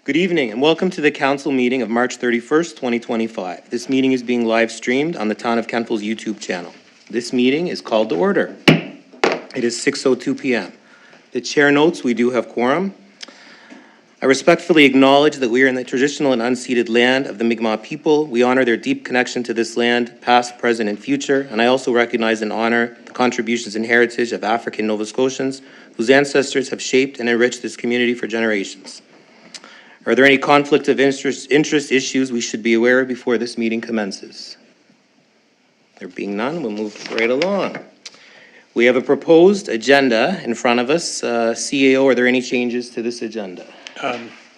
Good evening and welcome to the council meeting of March 31st, 2025. This meeting is being live streamed on the Town of Kentville's YouTube channel. This meeting is called to order. It is 6:02 p.m. The chair notes we do have quorum. I respectfully acknowledge that we are in the traditional and unceded land of the Mi'kmaq people. We honor their deep connection to this land, past, present, and future, and I also recognize and honor the contributions and heritage of African Nova Scotians whose ancestors have shaped and enriched this community for generations. Are there any conflict of interest issues we should be aware of before this meeting commences? There being none, we'll move right along. We have a proposed agenda in front of us. CAO, are there any changes to this agenda?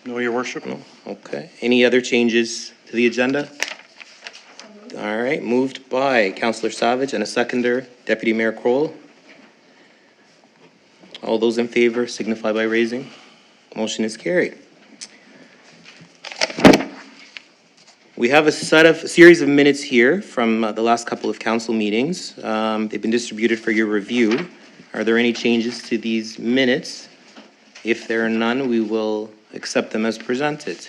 No, Your Worship. No? Okay. Any other changes to the agenda? All right, moved by Councillor Savage and a seconder, Deputy Mayor Kroll. All those in favor signify by raising. Motion is carried. We have a series of minutes here from the last couple of council meetings. They've been distributed for your review. Are there any changes to these minutes? If there are none, we will accept them as presented.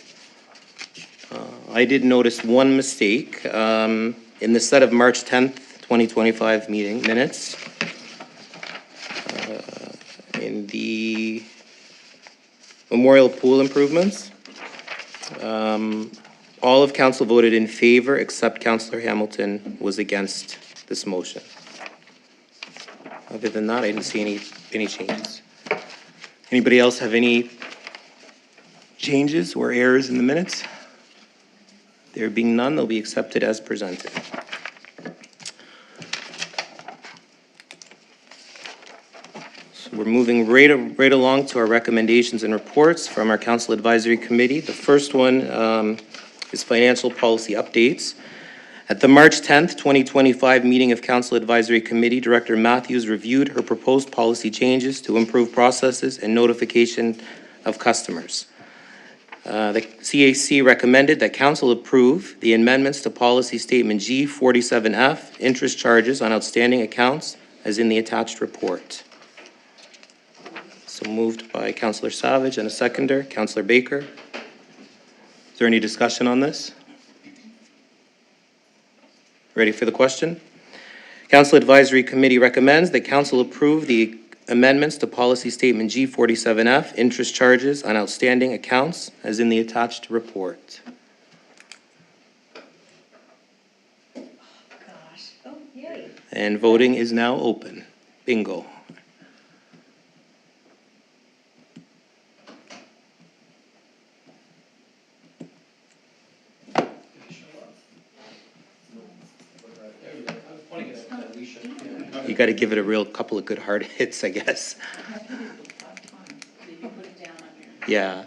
I did notice one mistake in the set of March 10th, 2025 meeting minutes. In the memorial pool improvements. All of council voted in favor except Councillor Hamilton was against this motion. Other than that, I didn't see any changes. Anybody else have any changes or errors in the minutes? There being none, they'll be accepted as presented. So we're moving right along to our recommendations and reports from our Council Advisory Committee. The first one is financial policy updates. At the March 10th, 2025 meeting of Council Advisory Committee, Director Matthews reviewed her proposed policy changes to improve processes and notification of customers. The CAC recommended that Council approve the amendments to Policy Statement G47F, interest charges on outstanding accounts, as in the attached report. So moved by Councillor Savage and a seconder, Councillor Baker. Is there any discussion on this? Ready for the question? Council Advisory Committee recommends that Council approve the amendments to Policy Statement G47F, interest charges on outstanding accounts, as in the attached report. Gosh. Oh, yay. And voting is now open. Bingo. You got to give it a real couple of good hard hits, I guess. Yeah.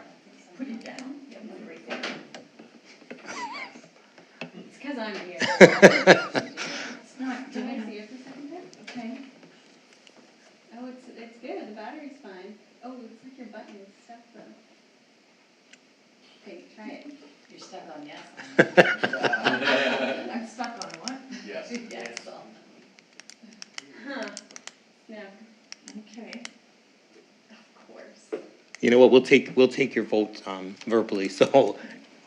Put it down. Yeah, put it right there. It's because I'm here. It's not. Can I see it for a second there? Okay. Oh, it's good. The battery's fine. Oh, looks like your button is stuck though. Okay, try it. You're stuck on yes. I'm stuck on what? Yes. Yes. Huh. Yeah. Okay. Of course. You know what? We'll take your vote verbally, so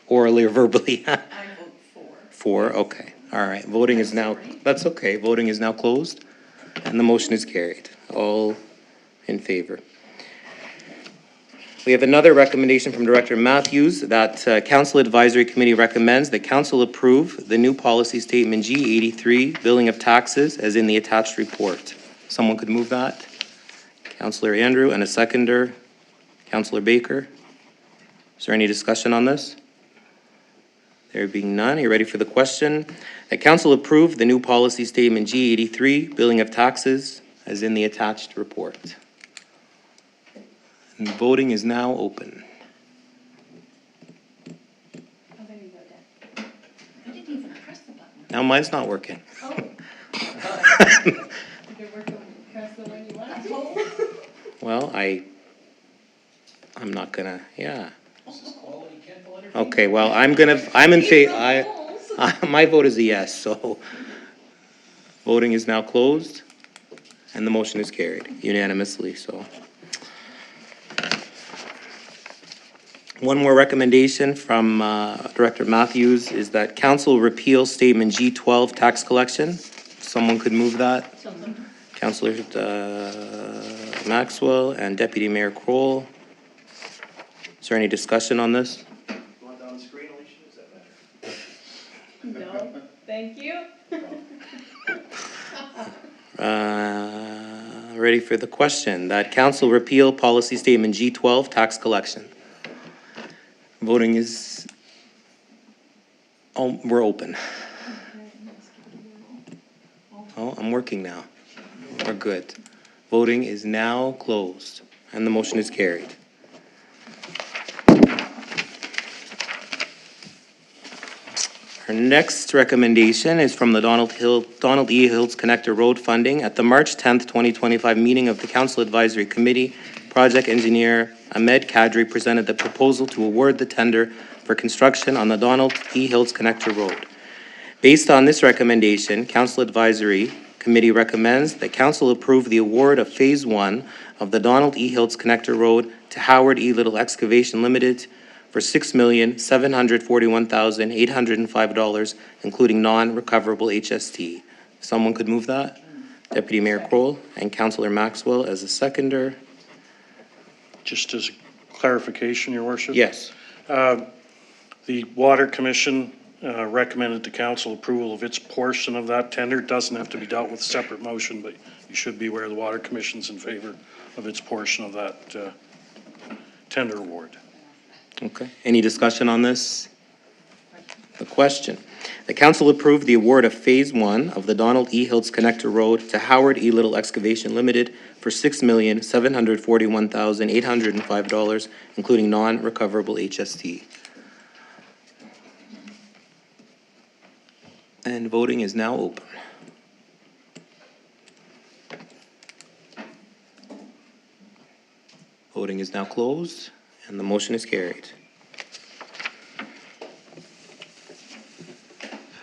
orally or verbally. I vote for. 4. Okay. All right. Voting is now. That's okay. Voting is now closed, and the motion is carried. All in favor. We have another recommendation from Director Matthews that Council Advisory Committee recommends that Council approve the new policy statement G83, billing of taxes, as in the attached report. Someone could move that. Councillor Andrew and a seconder, Councillor Baker. Is there any discussion on this? There being none, are you ready for the question? That Council approve the new policy statement G83, billing of taxes, as in the attached report. And voting is now open. Oh, there you go, Deb. I didn't even press the button. Now mine's not working. Oh. Did it work press the one you want to? Well, I'm not gonna, yeah. Okay, well, I'm in favor, my vote is a yes, so voting is now closed, and the motion is carried unanimously, so. One more recommendation from Director Matthews is that council repeal statement G12 tax collection. Someone could move that. Councillor Maxwell and Deputy Mayor Kroll. Is there any discussion on this? Want on the screen, Alicia, is that better? No, thank you. Ready for the question, that council repeal policy statement G12 tax collection. Voting is, oh, we're open. Oh, I'm working now. We're good. Voting is now closed, and the motion is carried. Our next recommendation is from the Donald E. Hills Connector Road funding. At the March 10th, 2025 meeting of the Council Advisory Committee, project engineer Ahmed Kadri presented the proposal to award the tender for construction on the Donald E. Hills Connector Road. Based on this recommendation, Council Advisory Committee recommends that Council approve the award of Phase 1 of the Donald E. Hills Connector Road to Howard E. Little Excavation Limited for $6,741,805, including non-recoverable HST. Someone could move that? Deputy Mayor Kroll and Councillor Maxwell as a seconder. Just as a clarification, Your Worship? Yes. The Water Commission recommended to council approval of its portion of that tender. It doesn't have to be dealt with separate motion, but you should be aware the Water Commission's in favor of its portion of that tender award. Okay. Any discussion on this? The question. The council approved the award of Phase 1 of the Donald E. Hills Connector Road to Howard E. Little Excavation Limited for $6,741,805, including non-recoverable HST. And voting is now open. Voting is now closed, and the motion is carried.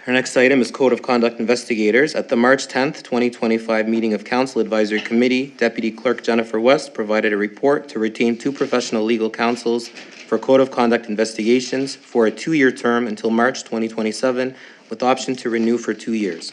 Our next item is Code of Conduct Investigators. At the March 10th, 2025 meeting of Council Advisory Committee, Deputy Clerk Jennifer West provided a report to retain 2 professional legal counsels for Code of Conduct investigations for a 2-year term until March 2027, with option to renew for 2 years.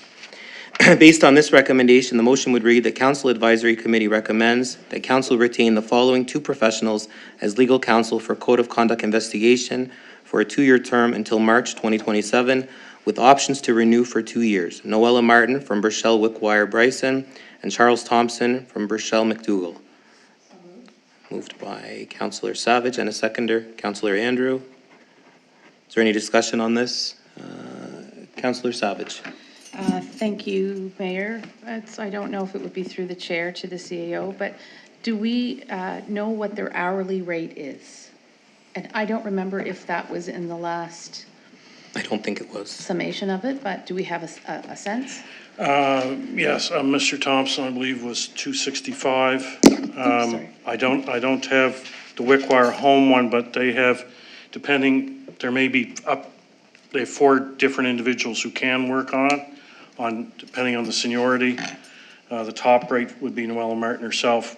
Based on this recommendation, the motion would read that Council Advisory Committee recommends that Council retain the following 2 professionals as legal counsel for Code of Conduct investigation for a 2-year term until March 2027, with options to renew for 2 years. Noella Martin from Burchell Wickwire Bryson and Charles Thompson from Burchell McDougall. Moved by Councillor Savage and a seconder, Councillor Andrew. Is there any discussion on this? Councillor Savage. Thank you, Mayor. I don't know if it would be through the chair to the CAO, but do we know what their hourly rate is? And I don't remember if that was in the last I don't think it was. summation of it, but do we have a sense? Yes, Mr. Thompson, I believe, was 265. Sorry. I don't have the Wickwire home one, but they have, depending, there may be they have 4 different individuals who can work on depending on the seniority. The top rate would be Noella Martin herself,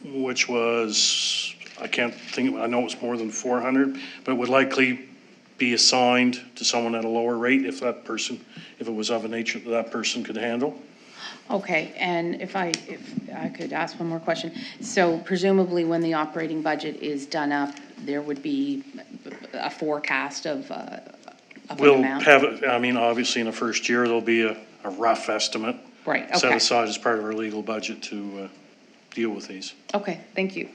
which was, I know it was more than 400, but it would likely be assigned to someone at a lower rate if it was of a nature that person could handle. Okay, and if I could ask one more question. So presumably when the operating budget is done up, there would be a forecast of an We'll amount? have it, I mean, obviously in the first year, there'll be a rough estimate. Right, Set okay. aside as part of our legal budget to deal with these. Okay, thank you.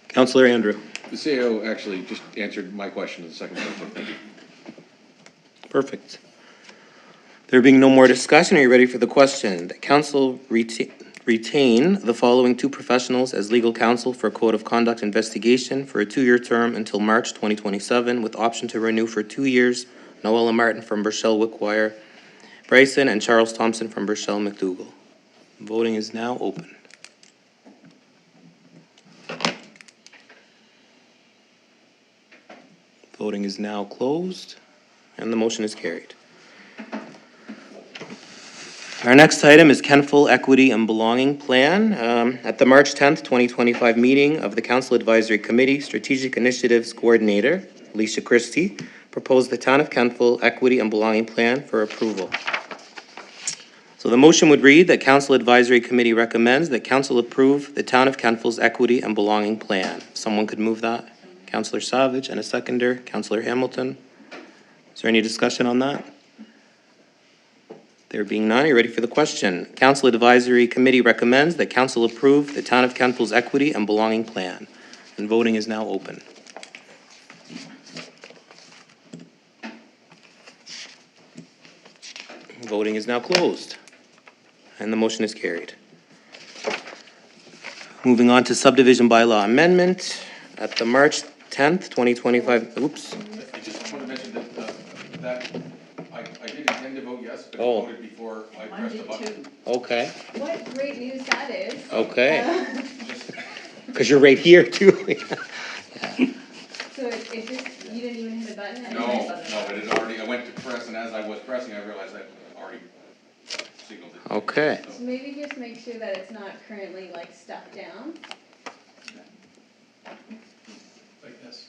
Councillor Andrew. The CAO actually just answered my question in the second part, so thank you. Perfect. There being no more discussion, are you ready for the question? That council retain the following 2 professionals as legal counsel for Code of Conduct investigation for a 2-year term until March 2027, with option to renew for 2 years. Noella Martin from Burchell Wickwire Bryson and Charles Thompson from Burchell McDougall. Voting is now open. Voting is now closed, and the motion is carried. Our next item is Kentville Equity and Belonging Plan. At the March 10th, 2025 meeting of the Council Advisory Committee, Strategic Initiatives Coordinator, Alicia Christie, proposed the Town of Kentville Equity and Belonging Plan for approval. So the motion would read that Council Advisory Committee recommends that Council approve the Town of Kentville's Equity and Belonging Plan. Someone could move that? Councillor Savage, and a seconder, Councillor Hamilton. Is there any discussion on that? There being none, are you ready for the question? Council Advisory Committee recommends that Council approve the Town of Kentville's Equity and Belonging Plan. And voting is now open. Voting is now closed. And the motion is carried. Moving on to subdivision bylaw amendment. At the March 10th, 2025, oops. I just want to mention that I did intend to vote yes, but I Oh. voted before I pressed the button. Okay, What great news that is. okay. Just- Because you're right here too. So it just, you didn't even hit a button? No, it had already, I went to press, and as I was pressing, I realized I already signaled it. Okay. So maybe just make sure that it's not currently like stuck down. Like this.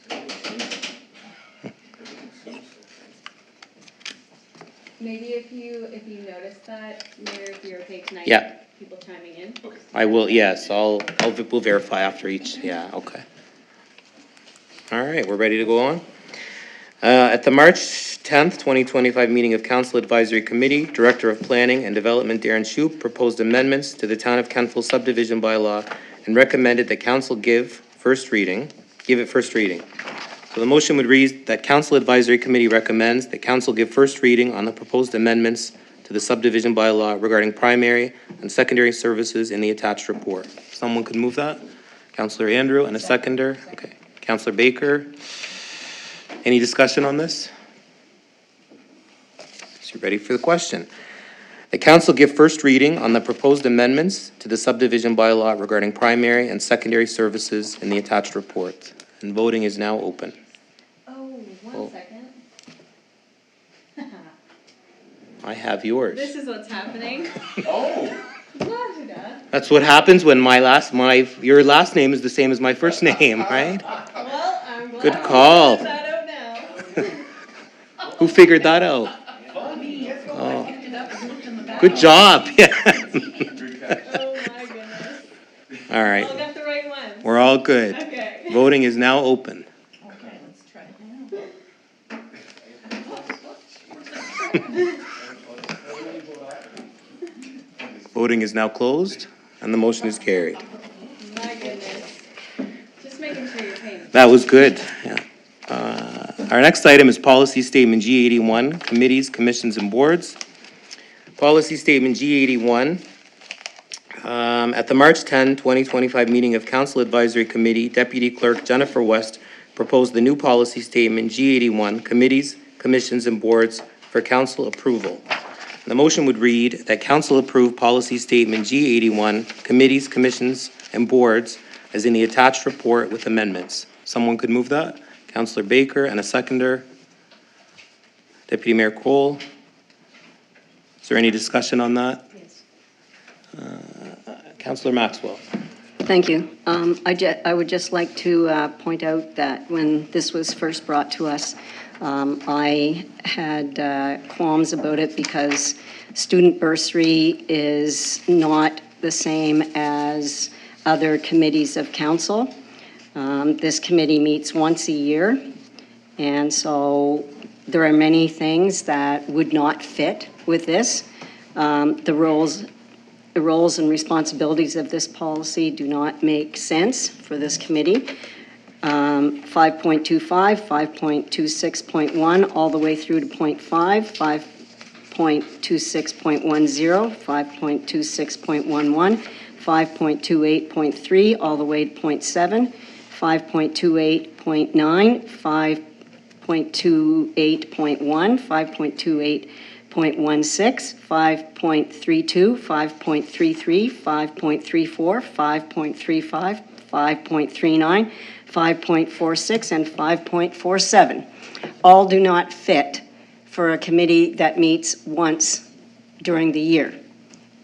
Maybe if you notice that, Mayor, if you're okay tonight. Yeah. People chiming in. Okay. I will, yes, we'll verify after each, yeah, okay. All right, we're ready to go on. At the March 10th, 2025 meeting of Council Advisory Committee, Director of Planning and Development Darren Shoup proposed amendments to the Town of Kentville subdivision bylaw and recommended that Council give it first reading. So the motion would read that Council Advisory Committee recommends that Council give first reading on the proposed amendments to the subdivision bylaw regarding primary and secondary services in the attached report. Someone could move that? Councillor Andrew, and a seconder? Okay. Councillor Baker? Any discussion on this? So you're ready for the question. The Council give first reading on the proposed amendments to the subdivision bylaw regarding primary and secondary services in the attached report. And voting is now open. Oh, Oh. one second. I have yours. This is what's happening. Oh, La-da-da. That's what happens when your last name is the same as my first name, right? Well, I'm glad Good you call. figured that out now. Who figured that out? Oh. Good job. Yeah. good catch. Oh my goodness. All Well, right, I got the right one. we're all good. Okay. Voting is now open. Okay, let's try it now. Voting is now closed, and the motion is carried. My goodness. Just making sure you're paying. That was good, yeah. Our next item is Policy Statement G81, Committees, Commissions, and Boards. Policy Statement G81. At the March 10, 2025 meeting of Council Advisory Committee, Deputy Clerk Jennifer West proposed the new policy statement G81, Committees, Commissions, and Boards for Council approval. The motion would read that Council approve Policy Statement G81, Committees, Commissions, and Boards as in the attached report with amendments. Someone could move that? Councillor Baker, and a seconder. Deputy Mayor Cole. Is there any discussion on that? Yes. Councillor Maxwell. Thank you. I would just like to point out that when this was first brought to us, I had qualms about it because student bursary is not the same as other committees of council. This committee meets once a year, and so there are many things that would not fit with this. The roles and responsibilities of this policy do not make sense for this committee. 5.25, 5.26.1, all the way through to 0.5, 5.26.10, 5.26.11, 5.28.3, all the way to 0.7, 5.28.9, 5.28.1, 5.28.16, 5.32, 5.33, 5.34, 5.35, 5.39, 5.46, and 5.47. All do not fit for a committee that meets once during the year.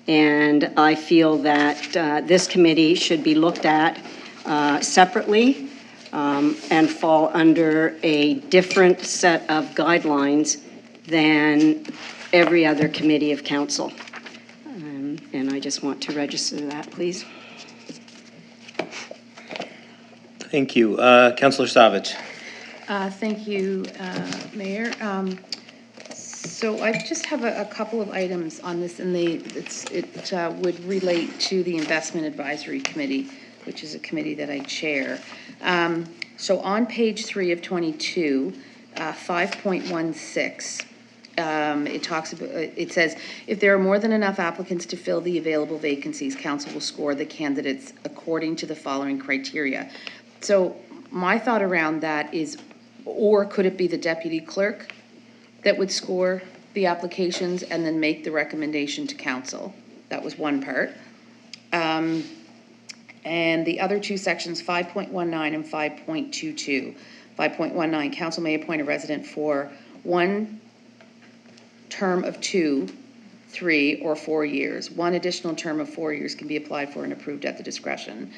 And I feel that this committee should be looked at separately and fall under a different set of guidelines than every other committee of council. And I just want to register that, please. Thank you. Councillor Savage. Thank you, Mayor. So I just have a couple of items on this, and it would relate to the Investment Advisory Committee, which is a committee that I chair. So on page 3 of 22, 5.16, it says, if there are more than enough applicants to fill the available vacancies, council will score the candidates according to the following criteria. So my thought around that is, or could it be the deputy clerk that would score the applications and then make the recommendation to council? That was one part. And the other two sections, 5.19 and 5.22. 5.19, council may appoint a resident for one term of 2, 3, or 4 years. One additional term of 4 years can be applied for and approved at the discretion.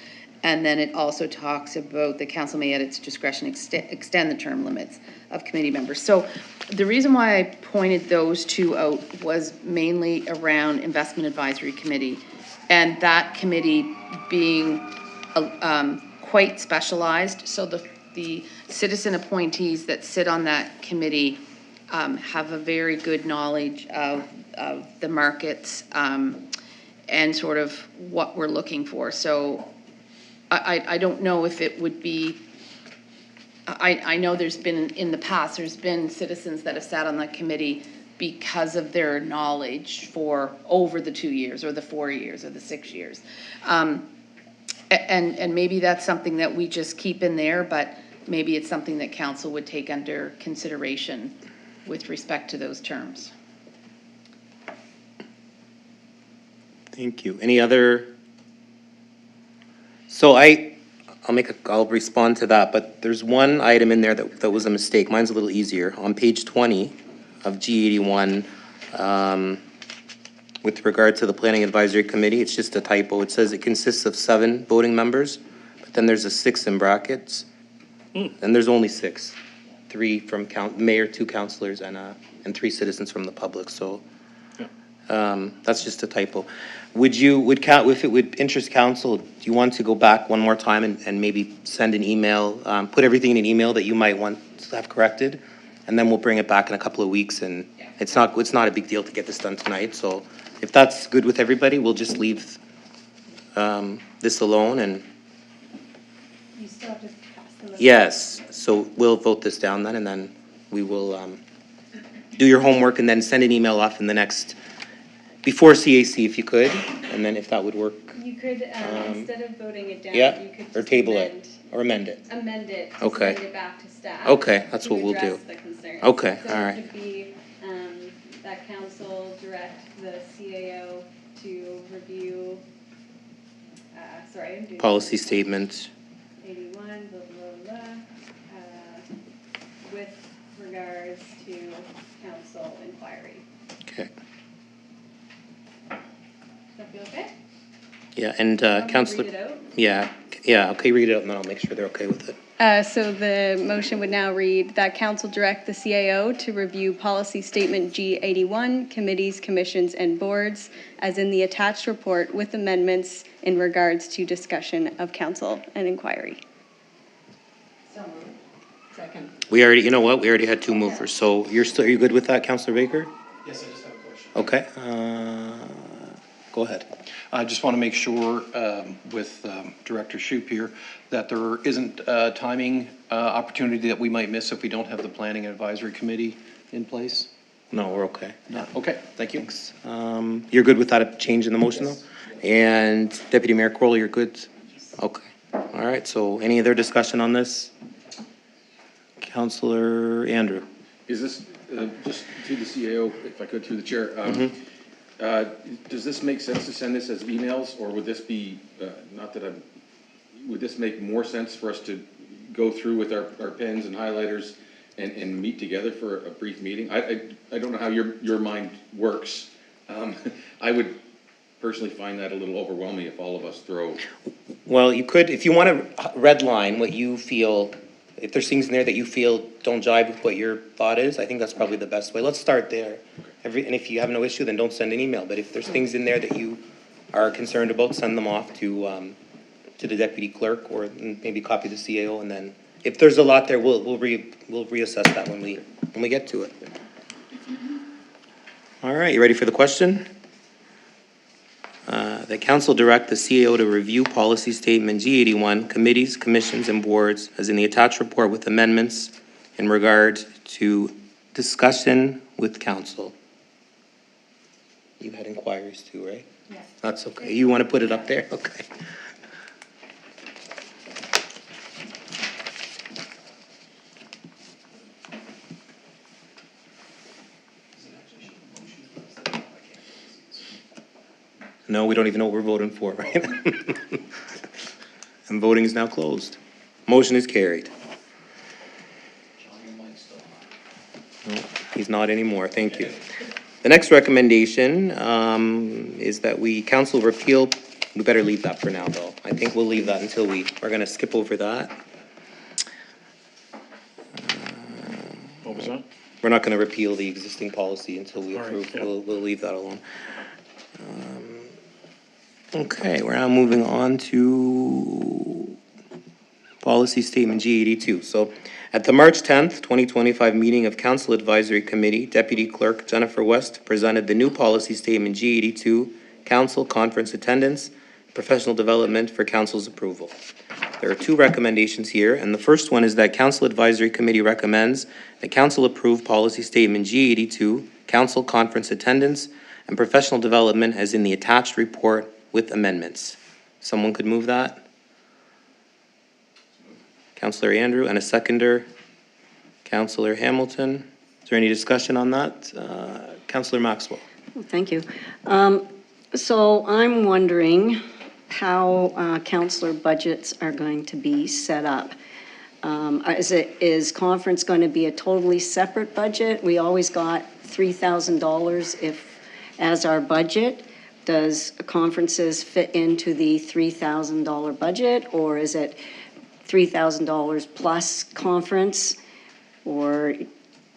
And then it also talks about the council may at its discretion extend the term limits of committee members. So the reason why I pointed those two out was mainly around Investment Advisory Committee, and that committee being quite specialized. So the citizen appointees that sit on that committee have a very good knowledge of the markets and sort of what we're looking for. So I don't know if it would be, I know there's been, in the past, there's been citizens that have sat on that committee because of their knowledge for over the 2 years or the 4 years or the 6 years. And maybe that's something that we just keep in there, but maybe it's something that council would take under consideration with respect to those terms. Thank you. Any other? So I'll respond to that, but there's one item in there that was a mistake. Mine's a little easier. On page 20 of G81, with regard to the Planning Advisory Committee, it's just a typo. It says it consists of 7 voting members, but then there's a 6 in brackets. And there's only 6. 3 from mayor, 2 councillors, and 3 citizens from the public. So that's just a typo. If it would interest council, do you want to go back one more time and maybe send an email, put everything in an email that you might want to have corrected, and then we'll bring it back in a couple of weeks. And it's not a big deal to get this done tonight. So if that's good with everybody, we'll just leave this alone. And You still have to pass them. yes, so we'll vote this down then, and then we will do your homework and then send an email off in the next, before CAC if you could, and then if that would work. You could, instead of voting it down, Yeah, you could or just table it, or amend it. amend it, to Okay. send it back to staff. Okay, that's to what we'll address do. the concerns. Okay, So all it right. could be, that council direct the CAO to review, sorry, I'm doing. Policy statement. 81, blah, blah, blah, with regards to council inquiry. Okay. Does that feel okay? Yeah, and Want me to Councillor. read it out? Yeah, okay, read it out and then I'll make sure they're okay with it. So the motion would now read that council direct the CAO to review policy statement G81, committees, commissions, and boards, as in the attached report with amendments in regards to discussion of council and inquiry. So moved. Second. We already, you know what, we already had 2 movers, so are you good with that, Councillor Baker? Yes, I just have a question. Okay, go ahead. I just want to make sure with Director Shoup here that there isn't a timing opportunity that we might miss if we don't have the Planning and Advisory Committee in place. No, we're okay. No. Okay, thank you. Thanks. You're good with that change in the motion though? And Deputy Mayor Crowley, you're good? Okay. All right, so any other discussion on this? Councillor Andrew? Is this, just through the CAO, if I could, through the chair, does this make sense to send this as emails, or would this be, would this make more sense for us to go through with our pens and highlighters and meet together for a brief meeting? I don't know how your mind works. I would personally find that a little overwhelming if all of us throw. Well, you could, if you want to redline what you feel, if there's things in there that you feel don't jive with what your thought is, I think that's probably the best way. Let's start there. And if you have no issue, then don't send an email. But if there's things in there that you are concerned about, send them off to the deputy clerk, or maybe copy the CAO, and then if there's a lot there, we'll reassess that when we get to it. All right, you ready for the question? The council direct the CAO to review policy statement G81, committees, commissions, and boards, as in the attached report with amendments in regard to discussion with council. You had inquiries too, right? Yes. That's okay. You want to put it up there? Okay. No, we don't even know what we're voting for, right? And voting is now closed. Motion is carried. No, he's not anymore. Thank you. The next recommendation is that council repeal. We better leave that for now, though. I think we'll leave that until we're going to skip over that. What was that? We're not going to repeal the existing policy until we All right, approve. yeah. We'll leave that alone. Okay, we're now moving on to policy statement G82. So at the March 10th, 2025 meeting of Council Advisory Committee, Deputy Clerk Jennifer West presented the new policy statement G82, Council Conference Attendance, Professional Development for Council's approval. There are two recommendations here, and the first one is that Council Advisory Committee recommends that Council approve policy statement G82, Council Conference Attendance, and Professional Development as in the attached report with amendments. Someone could move that? Councillor Andrew, and a seconder, Councillor Hamilton. Is there any discussion on that? Councillor Maxwell. Thank you. So I'm wondering how councillor budgets are going to be set up. Is conference going to be a totally separate budget? We always got $3,000 as our budget. Does conferences fit into the $3,000 budget, or is it $3,000 plus conference? Or, do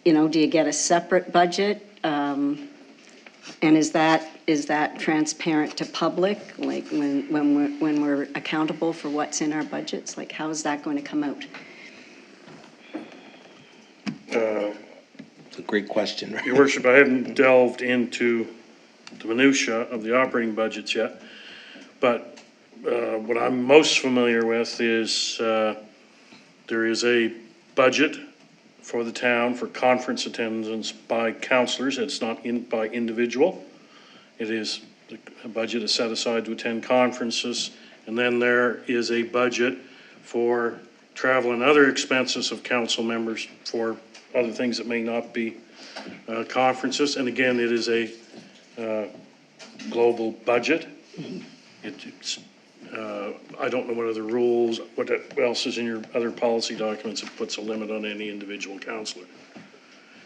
you get a separate budget? And is that transparent to public, like when we're accountable for what's in our budgets? Like, how is that going to come out? It's a great question, right? Your worship, I haven't delved into the minutia of the operating budgets yet, but what I'm most familiar with is there is a budget for the town for conference attendance by councillors. It's not by individual. It is, a budget is set aside to attend conferences, and then there is a budget for travel and other expenses of council members for other things that may not be conferences. And again, it is a global budget. It's I don't know what other rules, what else is in your other policy documents that puts a limit on any individual councillor.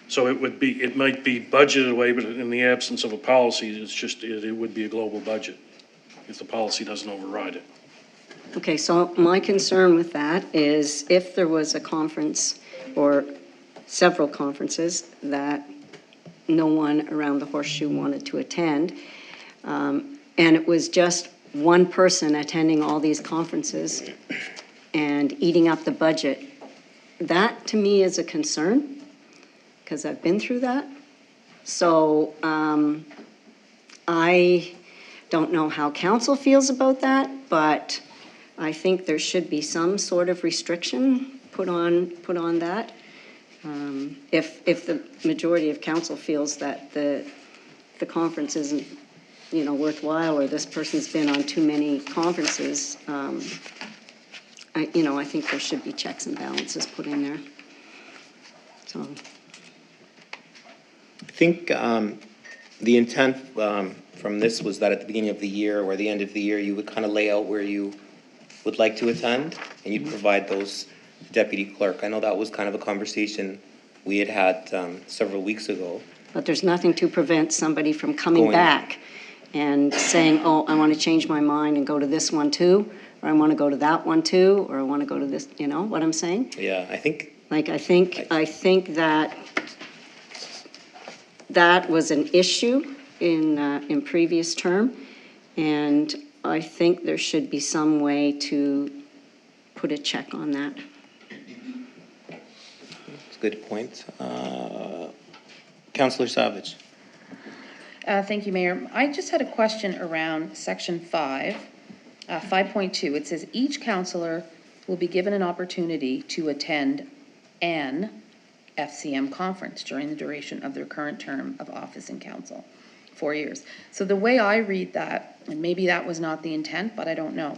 So it might be budgeted away, but in the absence of a policy, it would be a global budget if the policy doesn't override it. Okay, so my concern with that is if there was a conference or several conferences that no one around the horseshoe wanted to attend, and it was just one person attending all these conferences and eating up the budget, that to me is a concern, because I've been through that. So I don't know how council feels about that, but I think there should be some sort of restriction put on that. If the majority of council feels that the conference isn't, worthwhile, or this person's been on too many conferences, I think there should be checks and balances put in there. So. I think the intent from this was that at the beginning of the year or the end of the year, you would kind of lay out where you would like to attend, and you'd provide those to deputy clerk. I know that was kind of a conversation we had several weeks ago. But there's nothing to prevent somebody from coming back and saying, oh, I want to change my mind and go to this one too, or I want to go to that one too, or I want to go to this, you know what I'm saying? Yeah, I think, Like, I think that that was an issue in previous term, and I think there should be some way to put a check on that. it's a good point. Councillor Savage. Thank you, Mayor. I just had a question around section 5, 5.2. It says each councillor will be given an opportunity to attend an FCM conference during the duration of their current term of office in council, 4 years. So the way I read that, and maybe that was not the intent, but I don't know.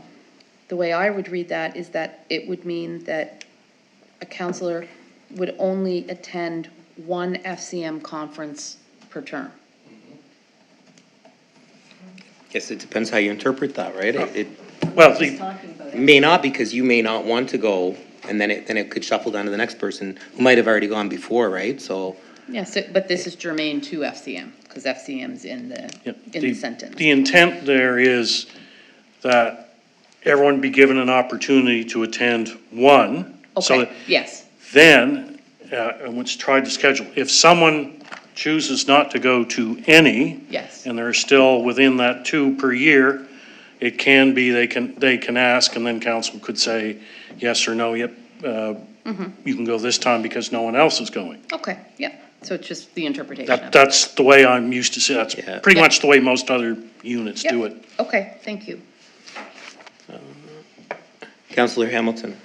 The way I would read that is that it would mean that a councillor would only attend one FCM conference per term. Guess it depends how you interpret that, right? It Well, may not, because you may not want to go, and then it could shuffle down to the next person who might have already gone before, right? So, Yes, but this is germane to FCM, because FCM's in the sentence. the intent there is that everyone be given an opportunity to attend one. So Okay, yes, then, and let's try to schedule, if someone chooses not to go to any, yes. and they're still within that 2 per year, it can be, they can ask, and then council could say yes or no, yep, you can go this time because no one else is going. Okay, yep. So it's just the interpretation of it. That's the way I'm used to see, that's Yeah. pretty much the way most other units do Yep. it. Okay, thank you. Councillor Hamilton.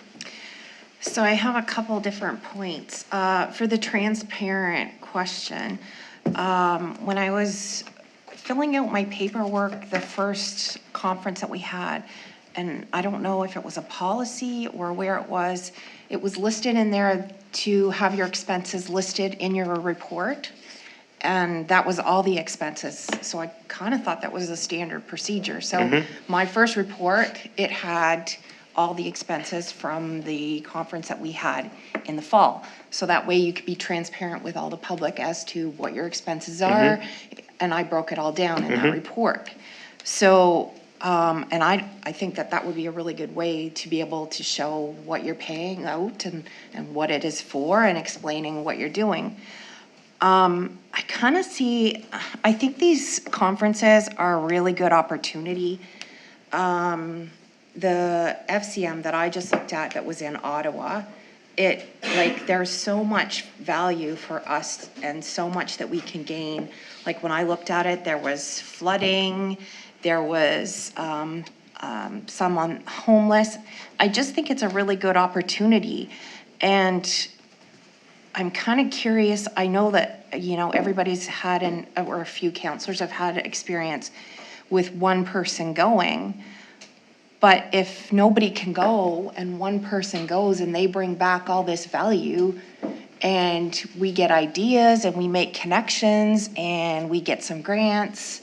So I have a couple different points. For the transparent question, when I was filling out my paperwork, the first conference that we had, and I don't know if it was a policy or where it was listed in there to have your expenses listed in your report. And that was all the expenses. So I kind of thought that was a standard procedure. So my first report, it had all the expenses from the conference that we had in the fall. So that way you could be transparent with all the public as to what your expenses are. And I broke it all down in that report. So, and I think that would be a really good way to be able to show what you're paying out and what it is for and explaining what you're doing. I kind of see, I think these conferences are a really good opportunity. The FCM that I just looked at that was in Ottawa, there's so much value for us and so much that we can gain. Like when I looked at it, there was flooding, there was some on homeless. I just think it's a really good opportunity. And I'm kind of curious, I know that, everybody's had, or a few counselors have had experience with one person going. But if nobody can go and one person goes and they bring back all this value and we get ideas and we make connections and we get some grants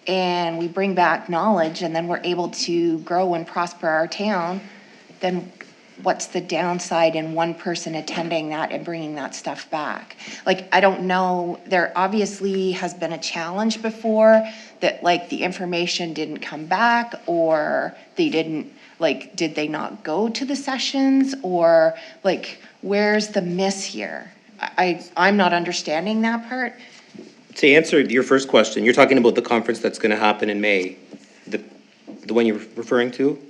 and we bring back knowledge and then we're able to grow and prosper our town, then what's the downside in one person attending that and bringing that stuff back? Like, I don't know, there obviously has been a challenge before that the information didn't come back or they didn't, did they not go to the sessions or where's the miss here? I'm not understanding that part. To answer your first question, you're talking about the conference that's going to happen in May, the one you're referring to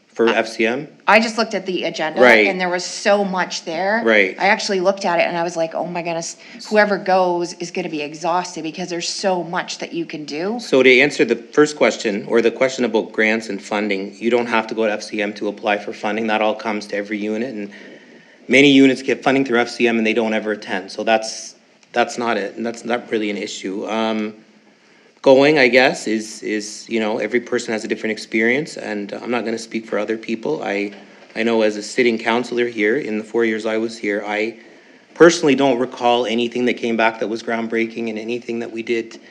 for FCM? I just looked at the agenda Right. and there was so much there. Right. I actually looked at it and I was like, oh my goodness, whoever goes is going to be exhausted because there's so much that you can do. So to answer the first question, or the question about grants and funding, you don't have to go to FCM to apply for funding. That all comes to every unit, and many units get funding through FCM and they don't ever attend. So that's not it, and that's not really an issue. Going, I guess, is every person has a different experience, and I'm not going to speak for other people. I know as a sitting councillor here, in the 4 years I was here, I personally don't recall anything that came back that was groundbreaking, and anything that we did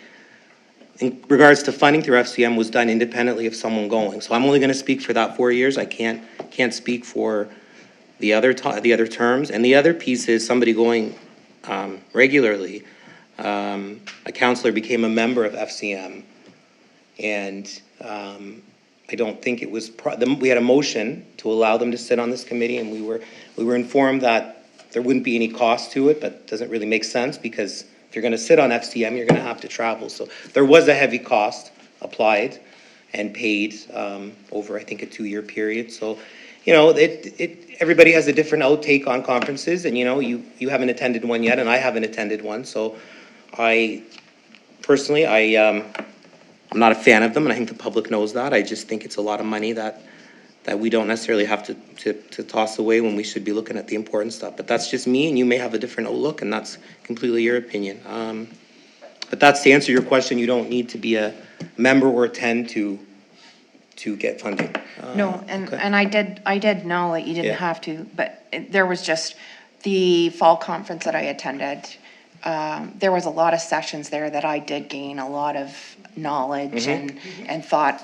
in regards to funding through FCM was done independently of someone going. So I'm only going to speak for that 4 years. I can't speak for the other terms. And the other piece is somebody going regularly. A councillor became a member of FCM, And I don't think it was, we had a motion to allow them to sit on this committee, and we were informed that there wouldn't be any cost to it, but it doesn't really make sense, because if you're gonna sit on FCM, you're gonna have to travel. So there was a heavy cost applied and paid over, I think, a 2-year period. So, you know, everybody has a different outtake on conferences, and, you know, you haven't attended one yet, and I haven't attended one. So personally, I'm not a fan of them, and I think the public knows that. I just think it's a lot of money that we don't necessarily have to toss away when we should be looking at the important stuff. But that's just me, and you may have a different outlook, and that's completely your opinion. But that's to answer your question. You don't need to be a member or attend to get funding. No, and, okay. and I did know that you didn't Yeah. have to, but there was just the fall conference that I attended. There was a lot of sessions there that I did gain a lot of knowledge and thought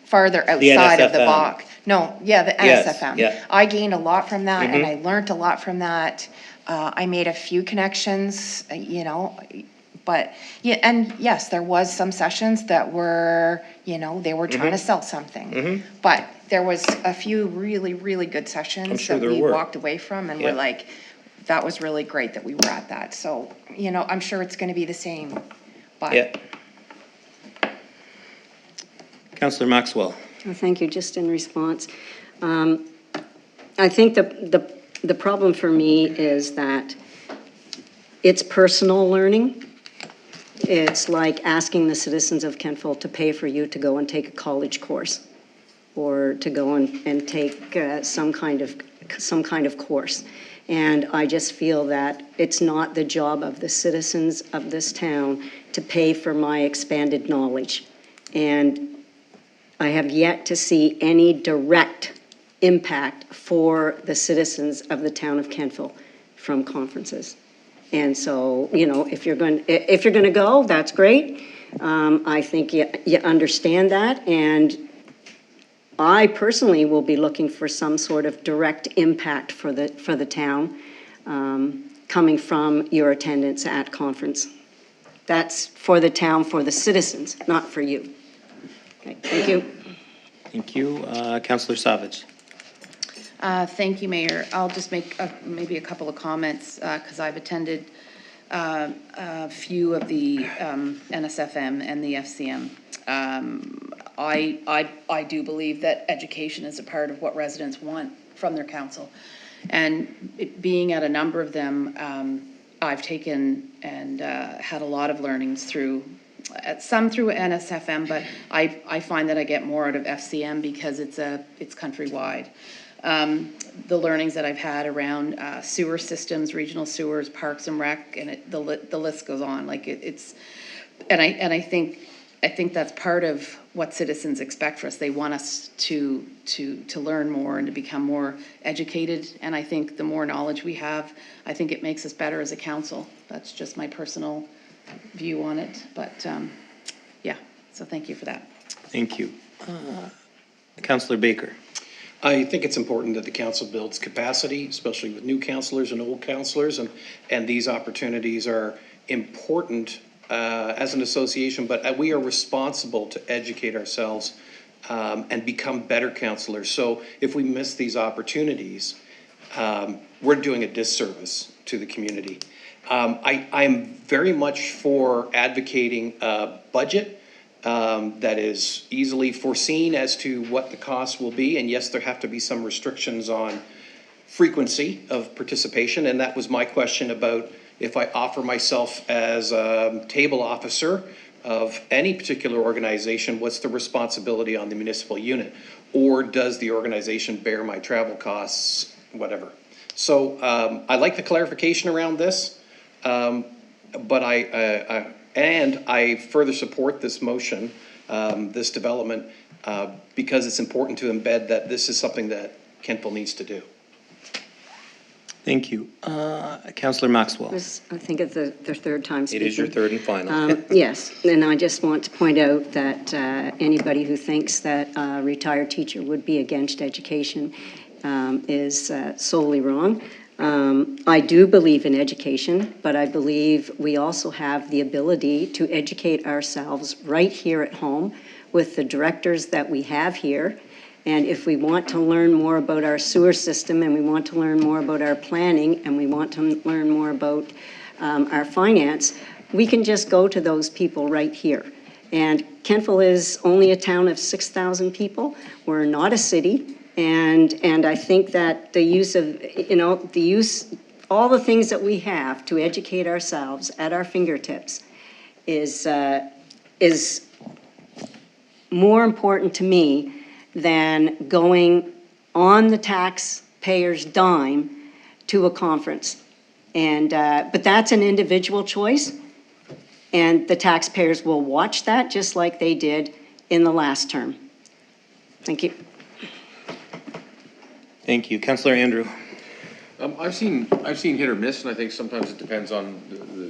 farther outside of the NSFM. box. No, yeah, the Yes, NSFM. yeah. I gained a lot from that, and I learned a lot from that. I made a few connections, you know, but, yeah, and yes, there was some sessions that were, you know, they were trying to sell something. But there was a few really, really good sessions sure that there we were. walked away from, and Yeah. we're like, that was really great that we were at that. So, you know, I'm sure it's gonna be the same, but. Yeah. Councillor Maxwell. Well, thank you. Just in response, I think the problem for me is that it's personal learning. It's like asking the citizens of Kentville to pay for you to go and take a college course, or to go and take some kind of course. And I just feel that it's not the job of the citizens of this town to pay for my expanded knowledge. And I have yet to see any direct impact for the citizens of the town of Kentville from conferences. And so, you know, if you're going to go, that's great. I think you understand that, and I personally will be looking for some sort of direct impact for the town coming from your attendance at conference. That's for the town, for the citizens, not for you. Okay, thank you. Thank you. Councillor Savage. Thank you, Mayor. I'll just make maybe a couple of comments, because I've attended a few of the NSFM and the FCM. I do believe that education is a part of what residents want from their council. And being at a number of them, I've taken and had a lot of learnings through, some through NSFM, but I find that I get more out of FCM because it's countrywide. The learnings that I've had around sewer systems, regional sewers, parks and rec, and the list goes on. Like I think that's part of what citizens expect for us. They want us to learn more and to become more educated. And I think the more knowledge we have, I think it makes us better as a council. That's just my personal view on it. But yeah, so thank you for that. Thank you. Councillor Baker. I think it's important that the council builds capacity, especially with new councillors and old councillors, and these opportunities are important as an association, but we are responsible to educate ourselves and become better councillors. So if we miss these opportunities, we're doing a disservice to the community. I'm very much for advocating a budget that is easily foreseen as to what the costs will be. And yes, there have to be some restrictions on frequency of participation. And that was my question about if I offer myself as a table officer of any particular organization, what's the responsibility on the municipal unit? Or does the organization bear my travel costs, whatever? So I like the clarification around this, but I further support this motion, this development, because it's important to embed that this is something that Kentville needs to do. Thank you. Councillor Maxwell. I think it's their third time speaking. It is your third and final. Yes, and I just want to point out that anybody who thinks that a retired teacher would be against education is solely wrong. I do believe in education, but I believe we also have the ability to educate ourselves right here at home with the directors that we have here. And if we want to learn more about our sewer system, and we want to learn more about our planning, and we want to learn more about our finance, we can just go to those people right here. And Kentville is only a town of 6,000 people. We're not a city. And I think that the use of, all the things that we have to educate ourselves at our fingertips is more important to me than going on the taxpayer's dime to a conference. And, but that's an individual choice, and the taxpayers will watch that just like they did in the last term. Thank you. Thank you. Councillor Andrew. I've seen hit or miss, and I think sometimes it depends on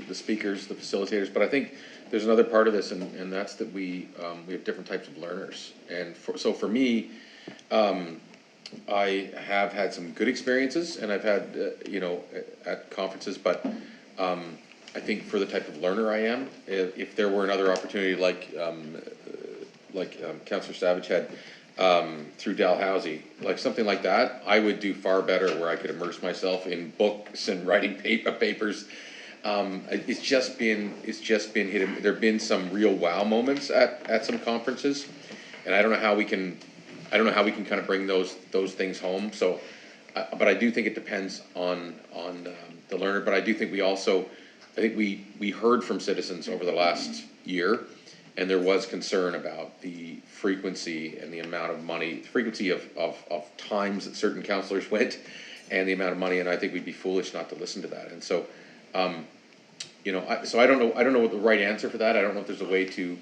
the speakers, the facilitators, but I think there's another part of this, and that's that we have different types of learners. And so for me, I have had some good experiences, and I've had, at conferences, but I think for the type of learner I am, if there were another opportunity like Councillor Savage had, through Dalhousie, like something like that, I would do far better where I could immerse myself in books and writing papers. It's just been hit. There've been some real wow moments at some conferences, and I don't know how we can kind of bring those things home. So, but I do think it depends on the learner. But I do think we heard from citizens over the last year, and there was concern about the frequency and the amount of money, frequency of times that certain councillors went, and the amount of money. And I think we'd be foolish not to listen to that. And so, so I don't know what the right answer for that. I don't know if there's a way to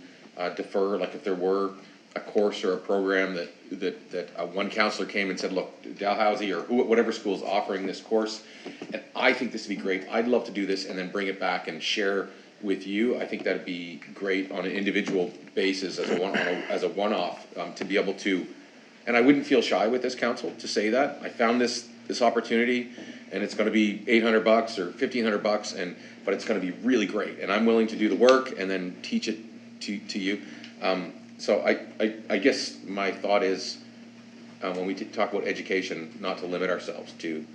defer, like if there were a course or a program that one counselor came and said, look, Dalhousie or whatever school's offering this course, and I think this would be great. I'd love to do this and then bring it back and share with you. I think that'd be great on an individual basis as a one-off, to be able to, and I wouldn't feel shy with this council to say that. I found this opportunity, and it's going to be $800 or $1,500, but it's going to be really great, and I'm willing to do the work and then teach it to you. So I guess my thought is, when we talk about education, not to limit ourselves to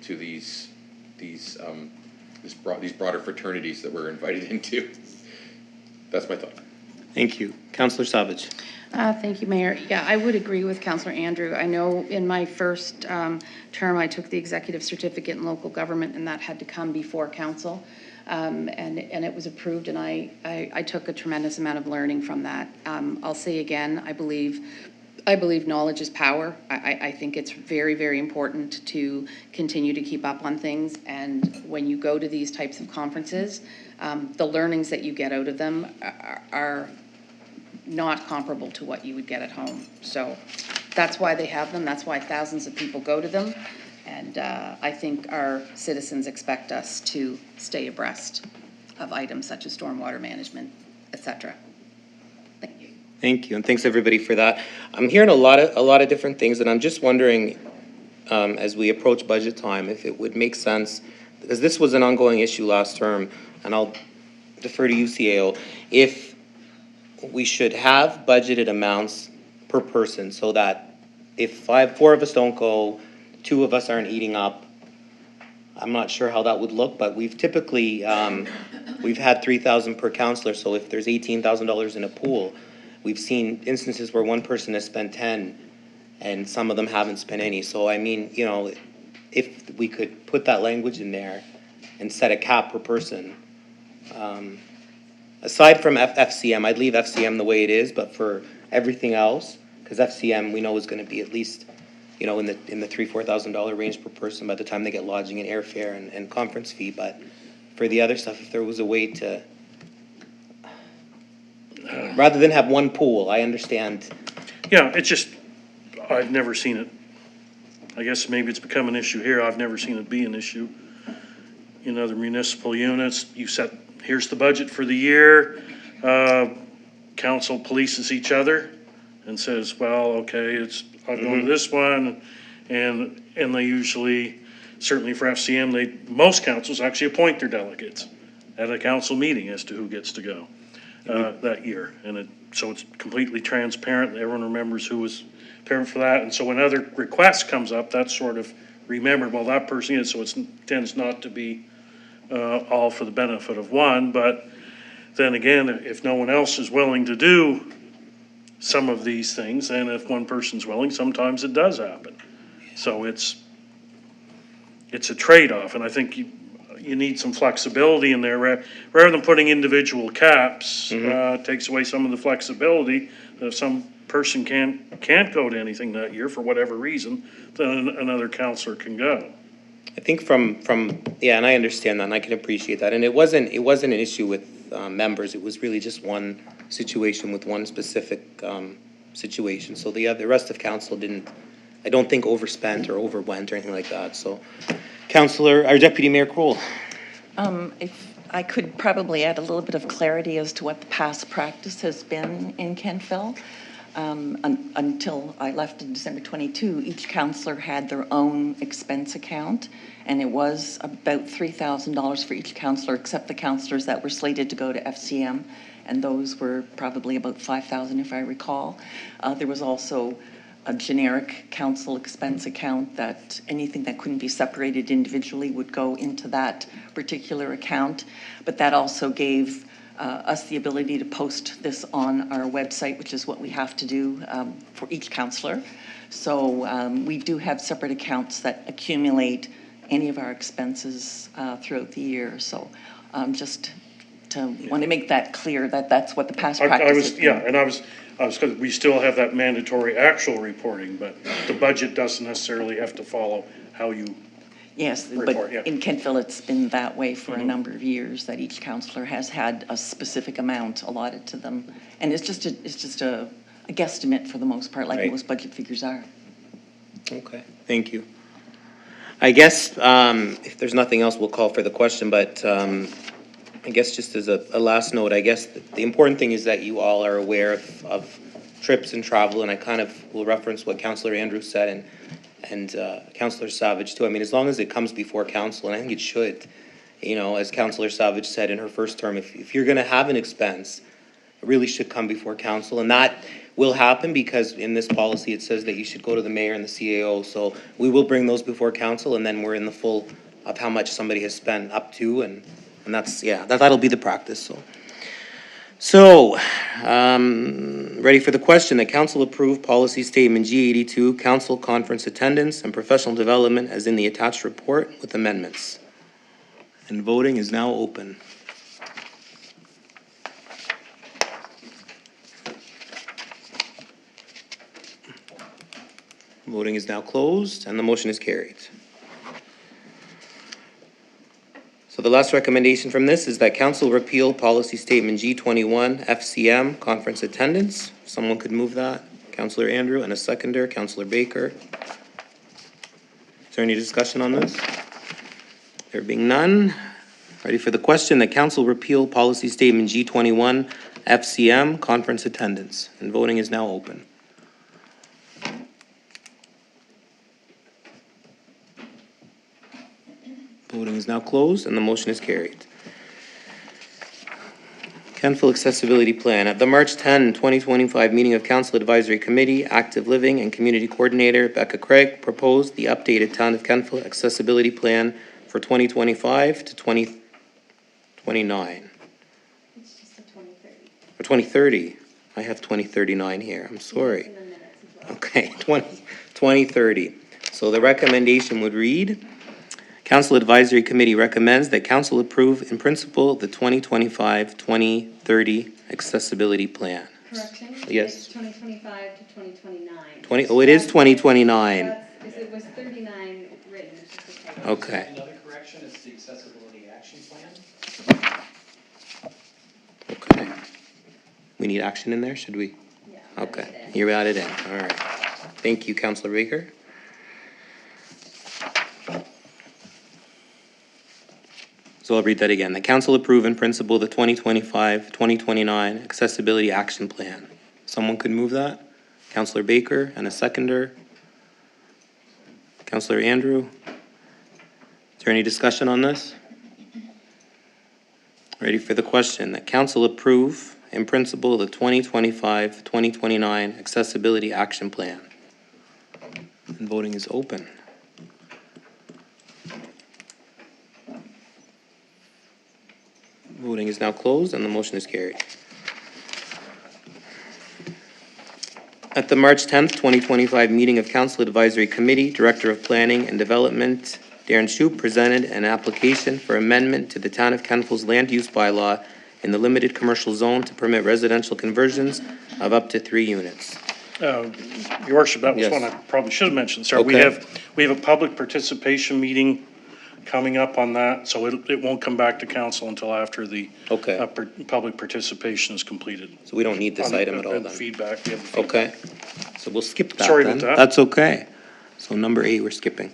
these broader fraternities that we're invited into. That's my thought. Thank you. Councillor Savage. Thank you, Mayor. Yeah, I would agree with Councillor Andrew. I know in my first term, I took the executive certificate in local government, and that had to come before council. And it was approved, and I took a tremendous amount of learning from that. I'll say again, I believe knowledge is power. I think it's very, very important to continue to keep up on things. And when you go to these types of conferences, the learnings that you get out of them are not comparable to what you would get at home. So that's why they have them. That's why thousands of people go to them. And I think our citizens expect us to stay abreast of items such as stormwater management, etc. Thank you. Thank you, and thanks everybody for that. I'm hearing a lot of different things, and I'm just wondering, as we approach budget time, if it would make sense, because this was an ongoing issue last term, and I'll defer to you, CAO, if we should have budgeted amounts per person, so that if four of us don't go, 2 of us aren't eating up. I'm not sure how that would look, but we've typically, we've had $3,000 per counselor, so if there's $18,000 in a pool, we've seen instances where one person has spent 10 and some of them haven't spent any. So I mean, if we could put that language in there and set a cap per person. Aside from FCM, I'd leave FCM the way it is, but for everything else, because FCM we know is going to be at least, in the $3,000-4,000 range per person by the time they get lodging and airfare and conference fee. But for the other stuff, if there was a way to, rather than have one pool, I understand. Yeah, it's just, I've never seen it. I guess maybe it's become an issue here. I've never seen it be an issue. In other municipal units, you set, here's the budget for the year. Council polices each other and says, well, okay, I'll go to this one. And they usually, certainly for FCM, most councils actually appoint their delegates at a council meeting as to who gets to go. that year. And so it's completely transparent, everyone remembers who was paying for that. And so when other request comes up, that's sort of remembered, well, that person is, so it tends not to be all for the benefit of one. But then again, if no one else is willing to do some of these things, and if one person's willing, sometimes it does happen. So it's a trade-off, and I think you need some flexibility in there, rather than putting individual caps, takes away some of the flexibility. If some person can't go to anything that year for whatever reason, then another counselor can go. I think from yeah, and I understand that, and I can appreciate that. And it wasn't an issue with members. It was really just one situation with one specific situation. So the rest of council didn't, I don't think, overspent or overwent or anything like that. So, our Deputy Mayor Kroll. If I could probably add a little bit of clarity as to what the past practice has been in Kentville. Until I left in December 22, each councillor had their own expense account, and it was about $3,000 for each councillor, except the councillors that were slated to go to FCM, and those were probably about $5,000 if I recall. There was also a generic council expense account that anything that couldn't be separated individually would go into that particular account, but that also gave us the ability to post this on our website, which is what we have to do for each councillor. So we do have separate accounts that accumulate any of our expenses throughout the year. So just to want to make that clear that that's what the past practice is. Yeah, and I was because we still have that mandatory actual reporting, but the budget doesn't necessarily have to follow how you Yes, report, but yeah. in Kentville, it's been that way for a number of years, that each councillor has had a specific amount allotted to them. And it's just a guesstimate for the most part, like Right. most budget figures are. Okay, thank you. I guess if there's nothing else, we'll call for the question, but I guess just as a last note, I guess the important thing is that you all are aware of trips and travel, and I kind of will reference what Councillor Andrews said and Councillor Savage too. I mean, as long as it comes before council, and I think it should, you know, as Councillor Savage said in her first term, if you're gonna have an expense, it really should come before council, and that will happen because in this policy it says that you should go to the mayor and the CAO, so we will bring those before council, and then we're in the full of how much somebody has spent up to, and that's, yeah, that'll be the practice, So, ready for the question. The council approved policy statement G82, council conference attendance and professional development as in the attached report with amendments. And voting is now open. Voting is now closed and the motion is carried. So the last recommendation from this is that council repeal policy statement G21 FCM conference attendance. Someone could move that. Councillor Andrew, and a seconder, Councillor Baker. Is there any discussion on this? There being none, ready for the question. The council repeal policy statement G21 FCM conference attendance, and voting is now open. Voting is now closed and the motion is carried. Kentville Accessibility Plan. At the March 10, 2025 meeting of Council Advisory Committee, Active Living and Community Coordinator Becca Craig proposed the updated Town of Kentville Accessibility Plan for 2025 to 2029. It's just the 2030. For 2030. I have 2039 here. I'm sorry. In the minutes as well. Okay, 2030. So the recommendation would read, Council Advisory Committee recommends that council approve in principle the 2025-2030 accessibility plan. Correction? Yes. It's 2025 to 2029. It is 2029. It was 39 written, it's just a typo. Okay, Another correction is the accessibility action plan. okay. We need action in there, should we? Yeah. Okay, you got it in, all right. Thank you, Councilor Baker. So I'll read that again. The council approve in principle the 2025-2029 accessibility action plan. Someone could move that? Councilor Baker and a seconder. Councilor Andrew. Is there any discussion on this? Ready for the question. That council approve in principle the 2025-2029 Accessibility Action Plan. And voting is open. Voting is now closed and the motion is carried. At the March 10th, 2025 meeting of Council Advisory Committee, Director of Planning and Development Darren Shoup presented an application for amendment to the Town of Kentville's land use bylaw in the limited commercial zone to permit residential conversions of up to 3 units. Your worship, that was Yes. one I probably should have mentioned. Sir, we Okay. have a public participation meeting coming up on that, so it won't come back to council until after the Okay. Public participation is completed. So we don't need this On item at all and then? Feedback, we have the feedback. Okay, so we'll skip that Sorry then. about that. That's okay. So number 8, we're skipping.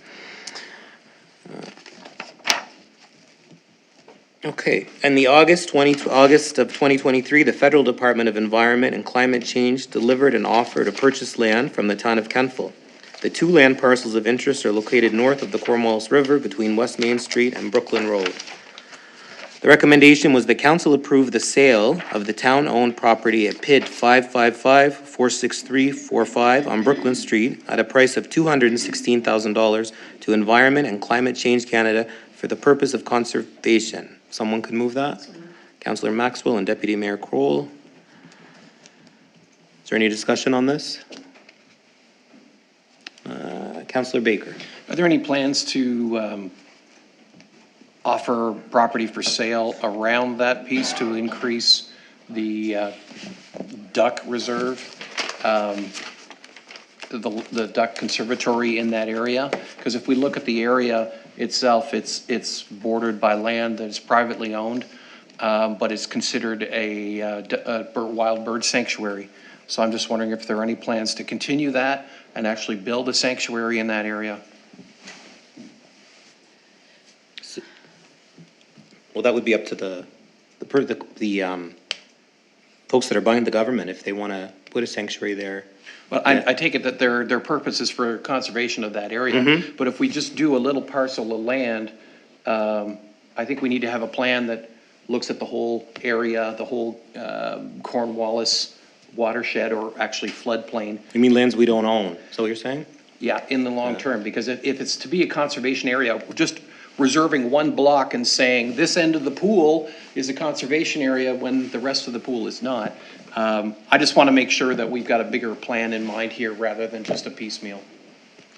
Okay, in the August of 2023, the Federal Department of Environment and Climate Change delivered an offer to purchase land from the town of Kentville. The 2 land parcels of interest are located north of the Cornwallis River between West Main Street and Brooklyn Road. The recommendation was the council approve the sale of the town-owned property at PID 555-46345 on Brooklyn Street at a price of $216,000 to Environment and Climate Change Canada for the purpose of conservation. Someone could move that? Councillor Maxwell and Deputy Mayor Kroll. Is there any discussion on this? Councillor Baker. Are there any plans to offer property for sale around that piece to increase the duck reserve, the duck conservatory in that area? Because if we look at the area itself, it's bordered by land that is privately owned, but it's considered a wild bird sanctuary. So I'm just wondering if there are any plans to continue that and actually build a sanctuary in that area. Well, that would be up to the folks that are buying the government if they want to put a sanctuary there. Well, I take it that their purpose is for conservation of that area. Mhm. But if we just do a little parcel of land, I think we need to have a plan that looks at the whole area, the whole Cornwallis watershed, or actually floodplain. You mean lands we don't own? Is that what you're saying? Yeah, in the long term, because if it's to be a conservation area, just reserving one block and saying this end of the pool is a conservation area when the rest of the pool is not. I just want to make sure that we've got a bigger plan in mind here rather than just a piecemeal.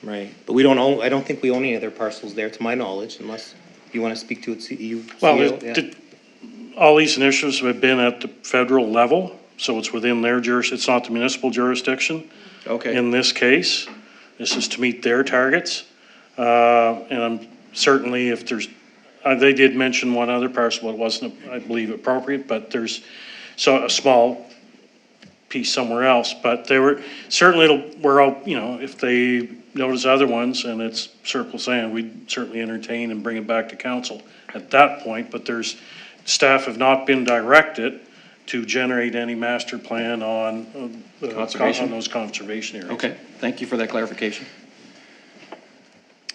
Right, but we don't own, I don't think we own any other parcels there, to my knowledge, unless you want to speak to it, CEO. Well, yeah. all these initiatives have been at the federal level, so it's within their it's not the municipal jurisdiction. Okay. In this case, this is to meet their targets. And I'm certainly, if there's, they did mention one other parcel, it wasn't, I believe, appropriate, but there's a small piece somewhere else, but they were, certainly we're all, if they notice other ones and it's surplus land, we'd certainly entertain and bring it back to council at that point, but staff have not been directed to generate any master plan on those conservation areas. Okay, thank you for that clarification.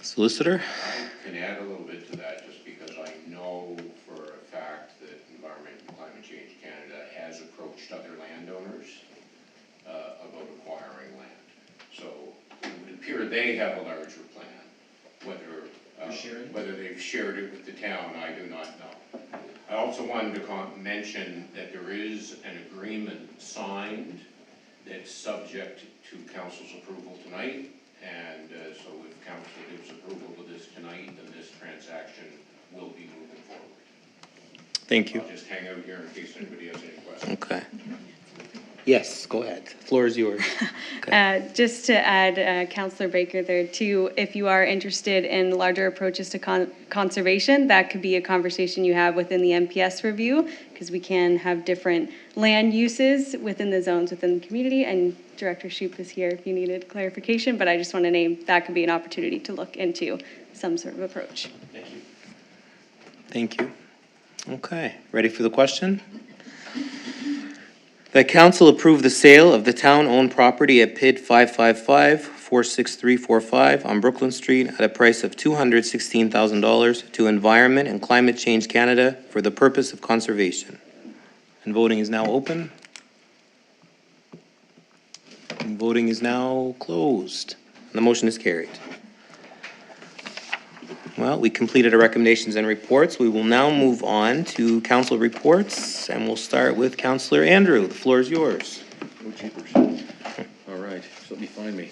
Solicitor? I can add a little bit to that, just because I know for a fact that Environment and Climate Change Canada has approached other landowners about acquiring land. So it would appear they have a larger plan. Whether they've shared it with the town, I do not know. I also wanted to mention that there is an agreement signed that's subject to council's approval tonight. And so if council gives approval to this tonight, then this transaction will be moving forward. Thank you. I'll just hang out here in case anybody has any questions. Okay. Yes, go ahead. The floor is yours. Just to add, Councillor Baker there too, if you are interested in larger approaches to conservation, that could be a conversation you have within the MPS review, because we can have different land uses within the zones within the community, and Director Shoup is here if you needed clarification, but I just want to name that could be an opportunity to look into some sort of approach. Thank you. Thank you. Okay, ready for the question? That council approve the sale of the town-owned property at PID 555-46345 on Brooklyn Street at a price of $216,000 to Environment and Climate Change Canada for the purpose of conservation. And voting is now open. Voting is now closed. The motion is carried. Well, we completed our recommendations and reports. We will now move on to council reports, and we'll start with Councillor Andrew. The floor is yours. No cheapers. All right, so let me find me.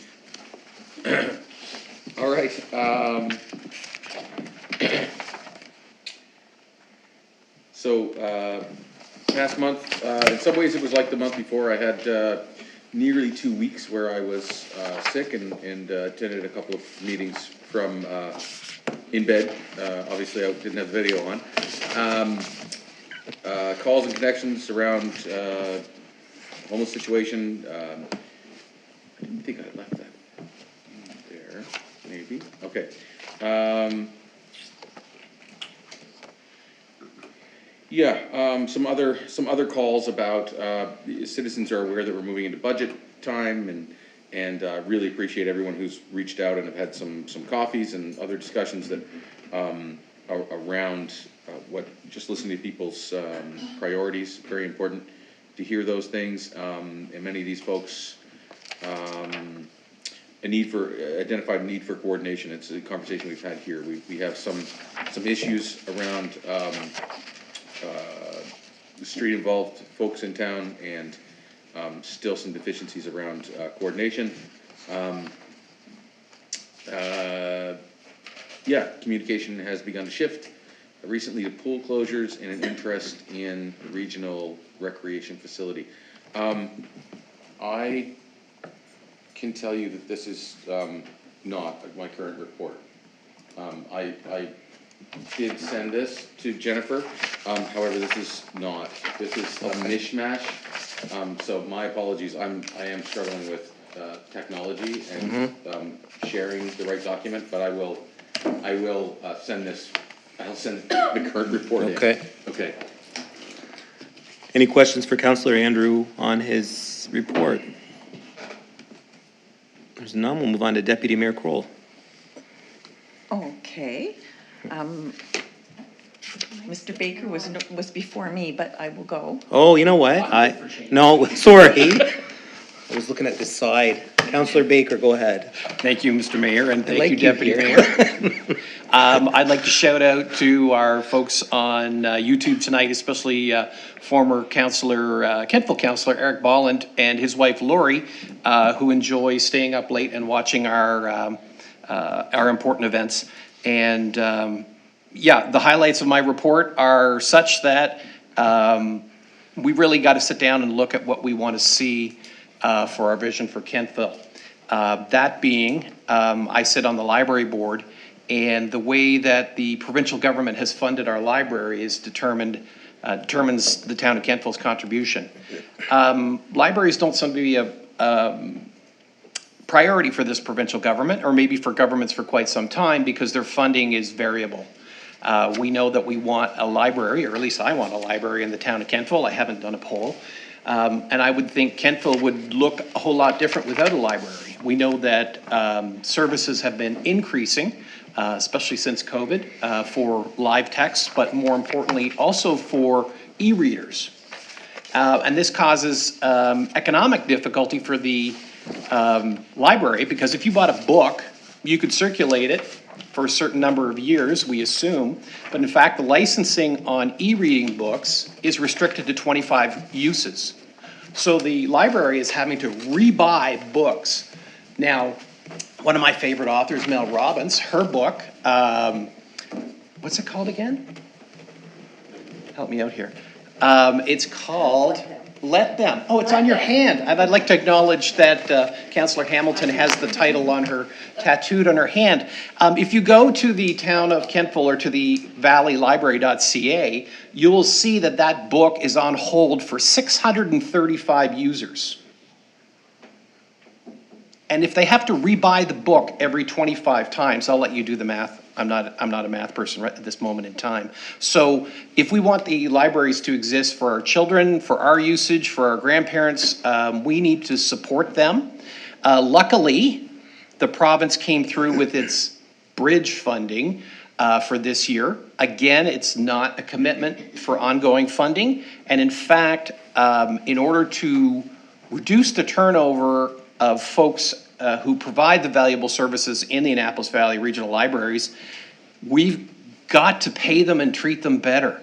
All right. So, past month, in some ways it was like the month before. I had nearly 2 weeks where I was sick and attended a couple of meetings from in bed. Obviously, I didn't have the video on. Calls and connections around homeless situation. I didn't think I left that there. Maybe. Okay. Some other calls about citizens are aware that we're moving into budget time, and really appreciate everyone who's reached out and have had some coffees and other discussions that around what just listening to people's priorities. Very important to hear those things, and many of these folks identified a need for coordination. It's a conversation we've had here. We have some issues around street involved folks in town, and still some deficiencies around coordination. Communication has begun to shift recently to pool closures and an interest in the regional recreation facility. I can tell you that this is not my current report. I did send this to Jennifer, however, this is a mishmash, so my apologies. I am struggling with technology and sharing the right document, but I will send this. I'll send the current report. Okay. Okay. Any questions for Councillor Andrew on his report? There's none. We'll move on to Deputy Mayor Kroll. Okay. Mr. Baker was before me, but I will go. Oh, you know what? No, sorry. I was looking at this side. Councillor Baker, go ahead. Thank you, Mr. Mayor, and thank like you, you Deputy here. Mayor. I'd like to shout out to our folks on YouTube tonight, especially former Kentville Councillor Eric Bolland and his wife Lori, who enjoy staying up late and watching our important events. And the highlights of my report are such that we really got to sit down and look at what we want to see for our vision for Kentville. That being, I sit on the library board, and the way that the provincial government has funded our library is determines the town of Kentville's contribution. Libraries don't seem to be a priority for this provincial government, or maybe for governments for quite some time, because their funding is variable. We know that we want a library, or at least I want a library in the town of Kentville. I haven't done a poll. And I would think Kentville would look a whole lot different without a library. We know that services have been increasing, especially since COVID, for live text, but more importantly, also for e-readers. And this causes economic difficulty for the library, because if you bought a book, you could circulate it for a certain number of years, we assume, but in fact the licensing on e-reading books is restricted to 25 uses. So the library is having to rebuy books. Now, one of my favorite authors, Mel Robbins, her book, what's it called again? Help me out here. It's called Let Them. Oh, it's on your hand. And I'd like to acknowledge that Councillor Hamilton has the title on her, tattooed on her hand. If you go to the town of Kentville or to the valleylibrary.ca, you will see that that book is on hold for 635 users. And if they have to rebuy the book every 25 times, I'll let you do the math. I'm not a math person right at this moment in time. So if we want the libraries to exist for our children, for our usage, for our grandparents, we need to support them. Luckily, the province came through with its bridge funding for this year. Again, it's not a commitment for ongoing funding. And in fact, in order to reduce the turnover of folks who provide the valuable services in the Annapolis Valley Regional Libraries, we've got to pay them and treat them better.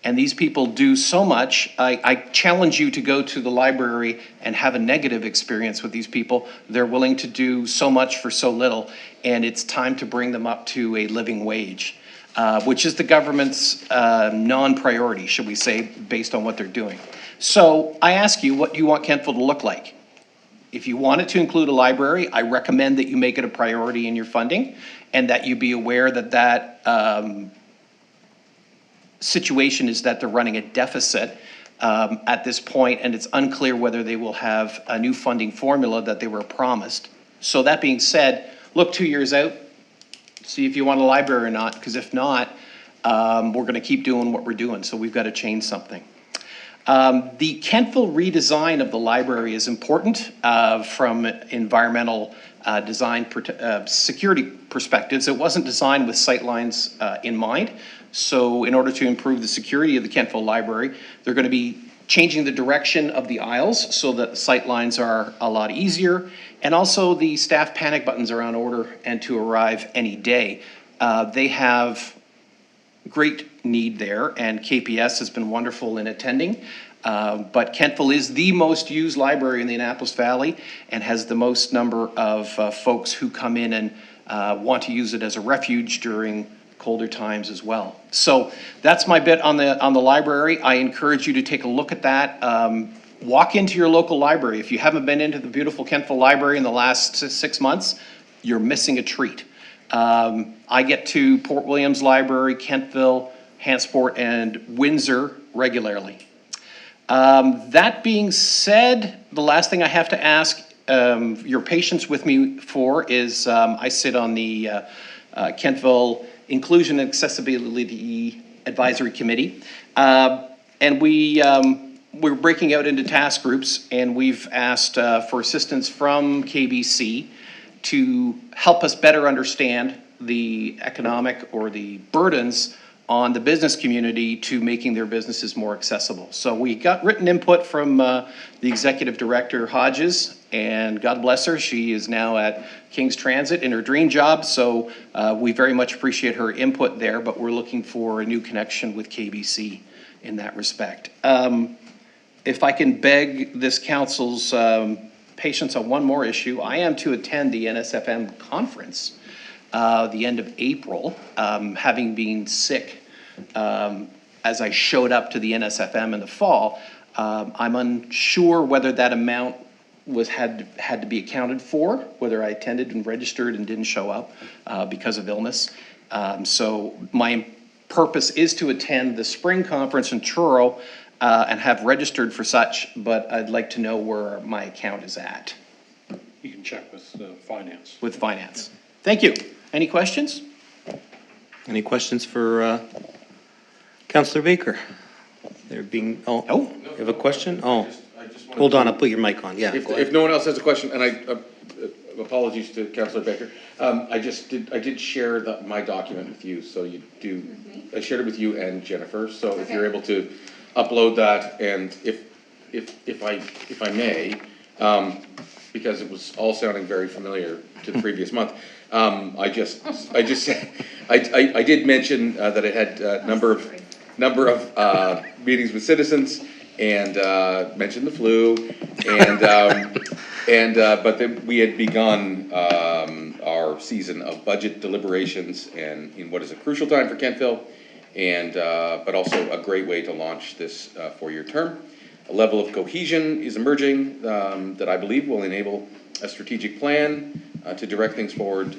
And these people do so much. I challenge you to go to the library and have a negative experience with these people. They're willing to do so much for so little, and it's time to bring them up to a living wage, which is the government's non-priority, should we say, based on what they're doing. So I ask you, what do you want Kentville to look like? If you want it to include a library, I recommend that you make it a priority in your funding, and that you be aware that that situation is that they're running a deficit at this point, and it's unclear whether they will have a new funding formula that they were promised. So that being said, look 2 years out, see if you want a library or not, because if not, we're going to keep doing what we're doing, so we've got to change something. The Kentville redesign of the library is important from environmental design security perspectives. It wasn't designed with sightlines in mind. So in order to improve the security of the Kentville Library, they're going to be changing the direction of the aisles so that the sight lines are a lot easier. And also the staff panic buttons are on order and to arrive any day. They have great need there, and KPS has been wonderful in attending. But Kentville is the most used library in the Annapolis Valley and has the most number of folks who come in and want to use it as a refuge during colder times as well. So that's my bit on the library. I encourage you to take a look at that. Walk into your local library. If you haven't been into the beautiful Kentville Library in the last 6 months, you're missing a treat. I get to Port Williams Library, Kentville, Hantsport, and Windsor regularly. That being said, the last thing I have to ask your patience with me for is I sit on the Kentville Inclusion and Accessibility Advisory Committee. And we're breaking out into task groups, and we've asked for assistance from KBC to help us better understand the economic or the burdens on the business community to making their businesses more accessible. So we got written input from the executive director, Hodges, and God bless her, she is now at King's Transit in her dream job, so we very much appreciate her input there, but we're looking for a new connection with KBC in that respect. If I can beg this council's patience on one more issue, I am to attend the NSFM conference the end of April, having been sick as I showed up to the NSFM in the fall. I'm unsure whether that amount had to be accounted for, whether I attended and registered and didn't show up because of illness. So my purpose is to attend the spring conference in Truro and have registered for such, but I'd like to know where my account is at. You can check with finance. With finance. Thank you. Any questions? Any questions for Councillor Baker? There being, you have a question? Hold on, I'll put your mic on, yeah. If no one else has a question, and I, apologies to Councillor Baker, I did share my document with you, so you do, I shared it with you and Jennifer, so if you're able to upload that, and if I may, because it was all sounding very familiar to the previous month, I did mention that it had a number of meetings with citizens, and mentioned the flu, but then we had begun our season of budget deliberations, and in what is a crucial time for Kentville, and but also a great way to launch this 4-year term. A level of cohesion is emerging that I believe will enable a strategic plan to direct things forward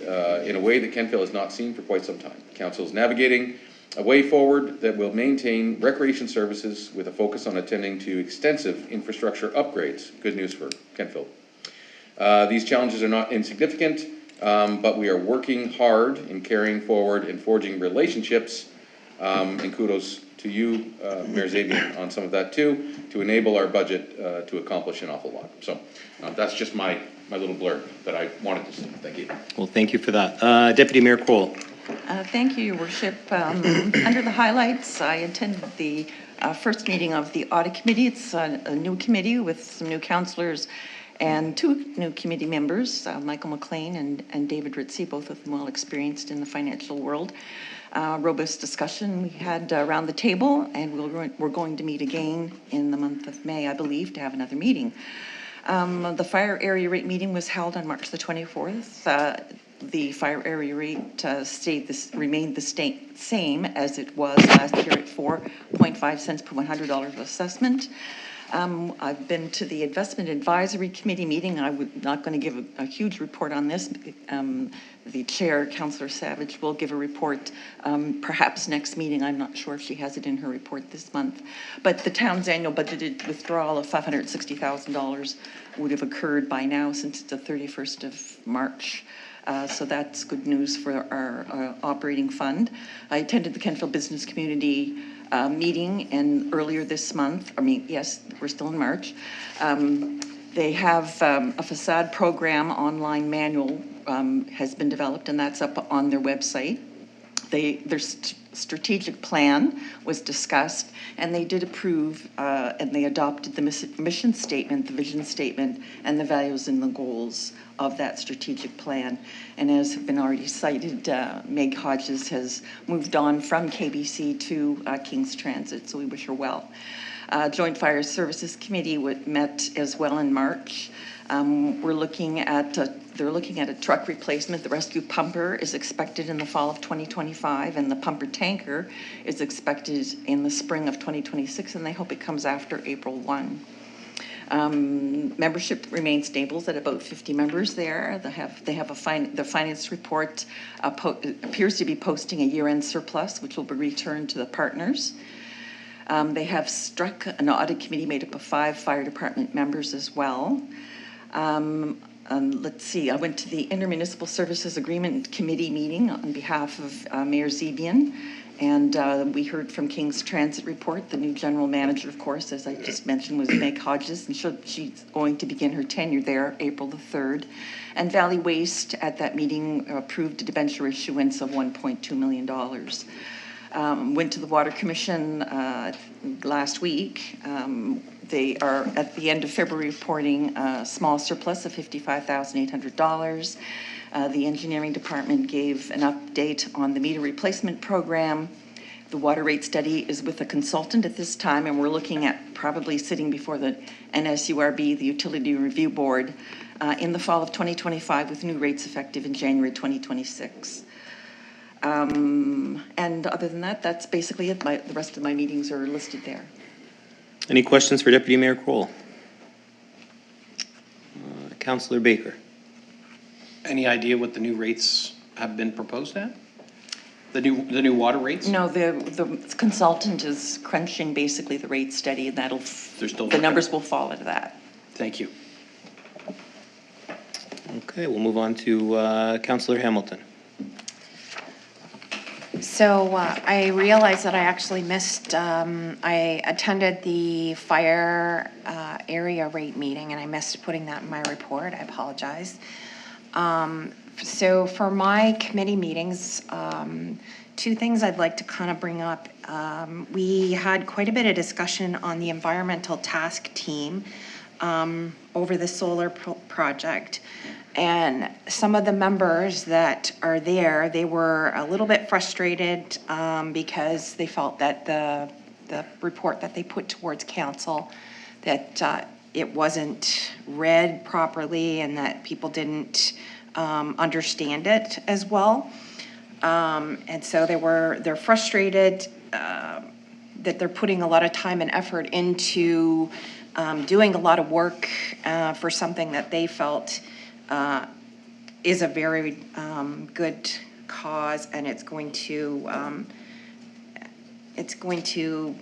in a way that Kentville has not seen for quite some time. Council is navigating a way forward that will maintain recreation services with a focus on attending to extensive infrastructure upgrades. Good news for Kentville. These challenges are not insignificant, but we are working hard in carrying forward and forging relationships, and kudos to you, Mayor Zabian, on some of that too, to enable our budget to accomplish an awful lot. So that's just my little blurb that I wanted to say. Thank you. Well, thank you for that. Deputy Mayor Cole. Thank you, Your Worship. Under the highlights, I attended the first meeting of the Audit Committee. It's a new committee with some new councillors And two new committee members, Michael McLean and David Ritzy, both of them well experienced in the financial world. Robust discussion we had around the table, and we're going to meet again in the month of May, I believe, to have another meeting. The fire area rate meeting was held on March the 24th. The fire area rate remained the same as it was last year at 4.5 cents per $100 of assessment. I've been to the Investment Advisory Committee meeting. I'm not going to give a huge report on this. The chair, Councillor Savage, will give a report perhaps next meeting. I'm not sure if she has it in her report this month. But the town's annual budgeted withdrawal of $560,000 would have occurred by now since it's the 31st of March. So that's good news for our operating fund. I attended the Kentville Business Community meeting and earlier this month, yes, we're still in March. They have a facade program online manual has been developed, and that's up on their website. Their strategic plan was discussed, and they did approve and they adopted the mission statement, the vision statement, and the values and the goals of that strategic plan. And as have been already cited, Meg Hodges has moved on from KBC to King's Transit, so we wish her well. Joint Fire Services Committee met as well in March. They're looking at a truck replacement. The rescue pumper is expected in the fall of 2025, and the pumper tanker is expected in the spring of 2026, and they hope it comes after April 1. Membership remains stable at about 50 members there. They have the finance report appears to be posting a year-end surplus, which will be returned to the partners. They have struck an audit committee made up of 5 fire department members as well. Let's see, I went to the Intermunicipal Services Agreement Committee meeting on behalf of Mayor Zebian, and we heard from King's Transit Report. The new general manager, of course, as I just mentioned, was Meg Hodges, and she's going to begin her tenure there April the 3rd. And Valley Waste at that meeting approved a debenture issuance of $1.2 million. Went to the Water Commission last week. They are at the end of February reporting a small surplus of $55,800. The engineering department gave an update on the meter replacement program. The water rate study is with a consultant at this time, and we're looking at probably sitting before the NSURB, the Utility Review Board, in the fall of 2025 with new rates effective in January 2026. And other than that, that's basically it. The rest of my meetings are listed there. Any questions for Deputy Mayor Kroll? Councillor Baker. Any idea what the new rates have been proposed at? The new water rates? No, the consultant is crunching basically the rate study, and the numbers will fall into that. Thank you. Okay, we'll move on to Councillor Hamilton. So I realized that I actually missed, I attended the fire area rate meeting, and I missed putting that in my report. I apologize. So for my committee meetings, 2 things I'd like to kind of bring up. We had quite a bit of discussion on the environmental task team over the solar project. And some of the members that are there, they were a little bit frustrated because they felt that the report that they put towards council, that it wasn't read properly and that people didn't understand it as well. And so they're frustrated that they're putting a lot of time and effort into doing a lot of work for something that they felt is a very good cause, and it's going to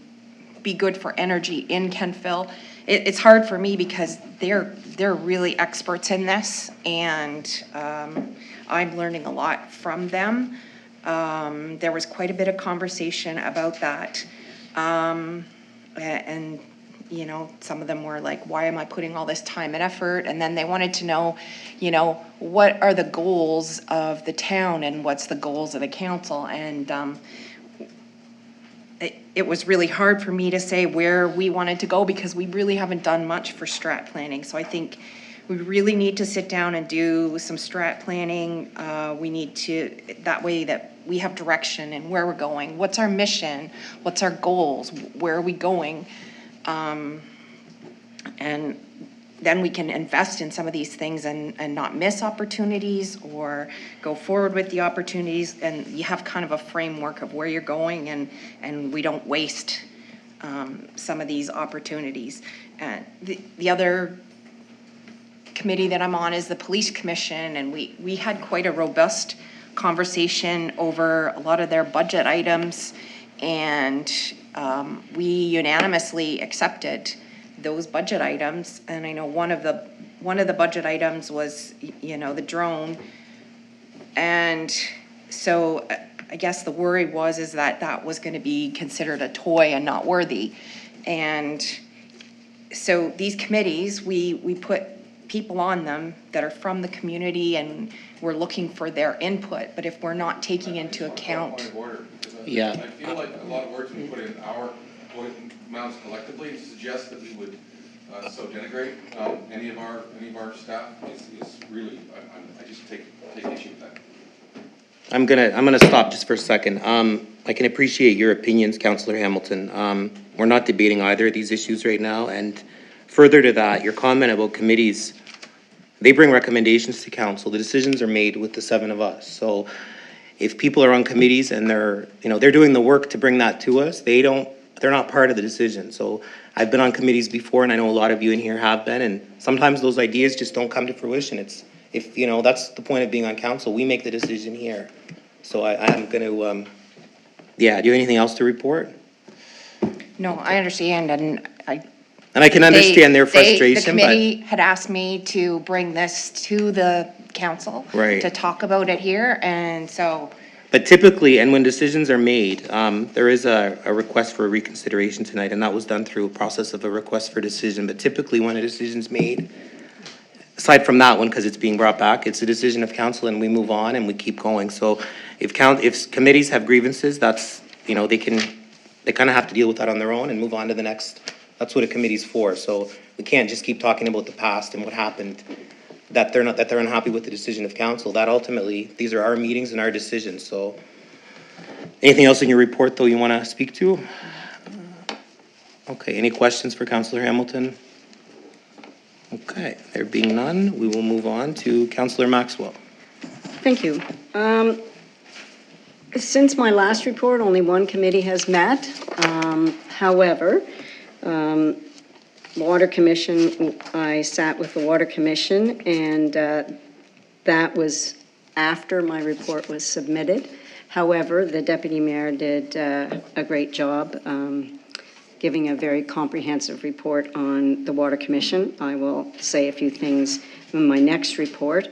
be good for energy in Kentville. It's hard for me because they're really experts in this, and I'm learning a lot from them. There was quite a bit of conversation about that, and you know, some of them were like, why am I putting all this time and effort? And then they wanted to know, you know, what are the goals of the town and what's the goals of the council? And it was really hard for me to say where we wanted to go because we really haven't done much for strat planning. So I think we really need to sit down and do some strat planning. We need to, that way that we have direction and where we're going. What's our mission? What's our goals? Where are we going? And then we can invest in some of these things and not miss opportunities or go forward with the opportunities. And you have kind of a framework of where you're going, and we don't waste some of these opportunities. And the other committee that I'm on is the Police Commission, and we had quite a robust conversation over a lot of their budget items, and we unanimously accepted those budget items. And I know one of the budget items was, the drone. And so I guess the worry is that was going to be considered a toy and not worthy. And so these committees, we put people on them that are from the community, and we're looking for their input. But if we're not taking into account. Point of order, because Yeah. I feel like a lot of words we put in our mouths collectively suggest that we would so denigrate any of our staff is really, I just take issue with that. I'm gonna stop just for a second. I can appreciate your opinions, Councillor Hamilton. We're not debating either of these issues right now, and further to that, your comment about committees, they bring recommendations to council. The decisions are made with the 7 of us. So if people are on committees and they're doing the work to bring that to us, they're not part of the decision. So I've been on committees before, and I know a lot of you in here have been, and sometimes those ideas just don't come to fruition. That's the point of being on council. We make the decision here. So I'm going to, do you have anything else to report? No, I understand, and I can understand their frustration, the committee had asked me to bring this to the council. Right. To talk about it here, and so. But typically, and when decisions are made, there is a request for a reconsideration tonight, and that was done through a process of a request for decision. But typically, when a decision's made, aside from that one, because it's being brought back, it's a decision of council, and we move on and we keep going. So if committees have grievances, that's, they kind of have to deal with that on their own and move on to the next. That's what a committee's for. So we can't just keep talking about the past and what happened, that they're unhappy with the decision of council. That ultimately, these are our meetings and our decisions. So anything else in your report, though, you want to speak to? Okay, any questions for Councillor Hamilton? Okay, there being none, we will move on to Councillor Maxwell. Thank you. Since my last report, only one committee has met. However, Water Commission, I sat with the Water Commission, and that was after my report was submitted. However, the Deputy Mayor did a great job giving a very comprehensive report on the Water Commission. I will say a few things in my next report.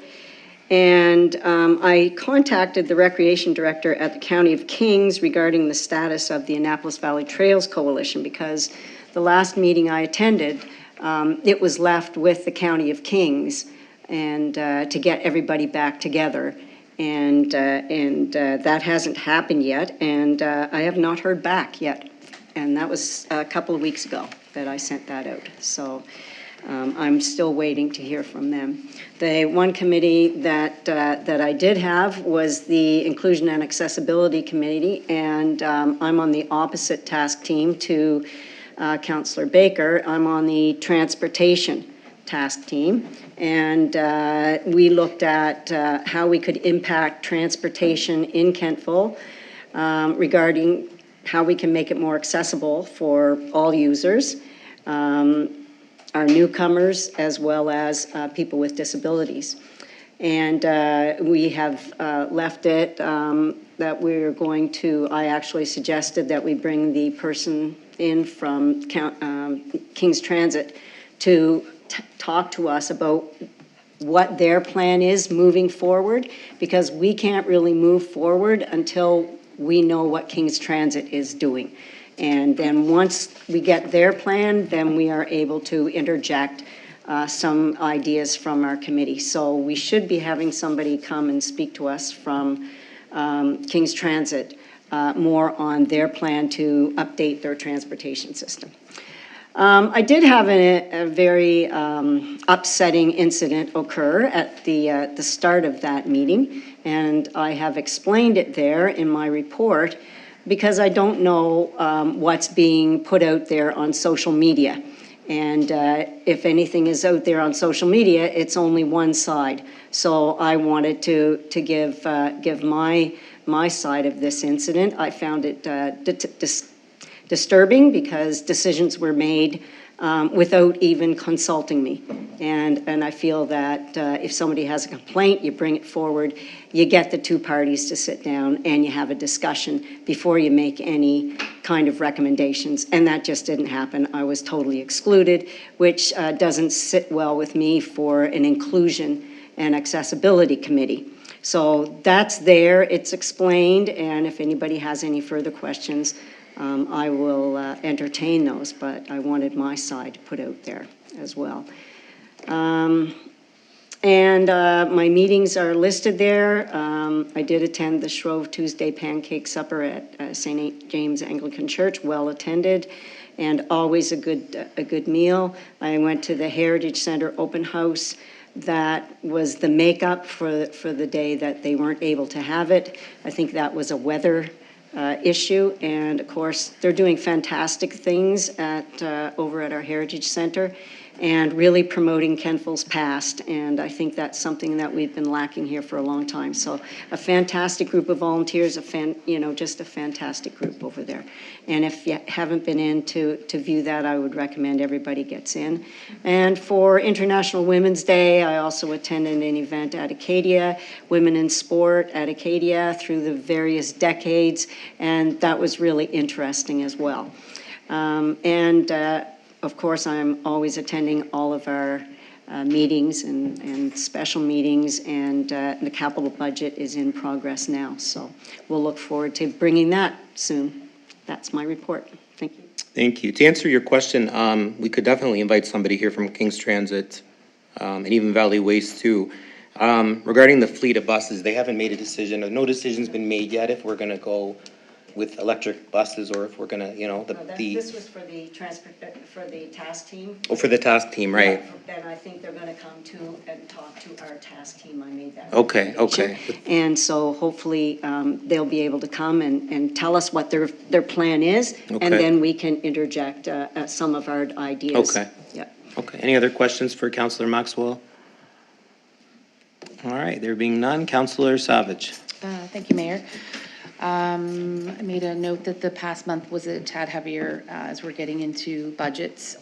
And I contacted the Recreation Director at the County of Kings regarding the status of the Annapolis Valley Trails Coalition, because the last meeting I attended, it was left with the County of Kings and to get everybody back together. And that hasn't happened yet, and I have not heard back yet. And that was a couple of weeks ago that I sent that out. So I'm still waiting to hear from them. The one committee that I did have was the Inclusion and Accessibility Committee, and I'm on the opposite task team to Councillor Baker. I'm on the Transportation task team, and we looked at how we could impact transportation in Kentville regarding how we can make it more accessible for all users, our newcomers, as well as people with disabilities. And we have left it that we're going to, I actually suggested that we bring the person in from King's Transit to talk to us about what their plan is moving forward, because we can't really move forward until we know what King's Transit is doing. And then once we get their plan, then we are able to interject some ideas from our committee. So we should be having somebody come and speak to us from King's Transit more on their plan to update their transportation system. I did have a very upsetting incident occur at the start of that meeting, and I have explained it there in my report because I don't know what's being put out there on social media. And if anything is out there on social media, it's only one side. So I wanted to give my side of this incident. I found it disturbing because decisions were made without even consulting me. And I feel that if somebody has a complaint, you bring it forward, you get the two parties to sit down and you have a discussion before you make any kind of recommendations. And that just didn't happen. I was totally excluded, which doesn't sit well with me for an inclusion and accessibility committee. So that's there, it's explained, and if anybody has any further questions, I will entertain those, but I wanted my side put out there as well. My meetings are listed there. I did attend the Shrove Tuesday Pancake Supper at St. James Anglican Church, well attended, and always a good meal. I went to the Heritage Center open house. That was the makeup for the day that they weren't able to have it. I think that was a weather issue, and of course they're doing fantastic things over at our Heritage Center and really promoting Kentville's past, and I think that's something that we've been lacking here for a long time. So a fantastic group of volunteers, just a fantastic group over there. And if you haven't been in to view that, I would recommend everybody gets in. And for International Women's Day, I also attended an event at Acadia, Women in Sport at Acadia through the various decades, and that was really interesting as well. Of course, I'm always attending all of our meetings and special meetings, and the capital budget is in progress now. So we'll look forward to bringing that soon. That's my report. Thank you. Thank you. To answer your question, we could definitely invite somebody here from King's Transit and even Valley Waste too. Regarding the fleet of buses, they haven't made a decision. No decision's been made yet if we're going to go with electric buses or if we're going to, This was for the task team. Oh, for the task team, right? Yeah, and I think they're going to come to and talk to our task team. I made that. Okay. And so hopefully they'll be able to come and tell us what their plan is, Okay. and then we can interject some of our ideas. Okay. Yeah. Okay. Any other questions for Councillor Maxwell? All right, there being none, Councillor Savage. Thank you, Mayor. I made a note that the past month was a tad heavier as we're getting into budgets.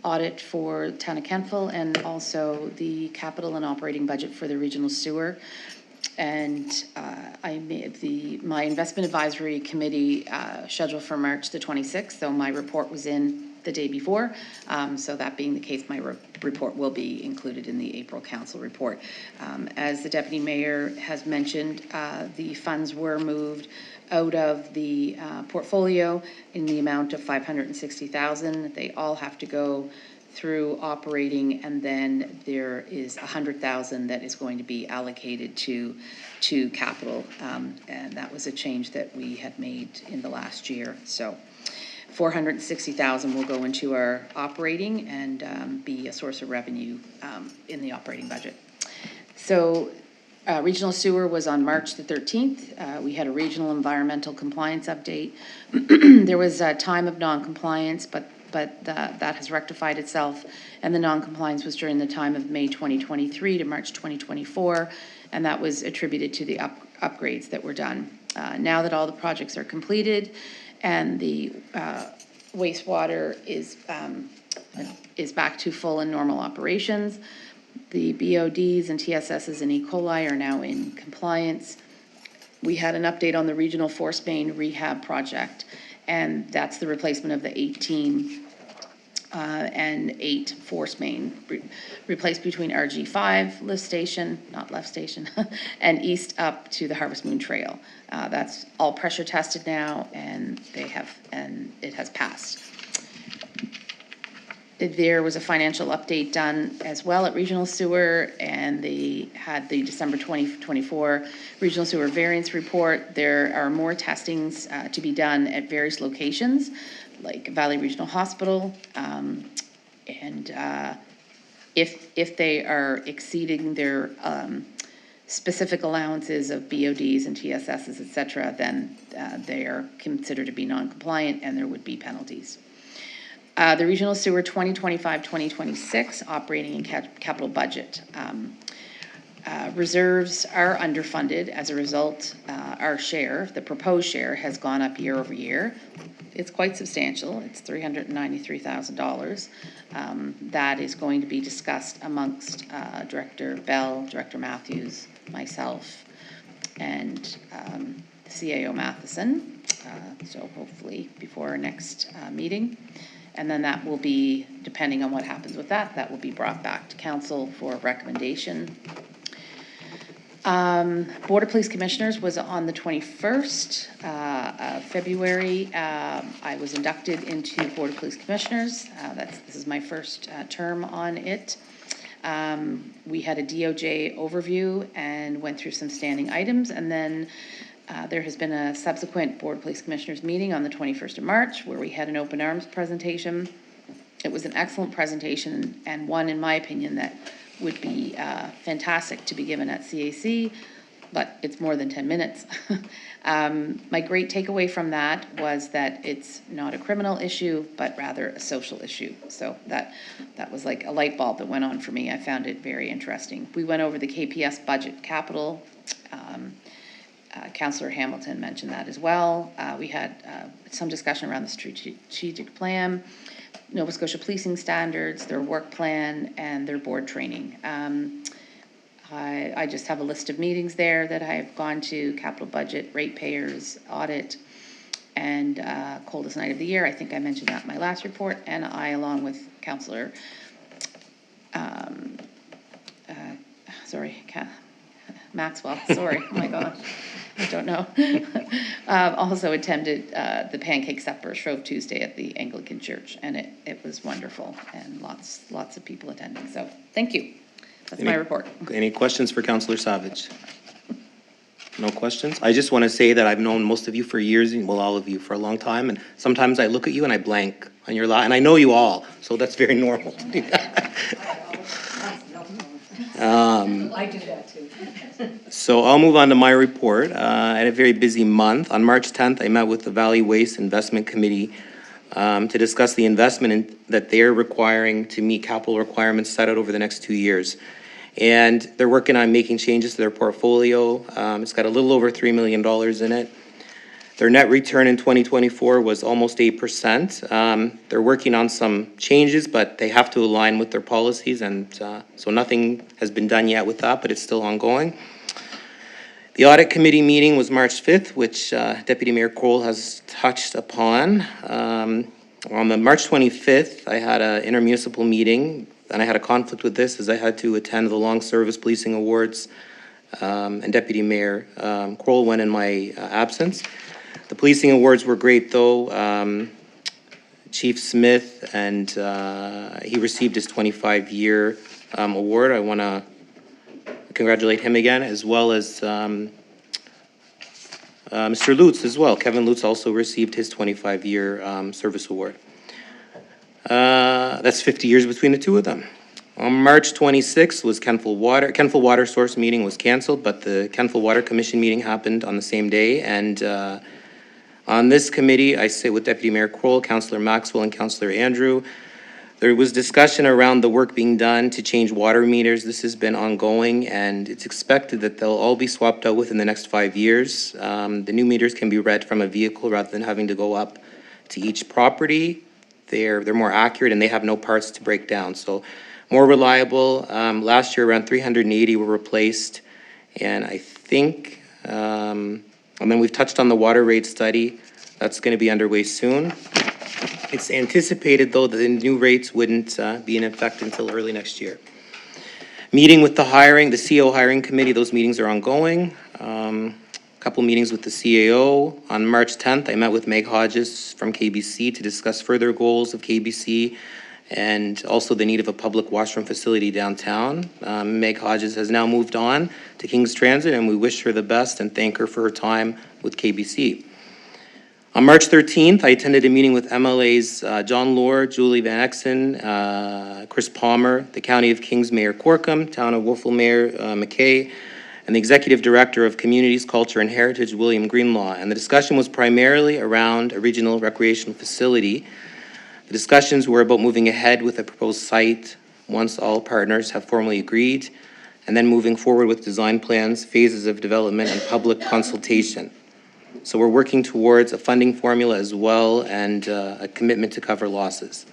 Audit for Town of Kentville and also the capital and operating budget for the regional sewer. And I made my investment advisory committee scheduled for March the 26th, so my report was in the day before. So that being the case, my report will be included in the April council report. As the deputy mayor has mentioned, the funds were moved out of the portfolio in the amount of $560,000. They all have to go through operating, and then there is $100,000 that is going to be allocated to capital, and that was a change that we had made in the last year. So $460,000 will go into our operating and be a source of revenue in the operating budget. So regional sewer was on March the 13th. We had a regional environmental compliance update. There was a time of non-compliance, but that has rectified itself, and the non-compliance was during the time of May 2023 to March 2024, and that was attributed to the upgrades that were done. Now that all the projects are completed and the wastewater is back to full and normal operations, the BODs and TSSs and E. coli are now in compliance. We had an update on the regional force main rehab project, and that's the replacement of the 18 and 8 force main replaced between RG5 lift station, not left station, and east up to the Harvest Moon Trail. That's all pressure tested now, and it has passed. There was a financial update done as well at Regional Sewer, and they had the December 2024 Regional Sewer Variance Report. There are more testings to be done at various locations, like Valley Regional Hospital, and if they are exceeding their specific allowances of BODs and TSSs, et cetera, then they are considered to be non-compliant and there would be penalties. The Regional Sewer 2025-2026 operating and capital budget. Reserves are underfunded. As a result, our share, the proposed share, has gone up year over year. It's quite substantial. It's $393,000. That is going to be discussed amongst Director Bell, Director Matthews, myself, and CAO Matheson. So hopefully before our next meeting. And then that will be, depending on what happens with that, that will be brought back to council for recommendation. Board of Police Commissioners was on the 21st of February. I was inducted into Board of Police Commissioners. This is my first term on it. We had a DOJ overview and went through some standing items, and then there has been a subsequent Board of Police Commissioners meeting on the 21st of March where we had an open arms presentation. It was an excellent presentation and one, in my opinion, that would be fantastic to be given at CAC, but it's more than 10 minutes. My great takeaway from that was that it's not a criminal issue, but rather a social issue. So that was like a light bulb that went on for me. I found it very interesting. We went over the KPS budget capital. Councillor Hamilton mentioned that as well. We had some discussion around the strategic plan, Nova Scotia policing standards, their work plan, and their board training. I just have a list of meetings there that I've gone to: capital budget, ratepayers, audit, and coldest night of the year. I think I mentioned that in my last report. And I, along with Councillor, Maxwell, sorry, oh my gosh, I don't know. Also attended the Pancake Supper, Shrove Tuesday at the Anglican Church, and it was wonderful, and lots of people attending. So thank you. That's my report. Any questions for Councillor Savage? No questions? I just want to say that I've known most of you for years, well, all of you for a long time, and sometimes I look at you and I blank on your lot, and I know you all, so that's very normal to do that. I do that too. So I'll move on to my report. I had a very busy month. On March 10th, I met with the Valley Waste Investment Committee to discuss the investment that they're requiring to meet capital requirements set out over the next 2 years. And they're working on making changes to their portfolio. It's got a little over $3 million in it. Their net return in 2024 was almost 8%. They're working on some changes, but they have to align with their policies, and so nothing has been done yet with that, but it's still ongoing. The audit committee meeting was March 5th, which Deputy Mayor Kroll has touched upon. On the March 25th, I had an intermunicipal meeting, and I had a conflict with this as I had to attend the Long Service Policing Awards, and Deputy Mayor Kroll went in my absence. The policing awards were great, though. Chief Smith, and he received his 25-year award. I want to congratulate him again, as well as Mr. Lutz as well. Kevin Lutz also received his 25-year service award. That's 50 years between the two of them. On March 26th was Kentville Water Source meeting was canceled, but the Kentville Water Commission meeting happened on the same day, and on this committee, I sit with Deputy Mayor Kroll, Councillor Maxwell, and Councillor Andrew. There was discussion around the work being done to change water meters. This has been ongoing, and it's expected that they'll all be swapped out within the next 5 years. The new meters can be read from a vehicle rather than having to go up to each property. They're more accurate, and they have no parts to break down, so more reliable. Last year, around 380 were replaced, and I think, and then we've touched on the water rate study. That's going to be underway soon. It's anticipated, though, that the new rates wouldn't be in effect until early next year. Meeting with the CO hiring committee, those meetings are ongoing. A couple meetings with the CAO. On March 10th, I met with Meg Hodges from KBC to discuss further goals of KBC and also the need of a public washroom facility downtown. Meg Hodges has now moved on to King's Transit, and we wish her the best and thank her for her time with KBC. On March 13th, I attended a meeting with MLAs John Lohr, Julie Van Exen, Chris Palmer, the County of Kings Mayor Corkum, Town of Wolfville Mayor McKay, and the Executive Director of Communities, Culture, and Heritage, William Greenlaw. And the discussion was primarily around a regional recreational facility. The discussions were about moving ahead with a proposed site once all partners have formally agreed, and then moving forward with design plans, phases of development, and public consultation. So we're working towards a funding formula as well and a commitment to cover losses.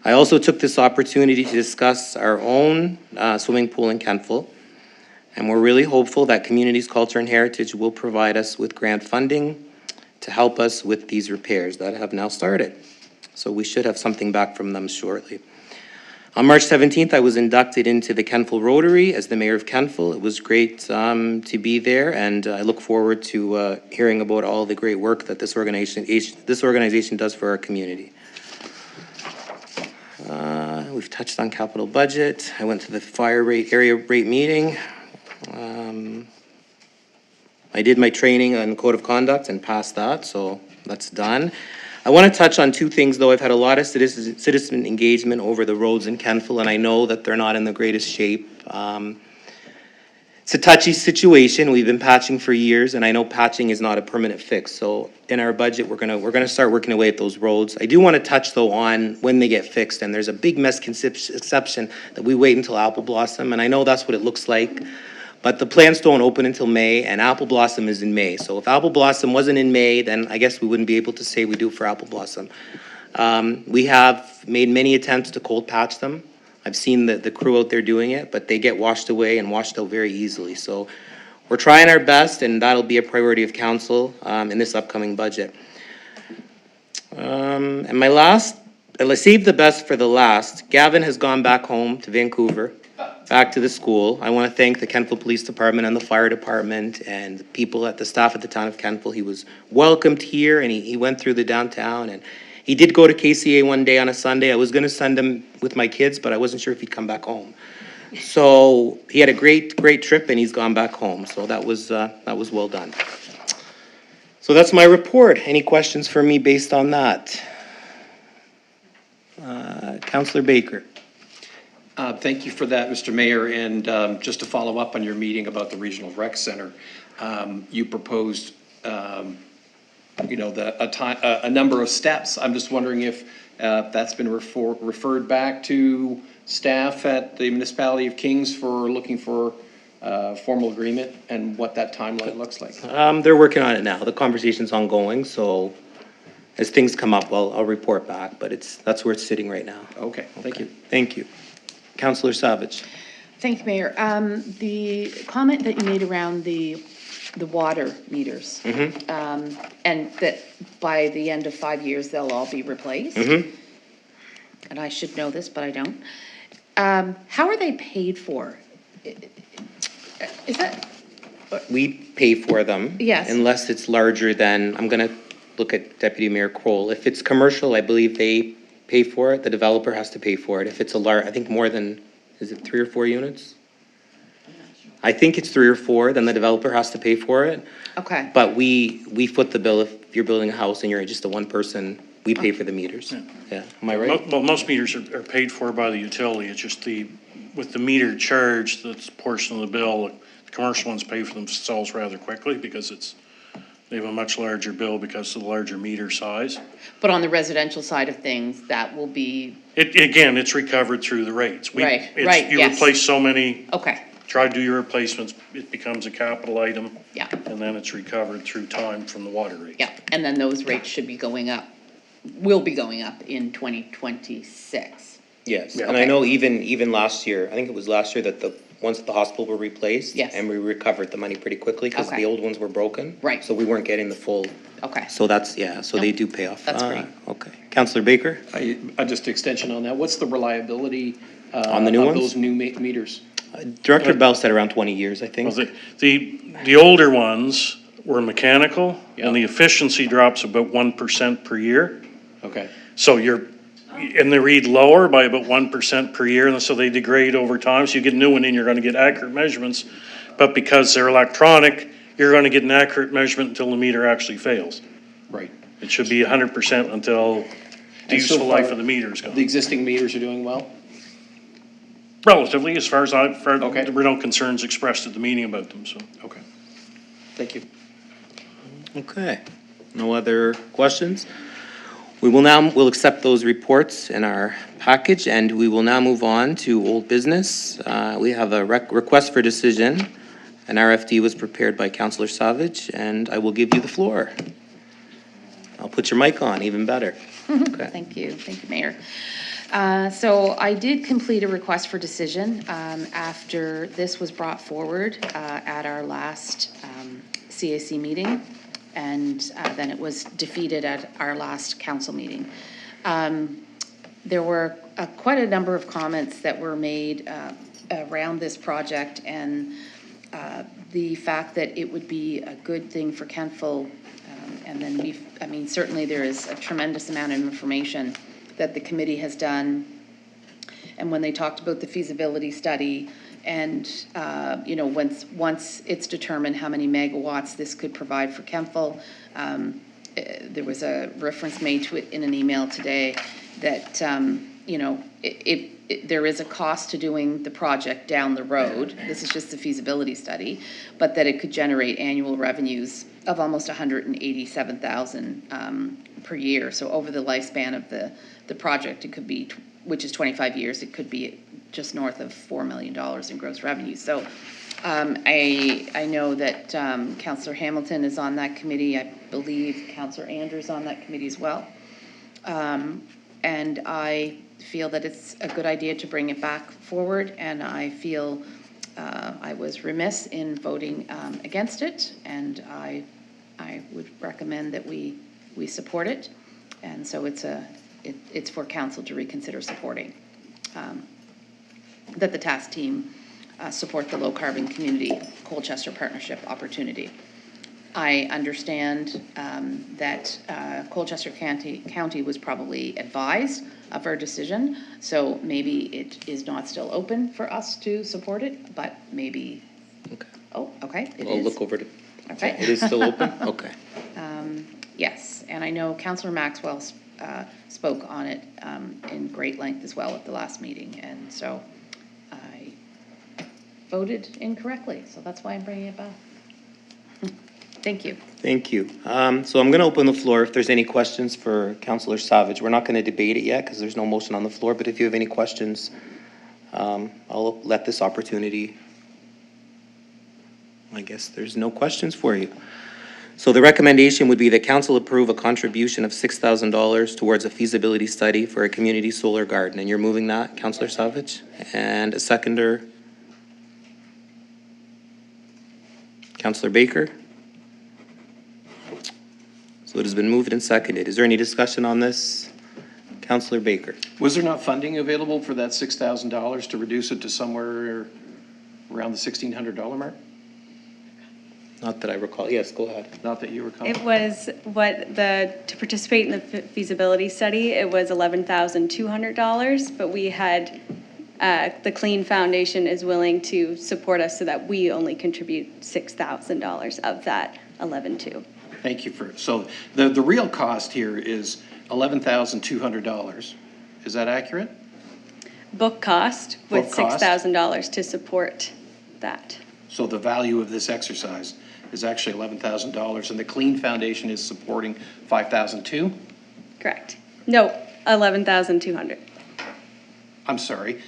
I also took this opportunity to discuss our own swimming pool in Kentville, and we're really hopeful that Communities, Culture, and Heritage will provide us with grant funding to help us with these repairs that have now started. So we should have something back from them shortly. On March 17th, I was inducted into the Kentville Rotary as the mayor of Kentville. It was great to be there, and I look forward to hearing about all the great work that this organization does for our community. We've touched on capital budget. I went to the fire rate area rate meeting. I did my training on code of conduct and passed that, so that's done. I want to touch on two things, though. I've had a lot of citizen engagement over the roads in Kentville, and I know that they're not in the greatest shape. It's a touchy situation. We've been patching for years, and I know patching is not a permanent fix. So in our budget, we're gonna start working away at those roads. I do want to touch, though, on when they get fixed, and there's a big misconception that we wait until apple blossom, and I know that's what it looks like. But the plants don't open until May, and Apple Blossom is in May. So if Apple Blossom wasn't in May, then I guess we wouldn't be able to say we do for Apple Blossom. We have made many attempts to cold patch them. I've seen the crew out there doing it, but they get washed away and washed out very easily. So we're trying our best, and that'll be a priority of council in this upcoming budget. And my last, I saved the best for the last. Gavin has gone back home to Vancouver, back to the school. I want to thank the Kentville Police Department and the Fire Department and the people at the staff at the town of Kentville. He was welcomed here, and he went through the downtown, and he did go to KCA one day on a Sunday. I was going to send him with my kids, but I wasn't sure if he'd come back home. So he had a great trip, and he's gone back home. So that was well done. So that's my report. Any questions for me based on that? Councillor Baker. Thank you for that, Mr. Mayor. And just to follow up on your meeting about the Regional Rec Center, you proposed, a number of steps. I'm just wondering if that's been referred back to staff at the municipality of Kings for looking for formal agreement and what that timeline looks like. They're working on it now. The conversation's ongoing, so as things come up, I'll report back, but that's where it's sitting right now. Okay, thank you. Thank you. Councillor Savage. Thank you, Mayor. The comment that you made around the water meters, and that by the end of 5 years, they'll all be replaced. And I should know this, but I don't. How are they paid for? Is that? We pay for them. Yes. Unless it's larger than, I'm going to look at Deputy Mayor Kroll. If it's commercial, I believe they pay for it. The developer has to pay for it. If it's a large, I think more than, is it 3 or 4 units? I think it's 3 or 4, then the developer has to pay for it. Okay. But we foot the bill if you're building a house and you're just a one person, we pay for the meters. Yeah, am I right? Well, most meters are paid for by the utility. It's just with the meter charge, that's a portion of the bill. The commercial ones pay for themselves rather quickly because they have a much larger bill because of the larger meter size. But on the residential side of things, that will be. Again, it's recovered through the rates. Right, You yes. replace so many. Okay. Try to do your replacements, it becomes a capital item. Yeah. And then it's recovered through time from the water rates. Yeah, and then those rates should be going up, will be going up in 2026. Yes, Yeah. and I know even last year, I think it was last year that the ones at the hospital were replaced. Yes. And we recovered the money pretty quickly because Okay. the old ones were broken. Right. So we weren't getting the full. Okay. So that's, so they do pay off. That's great. Okay. Councillor Baker? Just extension on that. What's the reliability On the new of ones? those new meters? Director Bell said around 20 years, I think. Well, the older ones were mechanical and the efficiency drops about 1% per year. Okay. So and they read lower by about 1% per year, and so they degrade over time. So you get a new one in, you're gonna get accurate measurements. But because they're electronic, you're gonna get an accurate measurement until the meter actually fails. Right. It should be 100% until the And so useful life far, of the meter is The gone. existing meters are doing well? Relatively, as far as Okay. there were no concerns expressed at the meeting about them, so. Okay. Thank you. Okay. No other questions? We'll accept those reports in our package, and we will now move on to old business. We have a request for decision. An RFD was prepared by Councillor Savage, and I will give you the floor. I'll put your mic on, even better. Okay. Thank you, Mayor. So I did complete a request for decision after this was brought forward at our last CAC meeting, and then it was defeated at our last council meeting. There were quite a number of comments that were made around this project, and the fact that it would be a good thing for Kentville. And then certainly there is a tremendous amount of information that the committee has done. And when they talked about the feasibility study and, once it's determined how many megawatts this could provide for Kentville, there was a reference made to it in an email today that, there is a cost to doing the project down the road. This is just the feasibility study, but that it could generate annual revenues of almost 187,000 per year. So over the lifespan of the project, it could be, which is 25 years, it could be just north of $4 million in gross revenue. So I know that Councillor Hamilton is on that committee. I believe Councillor Andrews is on that committee as well. And I feel that it's a good idea to bring it back forward, and I feel I was remiss in voting against it, and I would recommend that we support it. And so it's for council to reconsider supporting that the task team support the low carbon community Colchester partnership opportunity. I understand that Colchester County was probably advised of our decision, so maybe it is not still open for us to support it, but maybe. Okay. Oh, okay. I'll look over it. Okay. It is still open? Okay. Yes, and I know Councillor Maxwell spoke on it in great length as well at the last meeting, and so I voted incorrectly, so that's why I'm bringing it back. Thank you. Thank you. So I'm going to open the floor if there's any questions for Councillor Savage. We're not going to debate it yet because there's no motion on the floor, but if you have any questions, I'll let this opportunity. I guess there's no questions for you. So the recommendation would be that council approve a contribution of $6,000 towards a feasibility study for a community solar garden. And you're moving that, Councillor Savage? And a seconder, Councillor Baker? So it has been moved and seconded. Is there any discussion on this? Councillor Baker. Was there not funding available for that $6,000 to reduce it to somewhere around the $1,600 mark? Not that I recall. Yes, go ahead. Not that you recall. It was to participate in the feasibility study, it was $11,200, but we had, the Clean Foundation is willing to support us so that we only contribute $6,000 of that 11,200. Thank you so the real cost here is $11,200. Is that accurate? Book cost with Book cost. $6,000 to support that. So the value of this exercise is actually $11,000, and the Clean Foundation is supporting $5,200? Correct. No, 11,200. I'm sorry.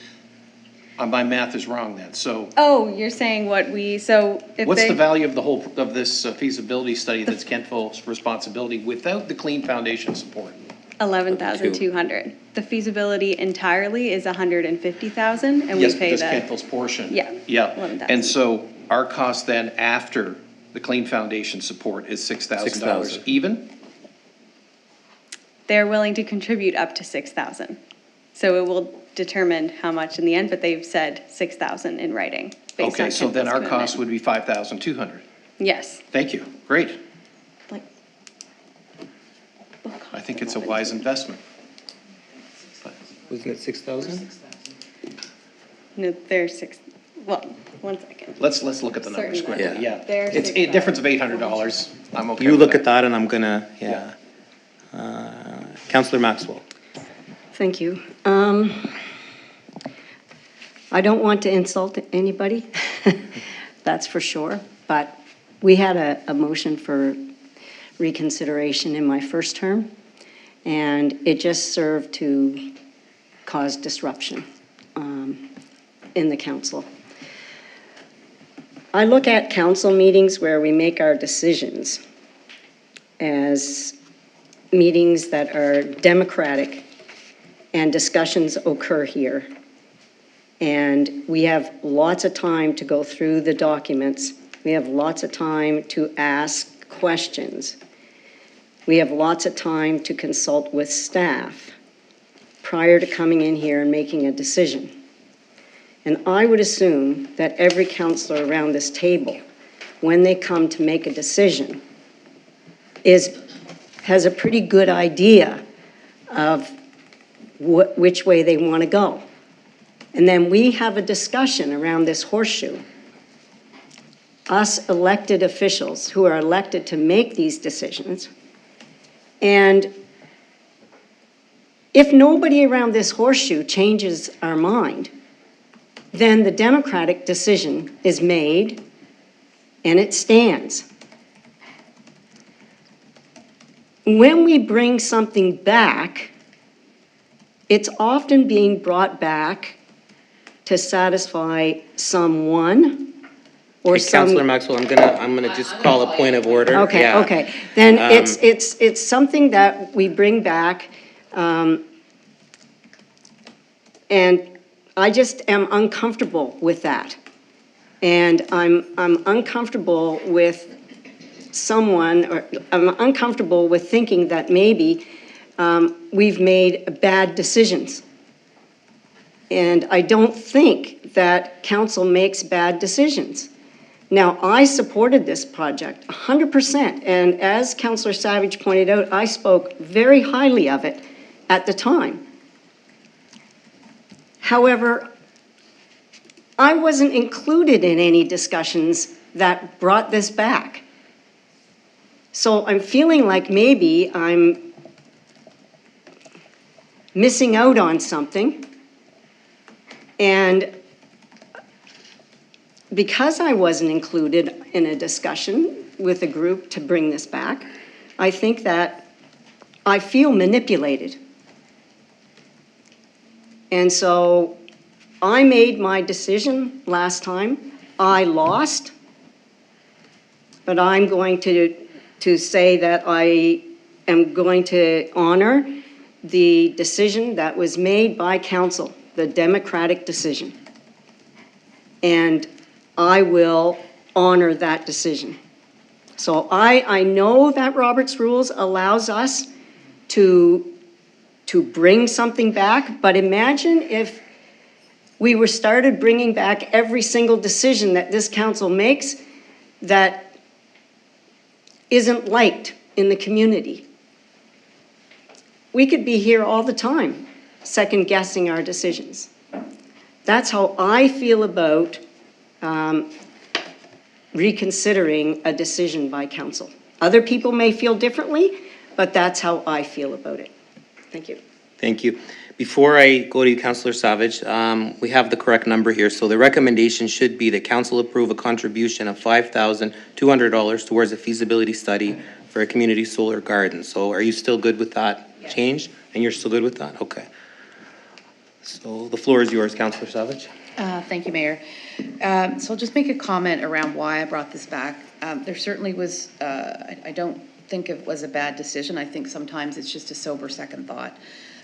My math is wrong then, so. Oh, you're saying what so if What's the value of of this feasibility study that's Kentville's responsibility without the Clean Foundation support? 11,200. The feasibility entirely is 150,000, and Yes, we pay but that's Kentville's portion. Yeah. Yeah, 11,000. and so our cost then after the Clean Foundation support is $6,000 even? They're willing to contribute up to 6,000. So it will determine how much in the end, but they've said 6,000 in writing. Based Okay, on so then Kentville's our cost commitment. would be 5,200. Yes. Thank you, great. Like, I think it's a wise investment. Wasn't it 6,000? no, there's well, 1 second. Let's look at the numbers Certainly. quickly, yeah. There's It's a difference of $800, I'm okay You with look that. at that and I'm gonna, yeah. Councillor Maxwell. Thank you. I don't want to insult anybody, that's for sure, but we had a motion for reconsideration in my first term, and it just served to cause disruption in the council. I look at council meetings where we make our decisions as meetings that are democratic and discussions occur here. And we have lots of time to go through the documents. We have lots of time to ask questions. We have lots of time to consult with staff prior to coming in here and making a decision. And I would assume that every councillor around this table, when they come to make a decision, has a pretty good idea of which way they want to go. And then we have a discussion around this horseshoe. Us elected officials who are elected to make these decisions. And if nobody around this horseshoe changes our mind, then the democratic decision is made and it stands. When we bring something back, it's often being brought back to satisfy someone or Hey, Councillor Maxwell, I'm gonna just call a point of order. Okay, Yeah. okay. Then it's something that we bring back, and I just am uncomfortable with that. And I'm uncomfortable with I'm uncomfortable with thinking that maybe we've made bad decisions. And I don't think that council makes bad decisions. Now, I supported this project 100%, and as Councillor Savage pointed out, I spoke very highly of it at the time. However, I wasn't included in any discussions that brought this back. So I'm feeling like maybe I'm missing out on something. And because I wasn't included in a discussion with a group to bring this back, I think that I feel manipulated. And so I made my decision last time. I lost, but I'm going to say that I am going to honor the decision that was made by council, the democratic decision. And I will honor that decision. So I know that Robert's Rules allows us to bring something back, but imagine if we were started bringing back every single decision that this council makes that isn't liked in the community. We could be here all the time, second guessing our decisions. That's how I feel about reconsidering a decision by council. Other people may feel differently, but that's how I feel about it. Thank you. Thank you. Before I go to you, Councillor Savage, we have the correct number here. So the recommendation should be that council approve a contribution of $5,200 towards a feasibility study for a community solar garden. So are you still good with that change? And you're still good with that? Okay. So the floor is yours, Councillor Savage. Thank you, Mayor. So I'll just make a comment around why I brought this back. There certainly was, I don't think it was a bad decision. I think sometimes it's just a sober second thought.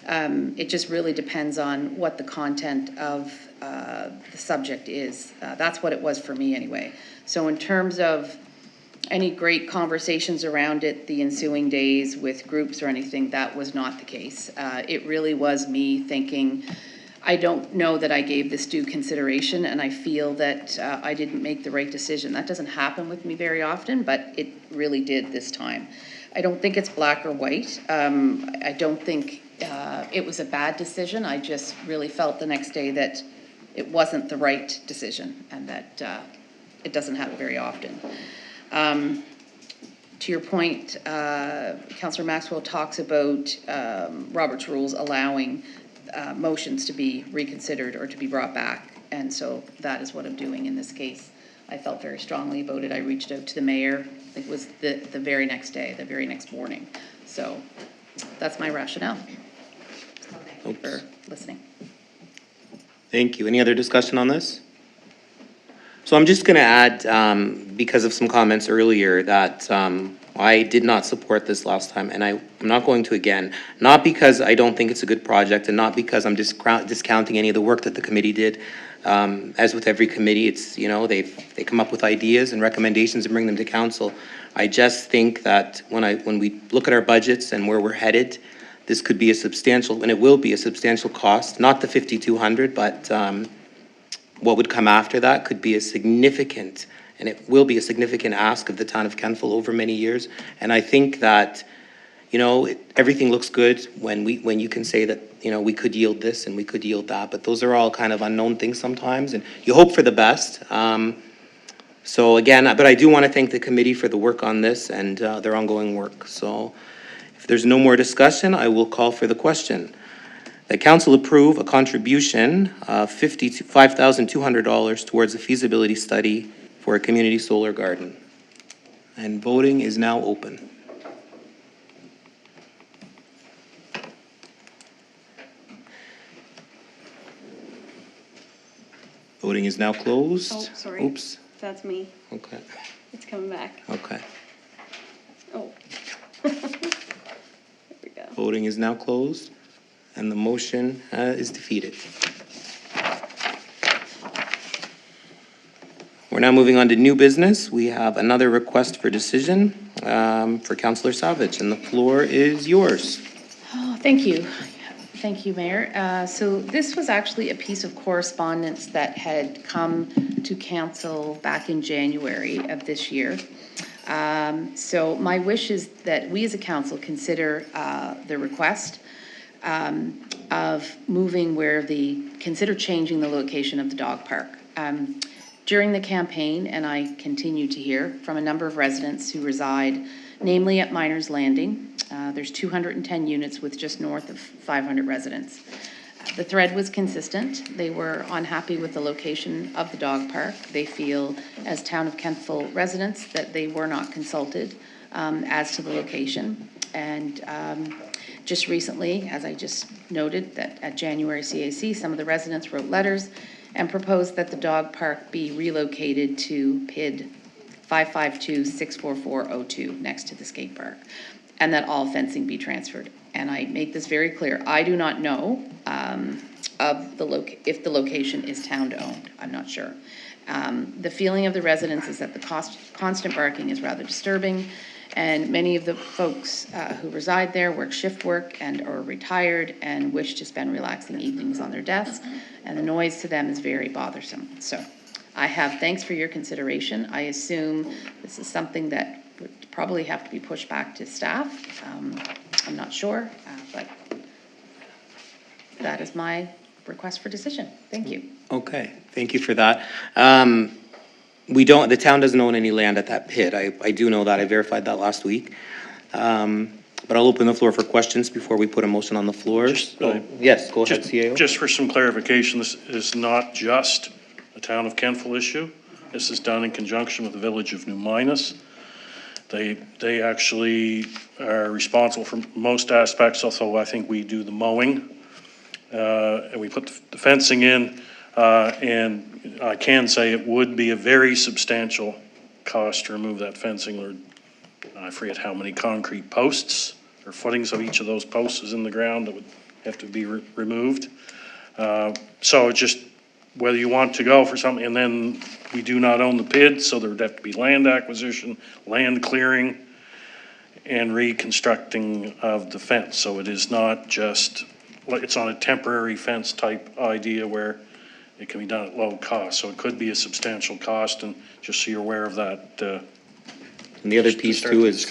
It just really depends on what the content of the subject is. That's what it was for me anyway. So in terms of any great conversations around it, the ensuing days with groups or anything, that was not the case. It really was me thinking, I don't know that I gave this due consideration, and I feel that I didn't make the right decision. That doesn't happen with me very often, but it really did this time. I don't think it's black or white. I don't think it was a bad decision. I just really felt the next day that it wasn't the right decision, and that it doesn't happen very often. to your point, Councillor Maxwell talks about Robert's rules allowing motions to be reconsidered or to be brought back. And so that is what I'm doing in this case. I felt very strongly about it. I reached out to the mayor. I think it was the very next day, the very next morning. So that's my rationale. So thank you for listening. Thank you. Any other discussion on this? So I'm just going to add, because of some comments earlier, that I did not support this last time, and I'm not going to again. Not because I don't think it's a good project, and not because I'm discounting any of the work that the committee did. As with every committee, it's, you know, they come up with ideas and recommendations and bring them to council. I just think that when we look at our budgets and where we're headed, this could be a substantial, and it will be a substantial cost, not the 5,200, but what would come after that could be a significant, and it will be a significant ask of the town of Kentville over many years. And I think that, you know, everything looks good when you can say that, you know, we could yield this and we could yield that, but those are all kind of unknown things sometimes, and you hope for the best. So again, but I do want to thank the committee for the work on this and their ongoing work. So if there's no more discussion, I will call for the question. That council approve a contribution of $5,200 towards a feasibility study for a community solar garden. And voting is now open. Voting is now closed. Oh, sorry. Oops. That's me. Okay. It's coming back. Okay. Oh. There we go. Voting is now closed, and the motion is defeated. We're now moving on to new business. We have another request for decision for Councillor Savage, and the floor is yours. Oh, thank you. Thank you, Mayor. So this was actually a piece of correspondence that had come to council back in January of this year. So my wish is that we as a council consider the request of moving consider changing the location of the dog park. During the campaign, and I continue to hear from a number of residents who reside, namely at Miners Landing. There's 210 units with just north of 500 residents. The thread was consistent. They were unhappy with the location of the dog park. They feel, as Town of Kentville residents, that they were not consulted as to the location. And just recently, as I just noted, that at January CAC, some of the residents wrote letters and proposed that the dog park be relocated to PID 552-64402 next to the skate park, and that all fencing be transferred. And I make this very clear. I do not know if the location is town-owned. I'm not sure. The feeling of the residents is that the constant barking is rather disturbing, and many of the folks who reside there work shift work and are retired and wish to spend relaxing evenings on their desk, and the noise to them is very bothersome. So I have thanks for your consideration. I assume this is something that would probably have to be pushed back to staff. I'm not sure, but that is my request for decision. Thank you. Okay, thank you for that. The town doesn't own any land at that pit. I do know that. I verified that last week. But I'll open the floor for questions before we put a motion on the floor. Yes, go ahead, CAO. Just for some clarification, this is not just a Town of Kentville issue. This is done in conjunction with the Village of New Minas. They actually are responsible for most aspects, although I think we do the mowing. And we put the fencing in, and I can say it would be a very substantial cost to remove that fencing. Or I forget how many concrete posts or footings of each of those posts is in the ground that would have to be removed. So it's just whether you want to go for something, and then we do not own the PID, so there would have to be land acquisition, land clearing, and reconstructing of the fence. So it is not just, it's not a temporary fence type idea where it can be done at low cost. So it could be a substantial cost, and just so you're aware of that. And the other piece too is,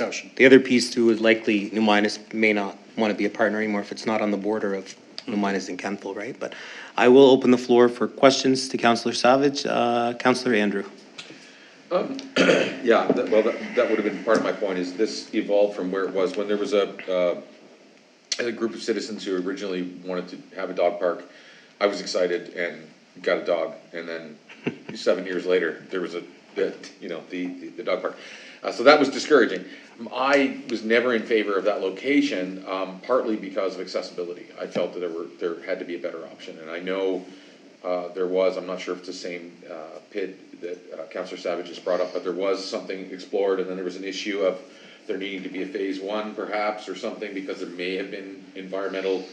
likely New Minas may not want to be a partner anymore if it's not on the border of New Minas and Kentville, right? But I will open the floor for questions to Councillor Savage. Councillor Andrew. Yeah, that would have been part of my point, is this evolved from where it was, when there was a group of citizens who originally wanted to have a dog park. I was excited and got a dog, and then 7 years later, there was the dog park. So that was discouraging. I was never in favor of that location, partly because of accessibility. I felt that there had to be a better option, and I know there was, I'm not sure if it's the same PID that Councillor Savage just brought up, but there was something explored, and then there was an issue of there needing to be a phase one perhaps, or something, because there may have been environmental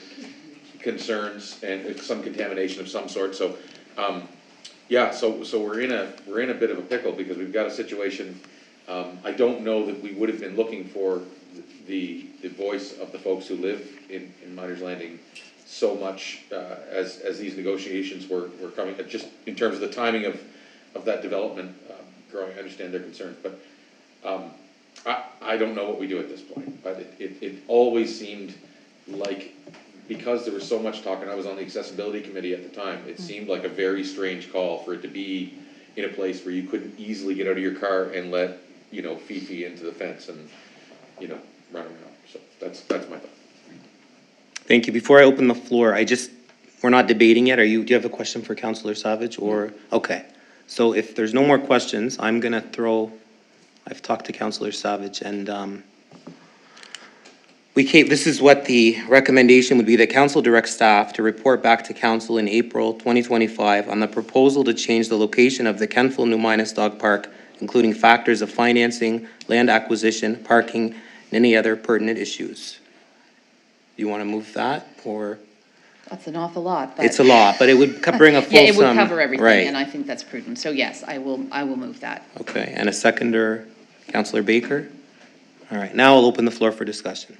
concerns and some contamination of some sort. So, so we're in a bit of a pickle, because we've got a situation. I don't know that we would have been looking for the voice of the folks who live in Miners Landing so much as these negotiations were coming, just in terms of the timing of that development growing. I understand their concerns, but I don't know what we do at this point. But it always seemed like, because there was so much talk, and I was on the accessibility committee at the time, it seemed like a very strange call for it to be in a place where you couldn't easily get out of your car and let Fifi into the fence and run around. So that's my thought. Thank you. Before I open the floor, we're not debating yet. Do you have a question for Councillor Savage, or? Okay. So if there's no more questions, I've talked to Councillor Savage, and this is what the recommendation would be: that council directs staff to report back to council in April 2025 on the proposal to change the location of the Kentville New Minas Dog Park, including factors of financing, land acquisition, parking, and any other pertinent issues. Do you want to move that, or? That's an awful lot, but. It's a lot, but it would bring a full Yeah, it would cover everything, right. And I think that's prudent. So yes, I will move that. Okay, and a seconder, Councillor Baker? All right, now I'll open the floor for discussion.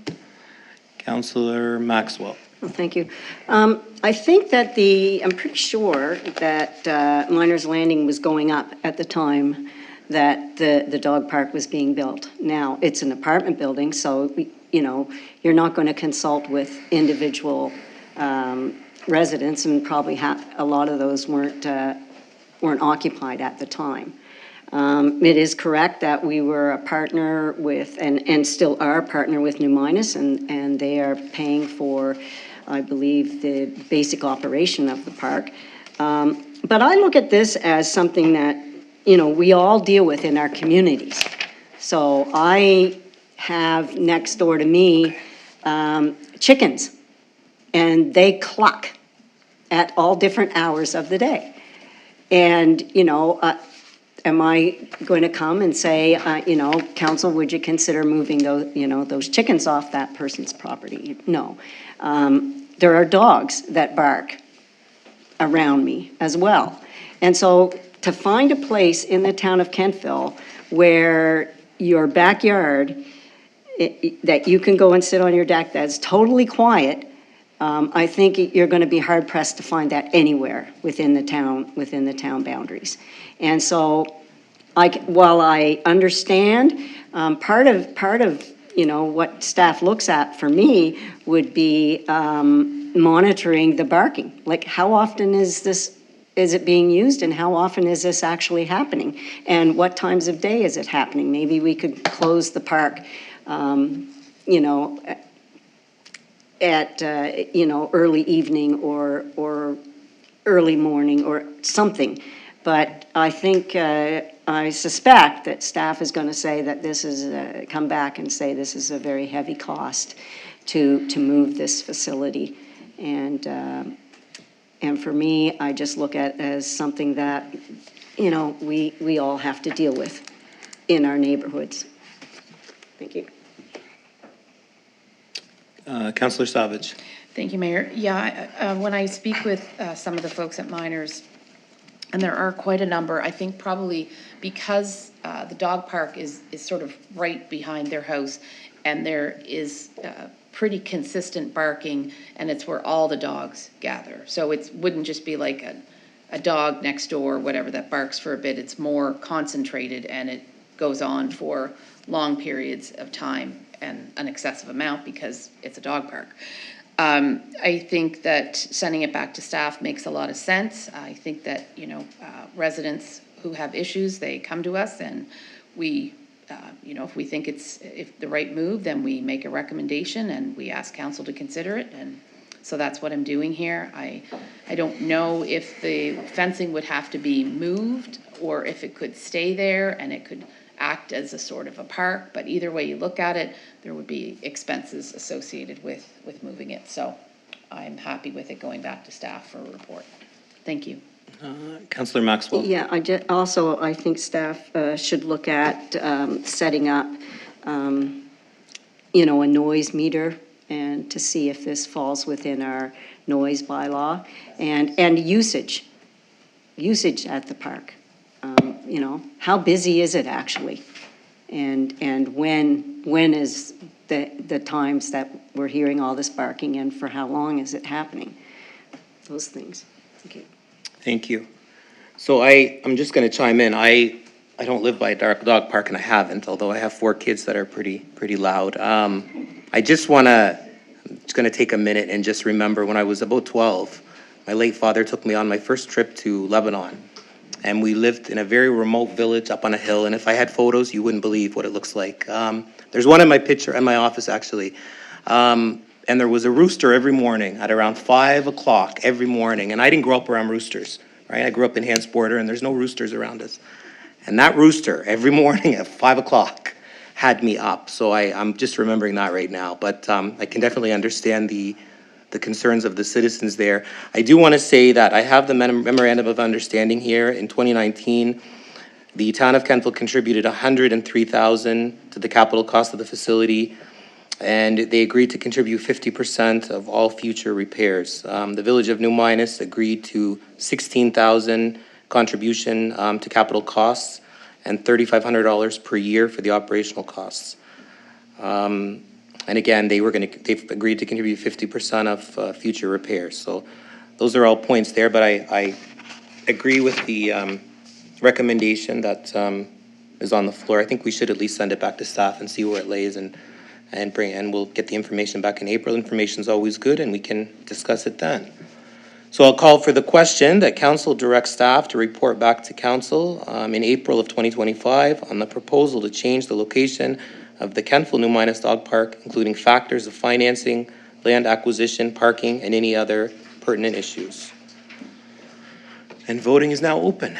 Councillor Maxwell. Well, thank you. I think that I'm pretty sure that Miners Landing was going up at the time that the dog park was being built. Now, it's an apartment building, so, you're not going to consult with individual residents, and probably a lot of those weren't occupied at the time. It is correct that we were a partner with, and still are a partner with New Minas, and they are paying for, I believe, the basic operation of the park. But I look at this as something that, we all deal with in our communities. So I have next door to me chickens, and they cluck at all different hours of the day. And, am I going to come and say, council, would you consider moving those chickens off that person's property? No. There are dogs that bark around me as well. And so to find a place in the town of Kentville where your backyard, that you can go and sit on your deck that's totally quiet, I think you're going to be hard pressed to find that anywhere within the town boundaries. And so, while I understand, part of what staff looks at for me would be monitoring the barking. Like, how often is it being used, and how often is this actually happening, and what times of day is it happening? Maybe we could close the park, at early evening or early morning or something. But I think, I suspect that staff is going to say that this is, come back and say this is a very heavy cost to move this facility. And for me, I just look at it as something that, we all have to deal with in our neighborhoods. Thank you. Councillor Savage. Thank you, Mayor. Yeah, when I speak with some of the folks at Miners, and there are quite a number, I think probably because the dog park is sort of right behind their house, and there is pretty consistent barking, and it's where all the dogs gather. So it wouldn't just be like a dog next door, whatever, that barks for a bit. It's more concentrated, and it goes on for long periods of time and an excessive amount because it's a dog park. I think that sending it back to staff makes a lot of sense. I think that, residents who have issues, they come to us, and we, if we think it's the right move, then we make a recommendation and we ask council to consider it, and so that's what I'm doing here. I don't know if the fencing would have to be moved or if it could stay there and it could act as a sort of a park, but either way you look at it, there would be expenses associated with moving it. So I'm happy with it going back to staff for a report. Thank you. Councillor Maxwell. Yeah, I think staff should look at setting up, a noise meter, and to see if this falls within our noise bylaw, and usage at the park. How busy is it actually? And when is the times that we're hearing all this barking, and for how long is it happening? Those things. Thank you. Thank you. So I'm just going to chime in. I don't live by a dog park, and I haven't, although I have 4 kids that are pretty loud. I'm just going to take a minute and just remember when I was about 12, my late father took me on my first trip to Lebanon. And we lived in a very remote village up on a hill, and if I had photos, you wouldn't believe what it looks like. There's one in my picture in my office, actually. And there was a rooster every morning at around 5 o'clock every morning. And I didn't grow up around roosters, right? I grew up in Hants Border, and there's no roosters around us. And that rooster every morning at 5 o'clock had me up. So I'm just remembering that right now. But I can definitely understand the concerns of the citizens there. I do want to say that I have the memorandum of understanding here. In 2019, the town of Kentville contributed $103,000 to the capital cost of the facility, and they agreed to contribute 50% of all future repairs. The village of New Minas agreed to $16,000 contribution to capital costs and $3,500 per year for the operational costs. And again, they've agreed to contribute 50% of future repairs. So those are all points there, but I agree with the recommendation that is on the floor. I think we should at least send it back to staff and see where it lays, and we'll get the information back in April. Information's always good, and we can discuss it then. So I'll call for the question that council directs staff to report back to council in April of 2025 on the proposal to change the location of the Kentville New Minas Dog Park, including factors of financing, land acquisition, parking, and any other pertinent issues. And voting is now open.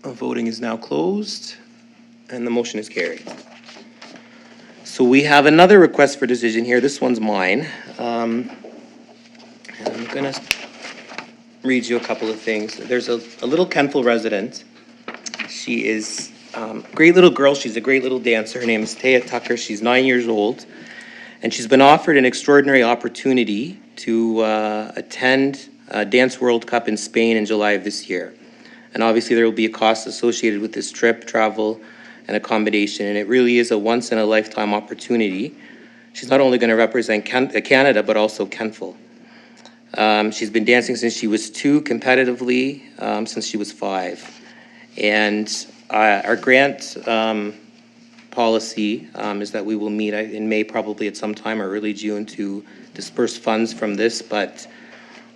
Voting is now closed, and the motion is carried. So we have another request for decision here. This one's mine. And I'm going to read you a couple of things. There's a little Kentville resident. She is a great little girl. She's a great little dancer. Her name is Taya Tucker. She's 9 years old. And she's been offered an extraordinary opportunity to attend Dance World Cup in Spain in July of this year. And obviously there will be a cost associated with this trip, travel, and accommodation. And it really is a once-in-a-lifetime opportunity. She's not only going to represent Canada, but also Kentville. She's been dancing since she was 2, competitively since she was 5. And our grant policy is that we will meet in May, probably at some time, or early June, to disperse funds from this. But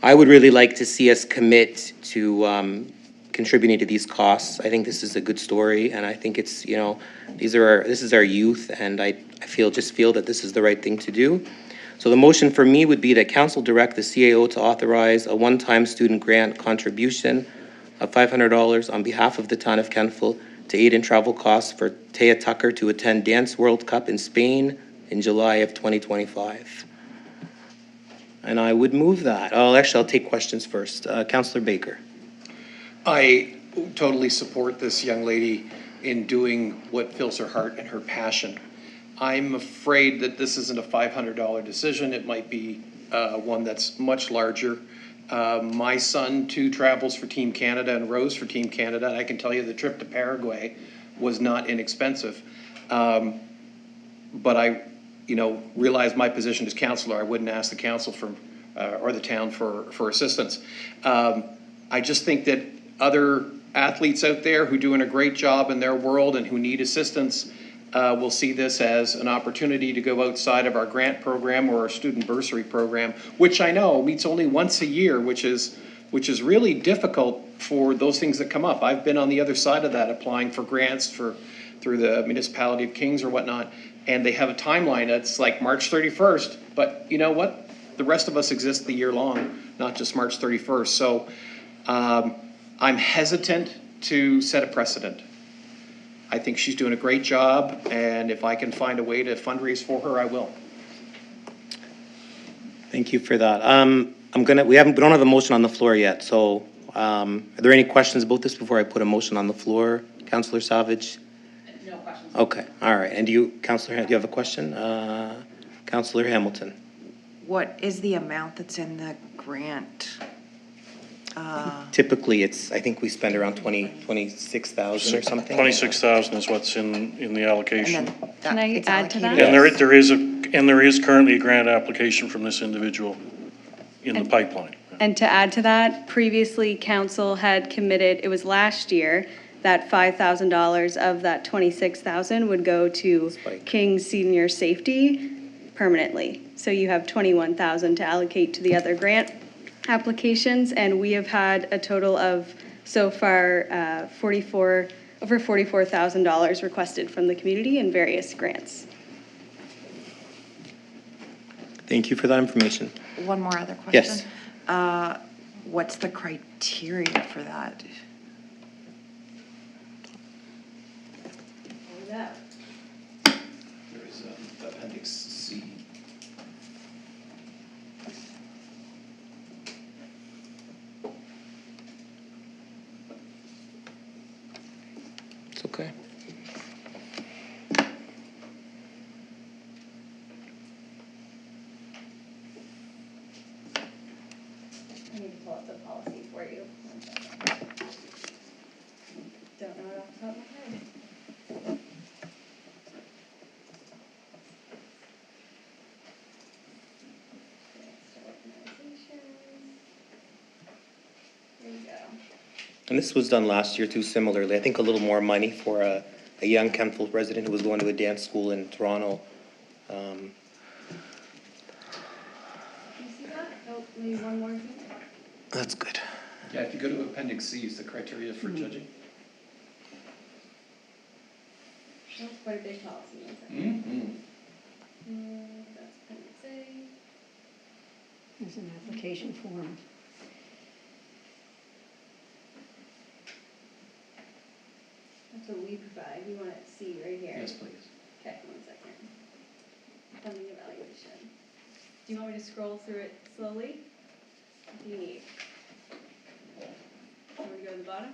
I would really like to see us commit to contributing to these costs. I think this is a good story, and I think it's, this is our youth, and I feel that this is the right thing to do. So the motion for me would be that council direct the CAO to authorize a one-time student grant contribution of $500 on behalf of the town of Kentville to aid in travel costs for Taya Tucker to attend Dance World Cup in Spain in July of 2025. And I would move that. I'll take questions first. Councillor Baker. I totally support this young lady in doing what fills her heart and her passion. I'm afraid that this isn't a $500 decision. It might be one that's much larger. My son, too, travels for Team Canada and rows for Team Canada. And I can tell you the trip to Paraguay was not inexpensive. But I, realize my position as councillor. I wouldn't ask the council or the town for assistance. I just think that other athletes out there who are doing a great job in their world and who need assistance, will see this as an opportunity to go outside of our grant program or our student bursary program, which I know meets only once a year, which is really difficult for those things that come up. I've been on the other side of that, applying for grants through the municipality of Kings or whatnot, and they have a timeline that's like March 31st, but you know what? The rest of us exist the year long, not just March 31st. So I'm hesitant to set a precedent. I think she's doing a great job, and if I can find a way to fundraise for her, I will. Thank you for that. We don't have a motion on the floor yet, so are there any questions about this before I put a motion on the floor? Councillor Savage? No questions. Okay, all right. And do you, Councillor, do you have a question? Councillor Hamilton? What is the amount that's in the grant? Typically, I think we spend around 26,000 or something. 26,000 is what's in the allocation. Can I add to that? And there is currently a grant application from this individual in the pipeline. And to add to that, previously, council had committed, it was last year, that $5,000 of that $26,000 would go to King's Senior Safety permanently. So you have $21,000 to allocate to the other grant applications, and we have had a total of, so far, over $44,000 requested from the community in various grants. Thank you for that information. One more other question. Yes. What's the criteria for that? There is Appendix C. It's okay. I need to pull up the policy for you. Don't know it off the top of my head. There we go. And this was done last year too, similarly. I think a little more money for a young Kentville resident who was going to a dance school in Toronto. Do you see that? Oh, maybe one more thing? That's good. Yeah, if you go to Appendix C, it's the criteria for judging. That's quite a big policy, isn't it? That's Appendix A. There's an application form. That's what we provide. You want it C right here? Yes, please. Okay, 1 second. Funding evaluation. Do you want me to scroll through it slowly? What do you need? Want me to go to the bottom?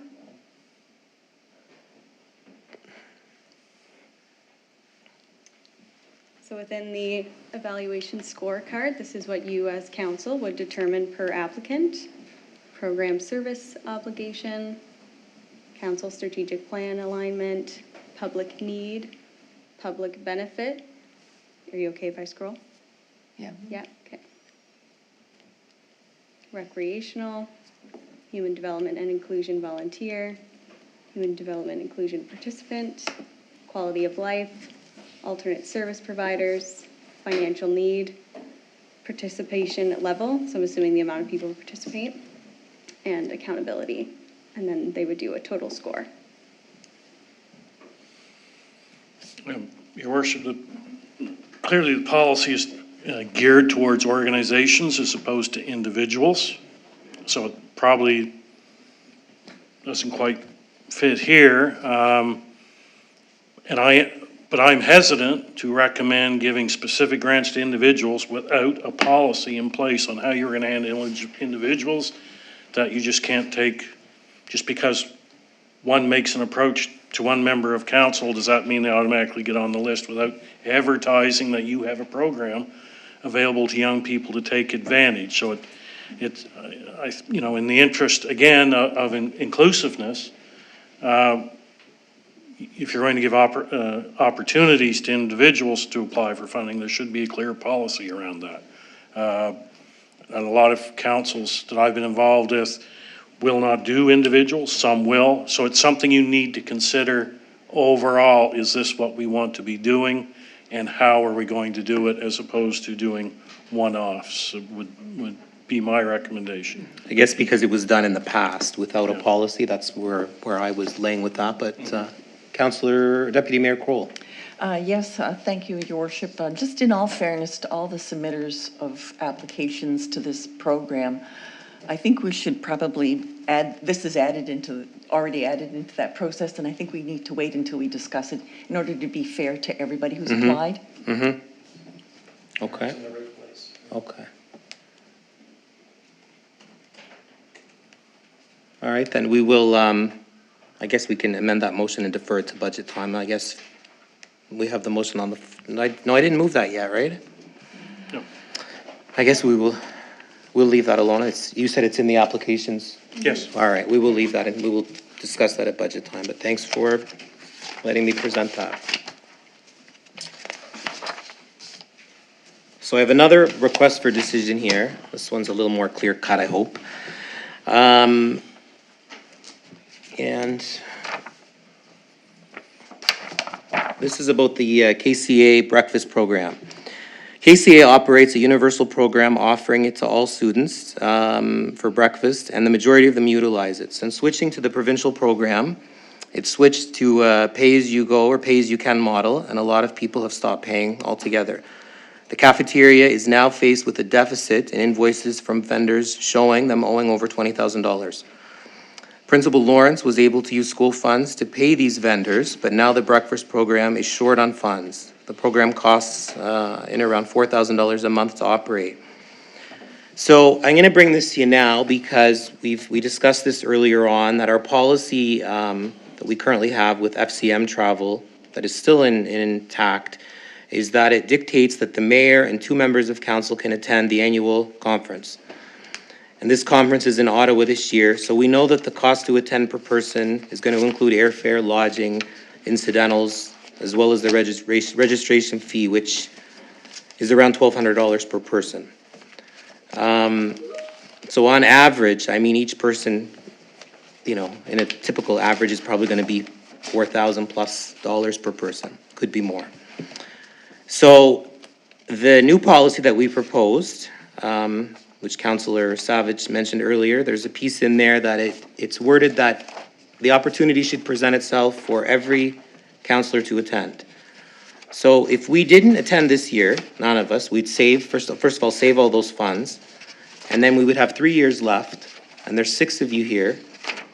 So within the evaluation scorecard, this is what you as council would determine per applicant. Program service obligation, council strategic plan alignment, public need, public benefit. Are you okay if I scroll? Yeah. Yeah, okay. Recreational, human development and inclusion volunteer, human development inclusion participant, quality of life, alternate service providers, financial need, participation level, so I'm assuming the amount of people who participate, and accountability. And then they would do a total score. Your worship, clearly the policy is geared towards organizations as opposed to individuals. So it probably doesn't quite fit here. But I'm hesitant to recommend giving specific grants to individuals without a policy in place on how you're going to handle individuals, that you just can't take, just because one makes an approach to one member of council, does that mean they automatically get on the list without advertising that you have a program available to young people to take advantage? So it's in the interest, again, of inclusiveness, if you're going to give opportunities to individuals to apply for funding, there should be a clear policy around that. And a lot of councils that I've been involved with will not do individuals, some will. So it's something you need to consider overall, is this what we want to be doing? And how are we going to do it as opposed to doing one-offs would be my recommendation. I guess because it was done in the past without a policy, that's where I was laying with that, but Councillor, Deputy Mayor Kroll. Yes, thank you, Your Worship. Just in all fairness to all the submitters of applications to this program, I think we should probably add, this is already added into that process, and I think we need to wait until we discuss it in order to be fair to everybody who's applied. Okay. Okay. All right, then we will, I guess we can amend that motion and defer it to budget time. I guess we have the motion on the, no, I didn't move that yet, right? No. I guess we'll leave that alone. You said it's in the applications? Yes. All right, we will leave that and we will discuss that at budget time, but thanks for letting me present that. So I have another request for decision here. This one's a little more clear cut, I hope. And this is about the KCA breakfast program. KCA operates a universal program offering it to all students for breakfast, and the majority of them utilize it. Since switching to the provincial program, it switched to a pay-as-you-go or pay-as-you-can model, and a lot of people have stopped paying altogether. The cafeteria is now faced with a deficit in invoices from vendors showing them owing over $20,000. Principal Lawrence was able to use school funds to pay these vendors, but now the breakfast program is short on funds. The program costs in around $4,000 a month to operate. So I'm going to bring this to you now because we discussed this earlier on, that our policy that we currently have with FCM travel that is still intact is that it dictates that the mayor and 2 members of council can attend the annual conference. And this conference is in Ottawa this year, so we know that the cost to attend per person is going to include airfare, lodging, incidentals, as well as the registration fee, which is around $1,200 per person. So on average, I mean, each person, in a typical average is probably going to be $4,000 plus per person, could be more. So the new policy that we proposed, which Councillor Savage mentioned earlier, there's a piece in there that it's worded that the opportunity should present itself for every councillor to attend. So if we didn't attend this year, none of us, we'd save, first of all, save all those funds, and then we would have 3 years left, and there's 6 of you here.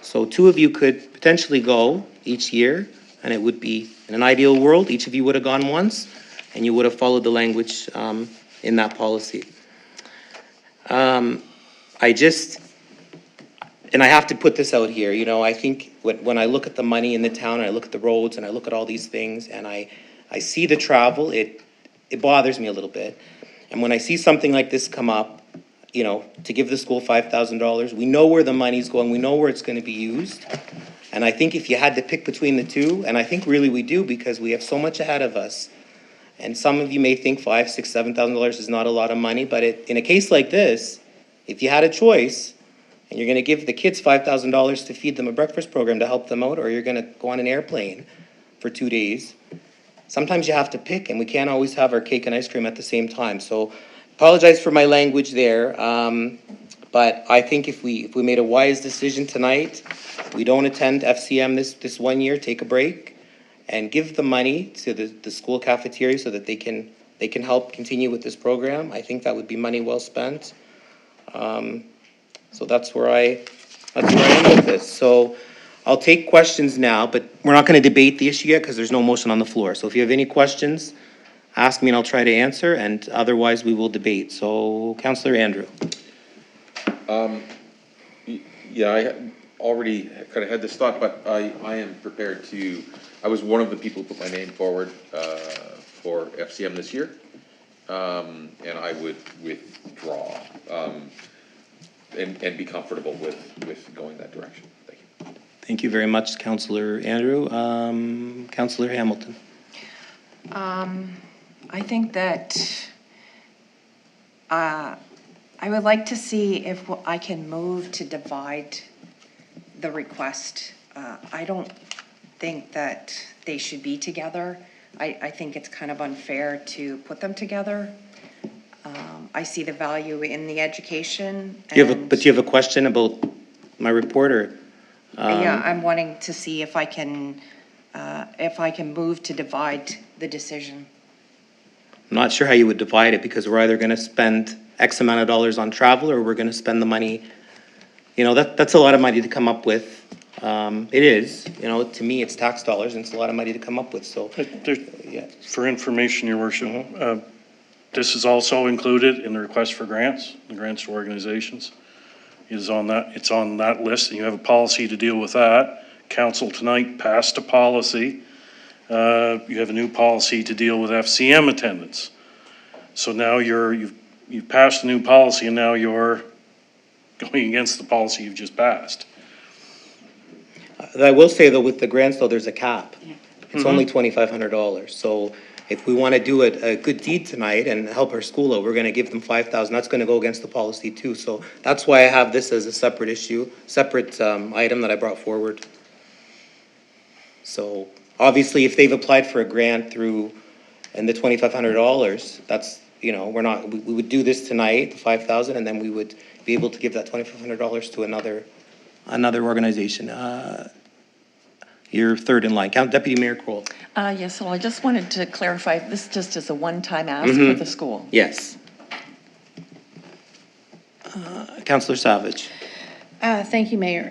So 2 of you could potentially go each year, and it would be, in an ideal world, each of you would have gone once, and you would have followed the language in that policy. And I have to put this out here, I think when I look at the money in the town, and I look at the roads, and I look at all these things, and I see the travel, it bothers me a little bit. And when I see something like this come up, to give the school $5,000, we know where the money's going, we know where it's going to be used. And I think if you had to pick between the two, and I think really we do because we have so much ahead of us, and some of you may think $5,000, $6,000, $7,000 is not a lot of money, but in a case like this, if you had a choice, and you're going to give the kids $5,000 to feed them a breakfast program to help them out, or you're going to go on an airplane for 2 days, sometimes you have to pick, and we can't always have our cake and ice cream at the same time. So apologize for my language there, but I think if we made a wise decision tonight, we don't attend FCM this 1 year, take a break, and give the money to the school cafeteria so that they can help continue with this program. I think that would be money well spent. So that's where I am with this. So I'll take questions now, but we're not going to debate the issue yet because there's no motion on the floor. So if you have any questions, ask me and I'll try to answer, and otherwise we will debate. So Councillor Andrew. Yeah, I already kind of had this thought, but I am prepared to, I was one of the people who put my name forward for FCM this year, and I would withdraw and be comfortable with going that direction. Thank you. Thank you very much, Councillor Andrew. Councillor Hamilton. I think that I would like to see if I can move to divide the request. I don't think that they should be together. I think it's kind of unfair to put them together. I see the value in the education. Do you have a question about my report, or? Yeah, I'm wanting to see if I can move to divide the decision. I'm not sure how you would divide it, because we're either gonna spend X amount of dollars on travel, or we're gonna spend the money, you know, that's a lot of money to come up with. It is, you know, to me, it's tax dollars, and it's a lot of money to come up with, so, yeah. For information, your worship, this is also included in the request for grants, the grants to organizations. It's on that list, and you have a policy to deal with that. Council tonight passed a policy. You have a new policy to deal with FCM attendance. So now you've passed a new policy, and now you're going against the policy you've just passed. I will say though, with the grants though, there's a cap. It's only $2,500, so if we wanna do a good deed tonight and help our school out, we're gonna give them $5,000, that's gonna go against the policy too, so that's why I have this as a separate issue, separate, item that I brought forward. So, obviously, if they've applied for a grant through, and the $2,500, that's, you know, we would do this tonight, the 5,000, and then we would be able to give that $2,500 to another organization. You're third in line. Deputy Mayor Kroll. Yes, well, I just wanted to clarify, this just is a one-time ask for the school. Yes. Councillor Savage. Thank you, Mayor.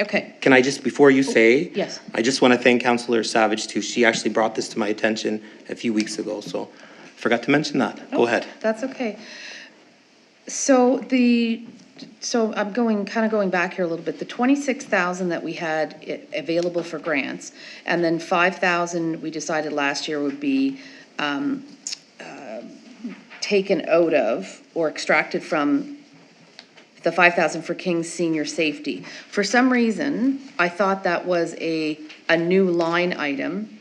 Okay, Can I just, before you say? Yes. I just want to thank Councillor Savage too. She actually brought this to my attention a few weeks ago, so forgot to mention that. Go ahead. that's okay. So I'm going back here a little bit. The 26,000 that we had available for grants, and then 5,000 we decided last year would be taken out of or extracted from the 5,000 for King's senior safety. For some reason, I thought that was a new line item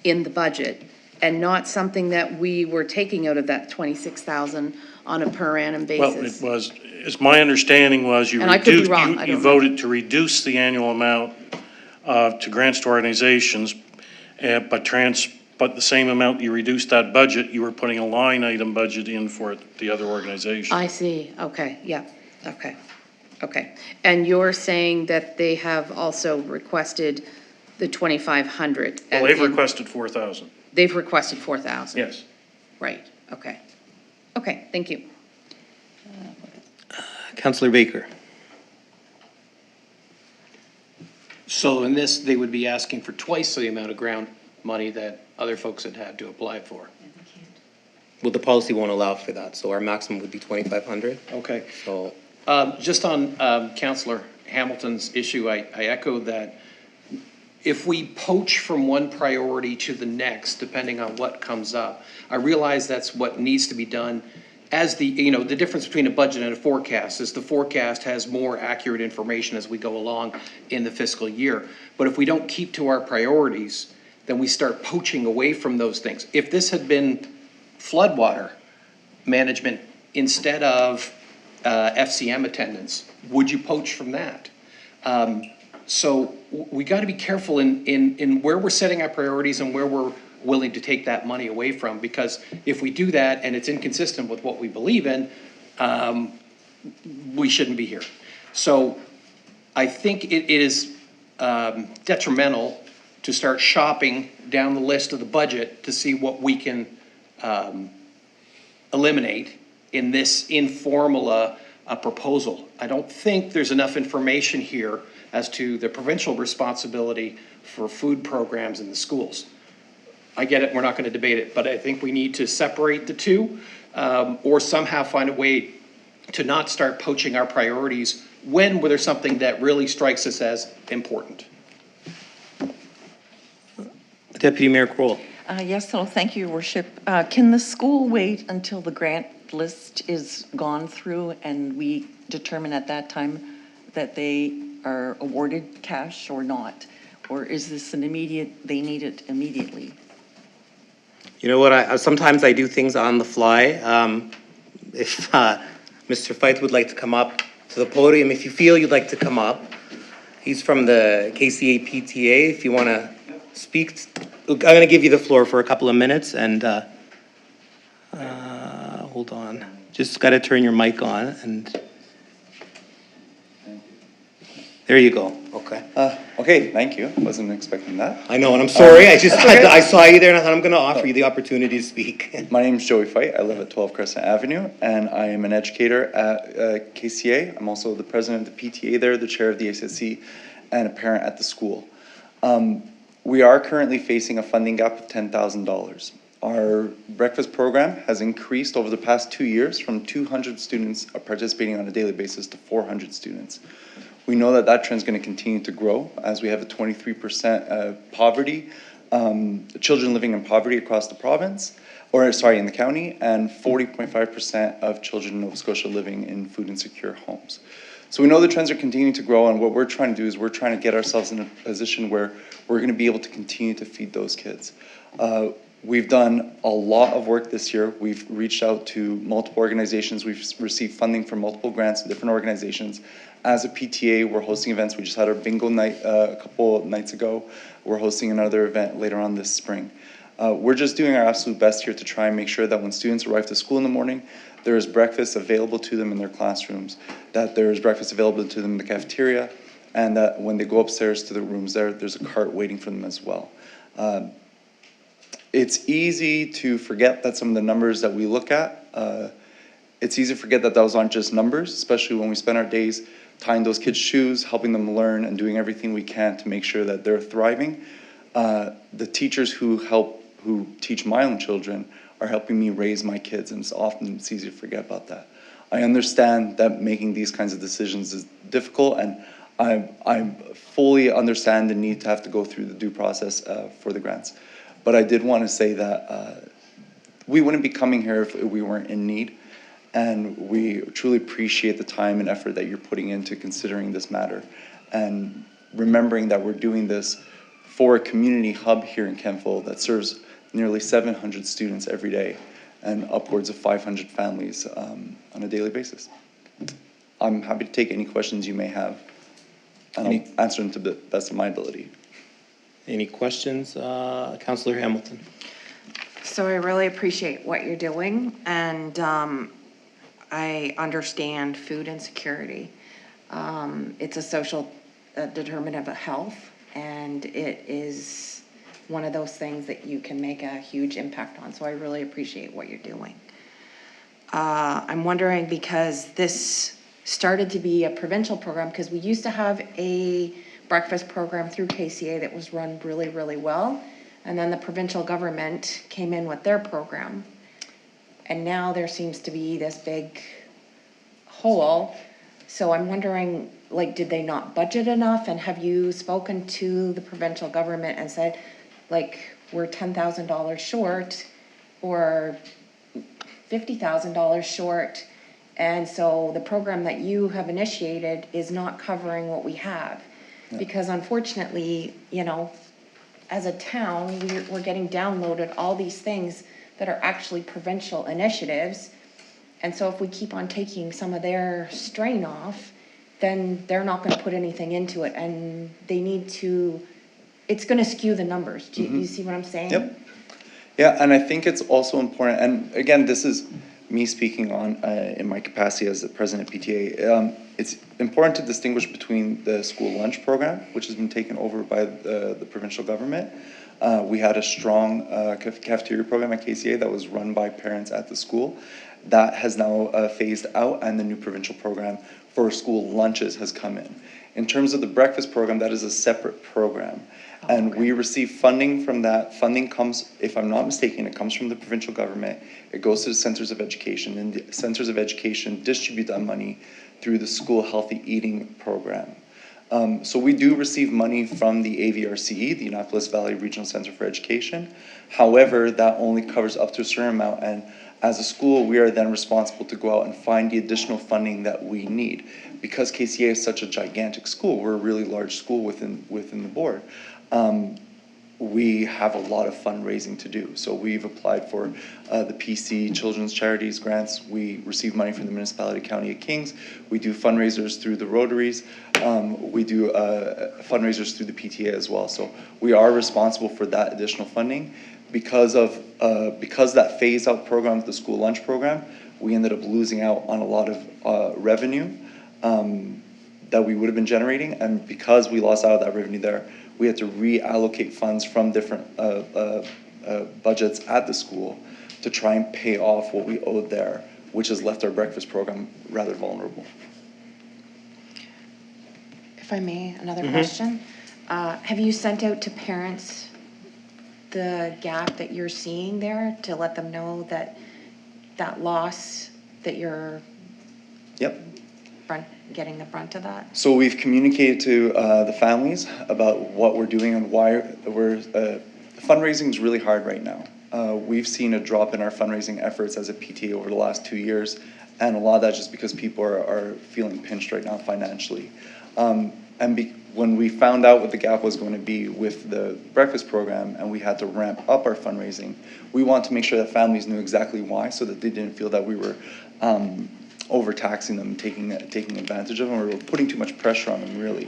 in the budget and not something that we were taking out of that 26,000 on a per annum basis. Well, my understanding was you And I could be wrong, I you don't know. voted to reduce the annual amount to grants to organizations, but the same amount you reduced that budget, you were putting a line item budget in for the other organization. I see, okay, yeah, okay. And you're saying that they have also requested the 2,500? Well, they've requested 4,000. They've requested 4,000? Yes. Right, okay. Okay, thank you. Councillor Baker. So in this, they would be asking for twice the amount of grant money that other folks had had to apply for. Well, the policy won't allow for that, so our maximum would be 2,500. Okay. So, Just on Councillor Hamilton's issue, I echo that if we poach from one priority to the next, depending on what comes up, I realize that's what needs to be done. As the difference between a budget and a forecast is the forecast has more accurate information as we go along in the fiscal year. But if we don't keep to our priorities, then we start poaching away from those things. If this had been floodwater management instead of FCM attendance, would you poach from that? So we got to be careful in where we're setting our priorities and where we're willing to take that money away from, because if we do that and it's inconsistent with what we believe in, we shouldn't be here. So I think it is detrimental to start shopping down the list of the budget to see what we can eliminate in this informal proposal. I don't think there's enough information here as to the provincial responsibility for food programs in the schools. I get it, we're not gonna debate it, but I think we need to separate the two, or somehow find a way to not start poaching our priorities when there's something that really strikes us as important. Deputy Mayor Kroll. Yes, hello, thank you, Your Worship. Can the school wait until the grant list is gone through and we determine at that time that they are awarded cash or not? Or is this an immediate, they need it immediately? You know what, sometimes I do things on the fly. If Mr. Fife would like to come up to the podium, if you feel you'd like to come up. He's from the KCA PTA, if you want to speak? I'm going to give you the floor for a couple of minutes, and hold on. Just got to turn your mic on, and there you go. Okay. Okay, thank you. Wasn't expecting that. I know, and I'm sorry. I just That's okay. I saw you there, and I thought I'm going to offer you the opportunity to speak. My name is Joey Fight. I live at 12 Crescent Avenue, and I am an educator at KCA. I'm also the president of the PTA there, the chair of the ACSC, and a parent at the school. We are currently facing a funding gap of $10,000. Our breakfast program has increased over the past 2 years from 200 students participating on a daily basis to 400 students. We know that that trend is going to continue to grow as we have a 23% poverty, children living in poverty across the province, in the county, and 40.5% of children in Nova Scotia living in food insecure homes. So we know the trends are continuing to grow, and what we're trying to do is we're trying to get ourselves in a position where we're going to be able to continue to feed those kids. We've done a lot of work this year. We've reached out to multiple organizations. We've received funding from multiple grants to different organizations. As a PTA, we're hosting events. We just had our bingo night a couple nights ago. We're hosting another event later on this spring. We're just doing our absolute best here to try and make sure that when students arrive to school in the morning, there is breakfast available to them in their classrooms, that there is breakfast available to them in the cafeteria, and that when they go upstairs to the rooms there's a cart waiting for them as well. It's easy to forget that some of the numbers that we look at, it's easy to forget that those aren't just numbers, especially when we spend our days tying those kids' shoes, helping them learn, and doing everything we can to make sure that they're thriving. The teachers who teach my own children are helping me raise my kids, and it's easy to forget about that. I understand that making these kinds of decisions is difficult, and I fully understand the need to have to go through the due process for the grants. But I did want to say that we wouldn't be coming here if we weren't in need, and we truly appreciate the time and effort that you're putting into considering this matter, and remembering that we're doing this for a community hub here in Kentville that serves nearly 700 students every day and upwards of 500 families on a daily basis. I'm happy to take any questions you may have, and I'll answer them to the best of my ability. Any questions? Councillor Hamilton. So I really appreciate what you're doing, and I understand food insecurity. It's a social determinant of health, and it is one of those things that you can make a huge impact on. So I really appreciate what you're doing. I'm wondering, because this started to be a provincial program, because we used to have a breakfast program through KCA that was run really, really well. And then the provincial government came in with their program. And now there seems to be this big hole. So I'm wondering, like, did they not budget enough? And have you spoken to the provincial government and said, like, we're $10,000 short or $50,000 short, and so the program that you have initiated is not covering what we have? Yeah. Because unfortunately, you know, as a town, we're getting downloaded all these things that are actually provincial initiatives, and so if we keep on taking some of their strain off, then they're not going to put anything into it, and they need to. It's going to skew the numbers. Do you see what I'm saying? Yep. Yeah, and I think it's also important, and again, this is me speaking on in my capacity as the president of PTA. It's important to distinguish between the school lunch program, which has been taken over by the provincial government. We had a strong cafeteria program at KCA that was run by parents at the school. That has now phased out, and the new provincial program for school lunches has come in. In terms of the breakfast program, that is a separate program. And we receive funding from that. Funding comes, if I'm not mistaken, it comes from the provincial government. It goes to the centers of education, and the centers of education distribute that money through the school healthy eating program. So we do receive money from the AVRCE, the Annapolis Valley Regional Center for Education. However, that only covers up to a certain amount, and as a school, we are then responsible to go out and find the additional funding that we need. Because KCA is such a gigantic school, we're a really large school within the board. we have a lot of fundraising to do. So we've applied for the PC Children's Charities grants. We receive money from the municipality County of Kings. We do fundraisers through the Rotaries. We do fundraisers through the PTA as well. So we are responsible for that additional funding. Because that phase out program, the school lunch program, we ended up losing out on a lot of revenue that we would have been generating. And because we lost out of that revenue there, we had to reallocate funds from different budgets at the school to try and pay off what we owed there, which has left our breakfast program rather vulnerable. If I may, another question. Have you sent out to parents the gap that you're seeing there to let them know that that loss, that you're getting the brunt of that? So we've communicated to the families about what we're doing and why the fundraising is really hard right now. We've seen a drop in our fundraising efforts as a PTA over the last 2 years, and a lot of that just because people are feeling pinched right now financially. When we found out what the gap was going to be with the breakfast program and we had to ramp up our fundraising, we want to make sure that families knew exactly why, so that they didn't feel that we were overtaxing them, taking advantage of them, or we were putting too much pressure on them, really.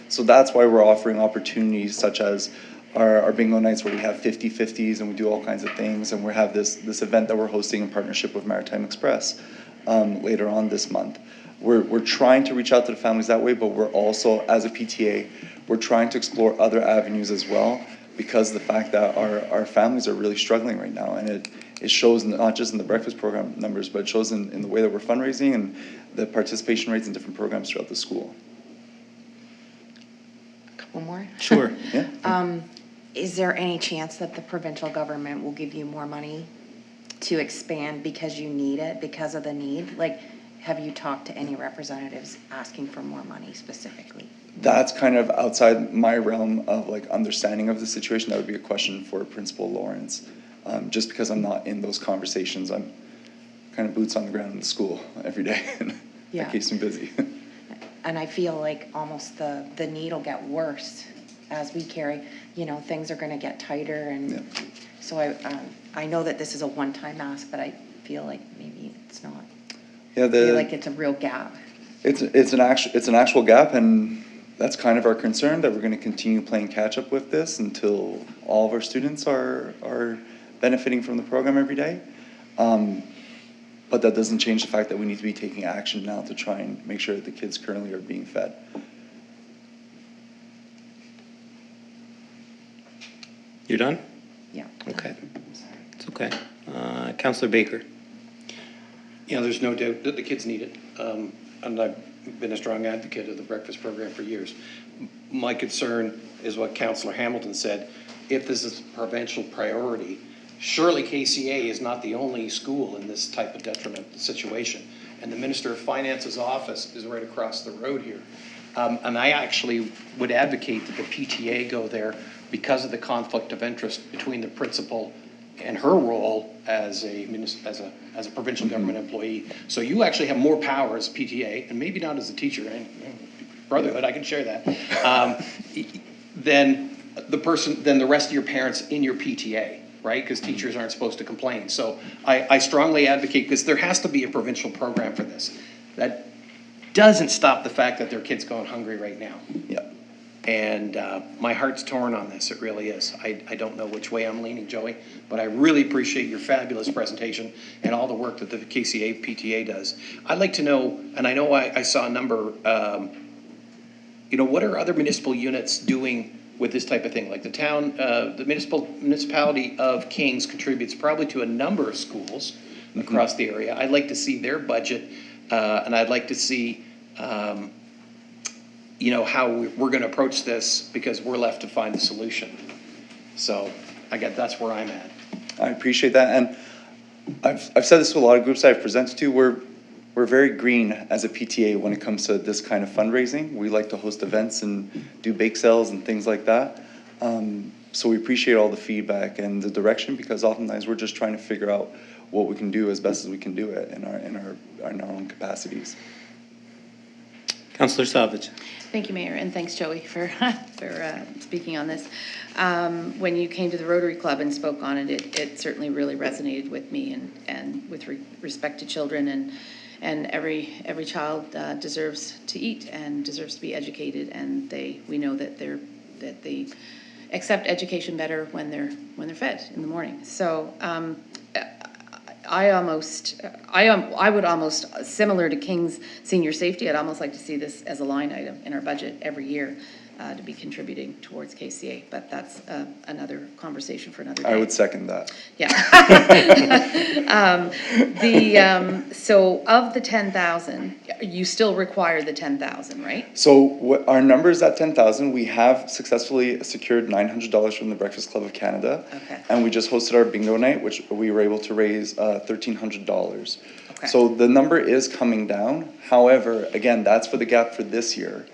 So that's why we're offering opportunities such as our bingo nights, where we have 50-50s and we do all kinds of things, and we have this event that we're hosting in partnership with Maritime Express later on this month. We're trying to reach out to the families that way, but we're also, as a PTA, we're trying to explore other avenues as well, because the fact that our families are really struggling right now, and it shows not just in the breakfast program numbers, but it shows in the way that we're fundraising and the participation rates in different programs throughout the school. A couple more? Sure. Yeah. Is there any chance that the provincial government will give you more money to expand because you need it, because of the need? Like, have you talked to any representatives asking for more money specifically? That's kind of outside my realm of understanding of the situation. That would be a question for Principal Lawrence. Just because I'm not in those conversations, I'm kind of boots on the ground in the school every day. That keeps me busy. And I feel like almost the need will get worse as we carry, things are going to get tighter. And so I know that this is a one-time ask, but I feel like maybe it's not. Yeah, I feel like it's a real gap. It's an actual gap, and that's kind of our concern, that we're going to continue playing catch up with this until all of our students are benefiting from the program every day. But that doesn't change the fact that we need to be taking action now to try and make sure that the kids currently are being fed. You're done? Yeah. Okay. It's okay. Councillor Baker. Yeah, there's no doubt that the kids need it. And I've been a strong advocate of the breakfast program for years. My concern is what Councillor Hamilton said. If this is a provincial priority, surely KCA is not the only school in this type of detriment situation. And the Minister of Finance's office is right across the road here. And I actually would advocate that the PTA go there because of the conflict of interest between the principal and her role as a provincial government employee. So you actually have more power as a PTA, and maybe not as a teacher, and brotherhood, I can share that, than the rest of your parents in your PTA, right? Because teachers aren't supposed to complain. So I strongly advocate, because there has to be a provincial program for this. That doesn't stop the fact that their kids going hungry right now. Yeah. And my heart's torn on this, it really is. I don't know which way I'm leaning, Joey, but I really appreciate your fabulous presentation and all the work that the KCA PTA does. I'd like to know, and I know I saw a number, what are other municipal units doing with this type of thing? Like the town, the municipality of Kings contributes probably to a number of schools across the area. I'd like to see their budget, and I'd like to see how we're going to approach this, because we're left to find the solution. So that's where I'm at. I appreciate that, and I've said this to a lot of groups I've presented to. We're very green as a PTA when it comes to this kind of fundraising. We like to host events and do bake sales and things like that. So we appreciate all the feedback and the direction, because oftentimes we're just trying to figure out what we can do as best as we can do it in our own capacities. Councillor Savage. Thank you, Mayor, and thanks, Joey, for, for speaking on this. When you came to the Rotary Club and spoke on it, it certainly really resonated with me, and with respect to children, and every child deserves to eat and deserves to be educated, and we know that they accept education better when they're fed in the morning. So I would almost, similar to King's Senior Safety, I'd almost like to see this as a line item in our budget every year to be contributing towards KCA, but that's another conversation for another day. I would second that. Yeah. So of the 10,000, you still require the 10,000, right? So our number is at 10,000. We have successfully secured $900 from the Breakfast Club of Canada. Okay. And we just hosted our bingo night, which we were able to raise $1,300. Okay. So the number is coming down. However, again, that's for the gap for this year.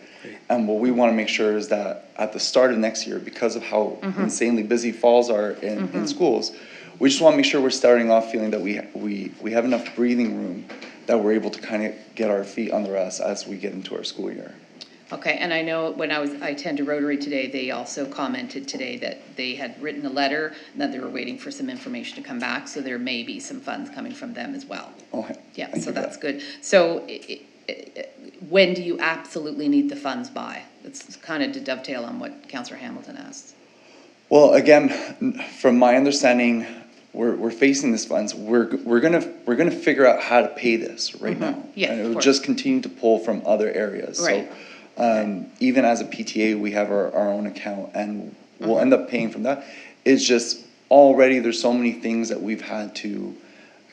And what we want to make sure is that at the start of next year, because of how insanely busy falls are in schools, we just want to make sure we're starting off feeling that we have enough breathing room that we're able to kind of get our feet on the rest as we get into our school year. Okay, and I know when I attended Rotary today, they also commented today that they had written a letter and that they were waiting for some information to come back, so there may be some funds coming from them as well. Okay. Yeah, so that's good. So when do you absolutely need the funds by? It's kind of to dovetail on what Councillor Hamilton asked. Well, again, from my understanding, we're facing this funds. We're gonna figure out how to pay this right now. Yeah, and it of will course. just continue to pull from other areas. Right. So even as a PTA, we have our own account, and we'll end up paying from that. It's just already there's so many things that we've had to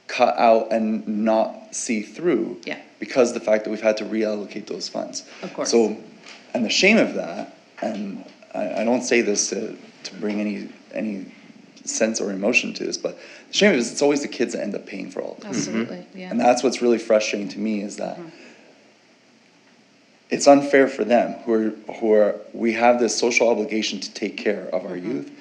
cut out and not see through. Yeah. Because of the fact that we've had to reallocate those funds. Of course. So, and the shame of that, and I don't say this to bring any sense or emotion to this, but the shame of it is it's always the kids that end up paying for all of this. Absolutely, yeah. And that's what's really frustrating to me is that it's unfair for them we have this social obligation to take care of our youth.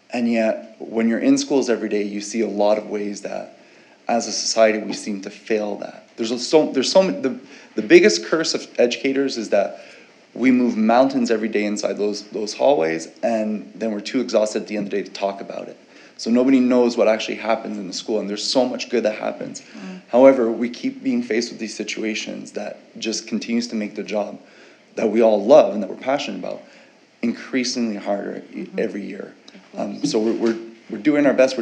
And yet, when you're in schools every day, you see a lot of ways that as a society, we seem to fail that. There's so many, the biggest curse of educators is that we move mountains every day inside those hallways, and then we're too exhausted at the end of the day to talk about it. So nobody knows what actually happens in the school, and there's so much good that happens. However, we keep being faced with these situations that just continues to make the job that we all love and that we're passionate about increasingly harder every year. So we're doing our best.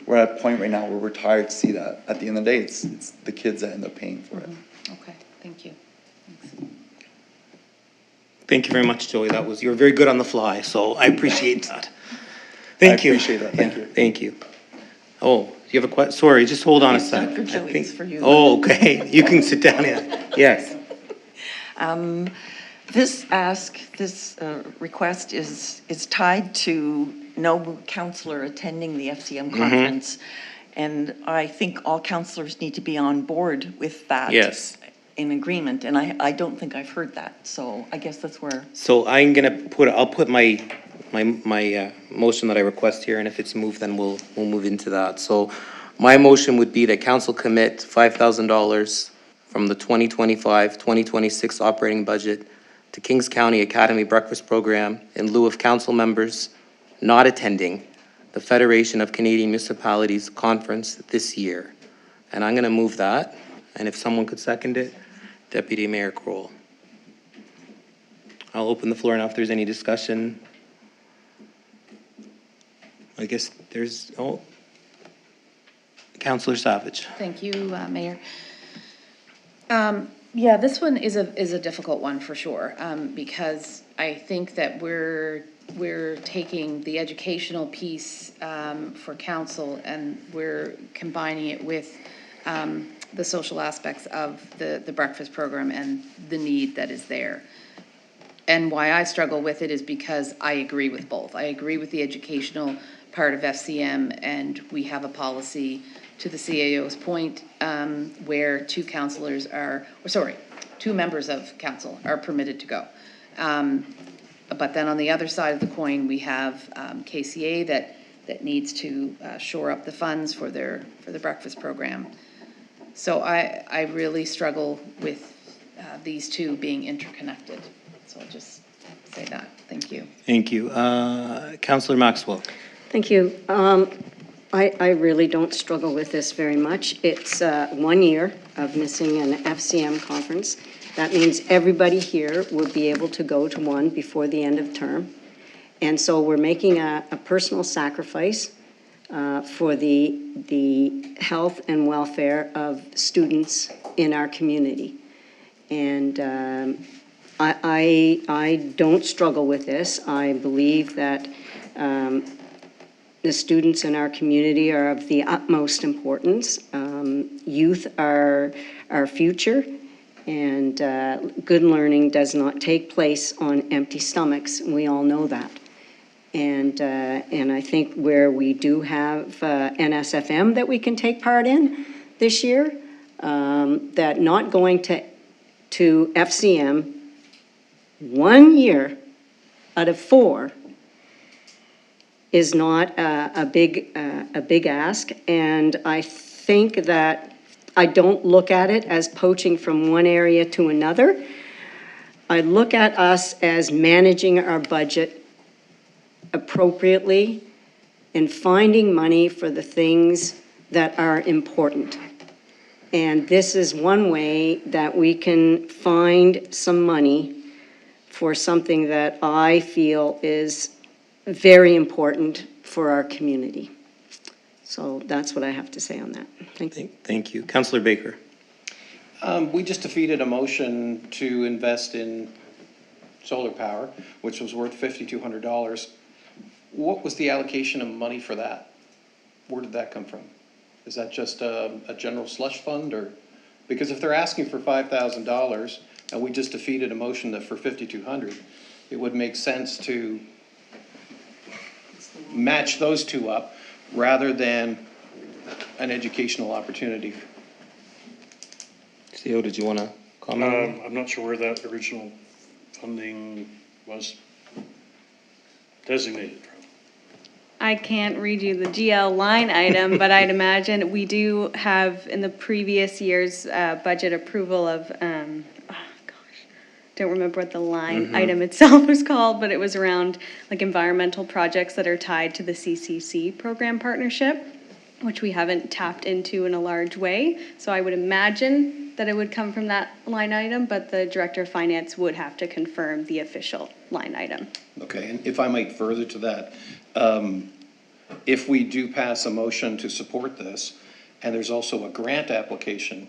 We're at a point right now where we're tired to see that at the end of the day, it's the kids that end up paying for it. Okay, thank you. Thanks. Thank you very much, Joey. You were very good on the fly, so I appreciate that. Thank you. I appreciate that. Thank you. Thank you. Oh, you have a question? Sorry, just hold on a It's not sec. for Joey, it's for you. Oh, okay. You can sit down. Yes. This request is tied to no counselor attending the FCM conference. And I think all counselors need to be on board with that. Yes. In agreement, and I don't think I've heard that, so I guess that's where. So I'll put my motion that I request here, and if it's moved, then we'll move into that. So my motion would be that council commit $5,000 from the 2025-2026 operating budget to Kings County Academy Breakfast Program in lieu of council members not attending the Federation of Canadian Municipalities Conference this year. And I'm gonna move that, and if someone could second it, Deputy Mayor Kroll. I'll open the floor now if there's any discussion. I guess there's, Councillor Savage. Thank you, Mayor. Yeah, this one is a difficult one for sure, because I think that we're taking the educational piece for council and we're combining it with the social aspects of the breakfast program and the need that is there. And why I struggle with it is because I agree with both. I agree with the educational part of FCM, and we have a policy, to the CAO's point, where two members of council are permitted to go. But then on the other side of the coin, we have KCA that needs to shore up the funds for the breakfast program. So I really struggle with these two being interconnected. So I'll just say that. Thank you. Thank you. Councillor Maxwell. Thank you. I really don't struggle with this very much. It's 1 year of missing an FCM conference. That means everybody here will be able to go to one before the end of term. And so we're making a personal sacrifice for the health and welfare of students in our community. And I don't struggle with this. I believe that the students in our community are of the utmost importance. Youth are our future, and good learning does not take place on empty stomachs. We all know that. And I think where we do have NSFM that we can take part in this year, that not going to FCM 1 year out of 4 is not a big ask. And I think that I don't look at it as poaching from one area to another. I look at us as managing our budget appropriately and finding money for the things that are important. And this is one way that we can find some money for something that I feel is very important for our community. So that's what I have to say on that. Thank you. Thank you. Councillor Baker. We just defeated a motion to invest in solar power, which was worth $5,200. What was the allocation of money for that? Where did that come from? Is that just a general slush fund, or? Because if they're asking for $5,000 and we just defeated a motion that for $5,200, it would make sense to match those two up rather than an educational opportunity. CEO, did you want to comment? I'm not sure where that original funding was designated from. I can't read you the GL line item, but I'd imagine we do have in the previous year's budget approval of, don't remember what the line item itself was called, but it was around like environmental projects that are tied to the CCC program partnership, which we haven't tapped into in a large way. So I would imagine that it would come from that line item, but the Director of Finance would have to confirm the official line item. Okay, and if I might further to that, if we do pass a motion to support this, and there's also a grant application,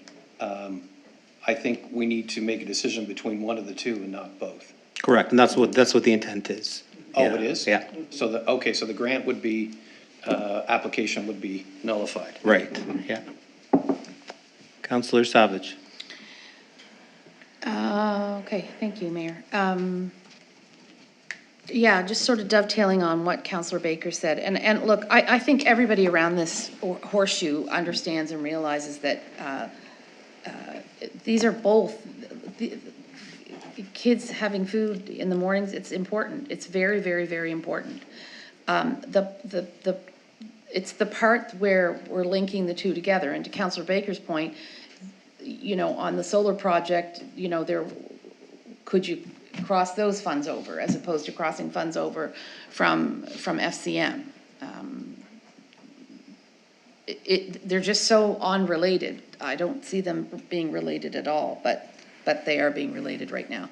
I think we need to make a decision between one of the two and not both. Correct, and that's what the intent is. Oh, Yeah. it is? Yeah. So so the grant would be, application would be nullified. Right, yeah. Councillor Savage. Okay, thank you, Mayor. Yeah, just sort of dovetailing on what Councillor Baker said. And look, I think everybody around this horseshoe understands and realizes that these are both, the kids having food in the mornings, it's important. It's very, very, very important. It's the part where we're linking the two together. And to Councillor Baker's point, you know, on the solar project, you know, could you cross those funds over as opposed to crossing funds over from FCM? They're just so unrelated. I don't see them being related at all, but they are being related right now.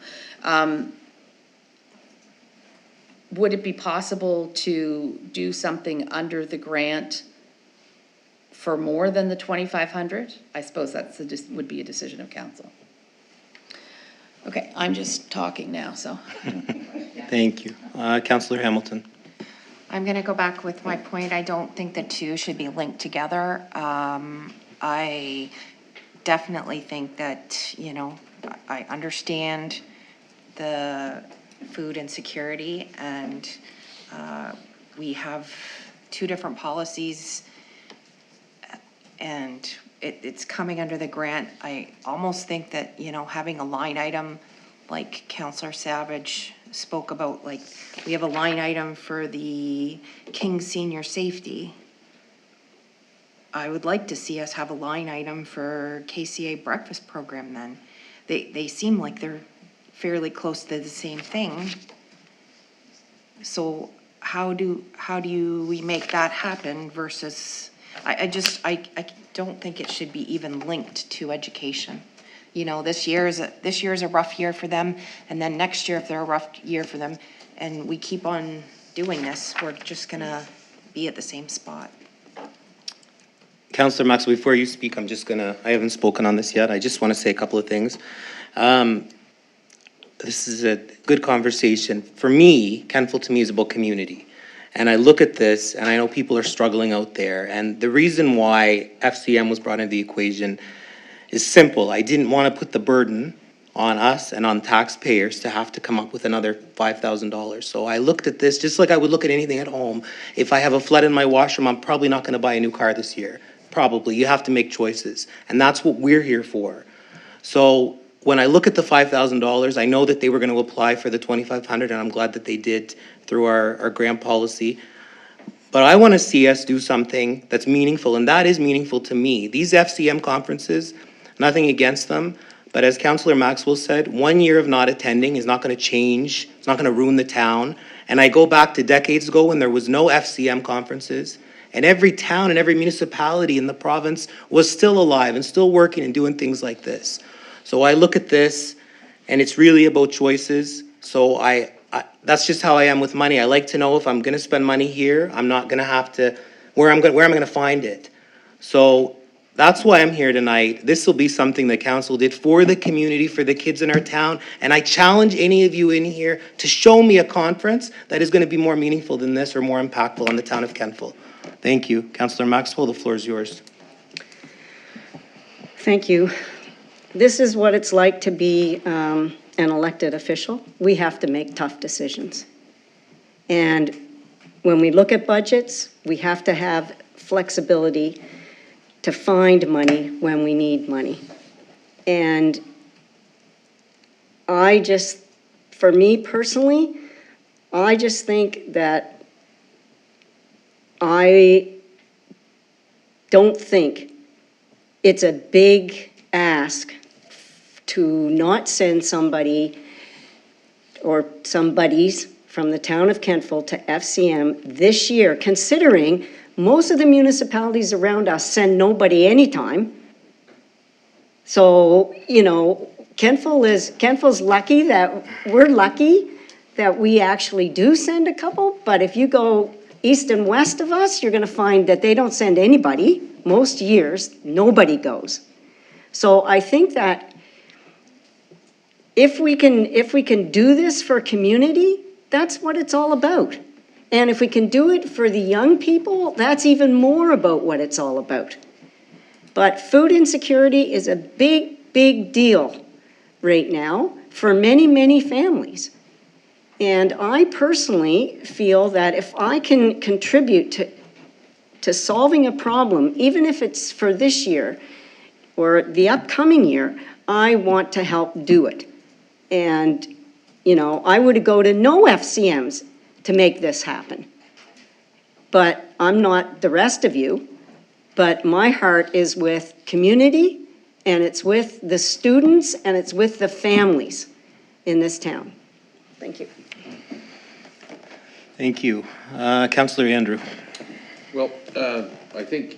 Would it be possible to do something under the grant for more than the 2,500? I suppose would be a decision of council. Okay, I'm just talking now, so. Thank you. Councillor Hamilton. I'm going to go back with my point. I don't think the two should be linked together. I definitely think that, you know, I understand the food insecurity, and we have two different policies, and it's coming under the grant. I almost think that, you know, having a line item like Councillor Savage spoke about, like we have a line item for the King Senior Safety. I would like to see us have a line item for KCA breakfast program then. they seem like they're fairly close to the same thing. So how do we make that happen versus, I don't think it should be even linked to education. You know, this year is a rough year for them, and then next year, if they're a rough year for them, and we keep on doing this, we're just gonna be at the same spot. Councillor Maxwell, before you speak, I haven't spoken on this yet. I just want to say a couple of things. This is a good conversation. For me, Kentville to me is about community. And I look at this, and I know people are struggling out there. And the reason why FCM was brought into the equation is simple. I didn't want to put the burden on us and on taxpayers to have to come up with another $5,000. So I looked at this just like I would look at anything at home. If I have a flood in my washroom, I'm probably not going to buy a new car this year. Probably. You have to make choices. And that's what we're here for. So when I look at the $5,000, I know that they were going to apply for the $2,500, and I'm glad that they did through our grant policy. But I want to see us do something that's meaningful, and that is meaningful to me. These FCM conferences, nothing against them, but as Councillor Maxwell said, 1 year of not attending is not going to change, it's not going to ruin the town. And I go back to decades ago when there was no FCM conferences, and every town and every municipality in the province was still alive and still working and doing things like this. So I look at this, and it's really about choices. So that's just how I am with money. I like to know if I'm going to spend money here, I'm not going to have to, where am I going to find it? So that's why I'm here tonight. This will be something that council did for the community, for the kids in our town. And I challenge any of you in here to show me a conference that is going to be more meaningful than this or more impactful on the town of Kentville. Thank you. Councillor Maxwell, the floor is yours. Thank you. This is what it's like to be an elected official. We have to make tough decisions. And when we look at budgets, we have to have flexibility to find money when we need money. And for me personally, I just think that I don't think it's a big ask to not send somebody or somebodies from the town of Kentville to FCM this year, considering most of the municipalities around us send nobody anytime. So, you know, Kentville's lucky that we're lucky that we actually do send a couple, but if you go east and west of us, you're gonna find that they don't send anybody. Most years, nobody goes. So I think that if we can do this for community, that's what it's all about. And if we can do it for the young people, that's even more about what it's all about. But food insecurity is a big, big deal right now for many, many families. And I personally feel that if I can contribute to solving a problem, even if it's for this year or the upcoming year, I want to help do it. And, you know, I would go to no FCMs to make this happen. But I'm not the rest of you, but my heart is with community, and it's with the students, and it's with the families in this town. Thank you. Thank you. Councillor Andrew. Well, I think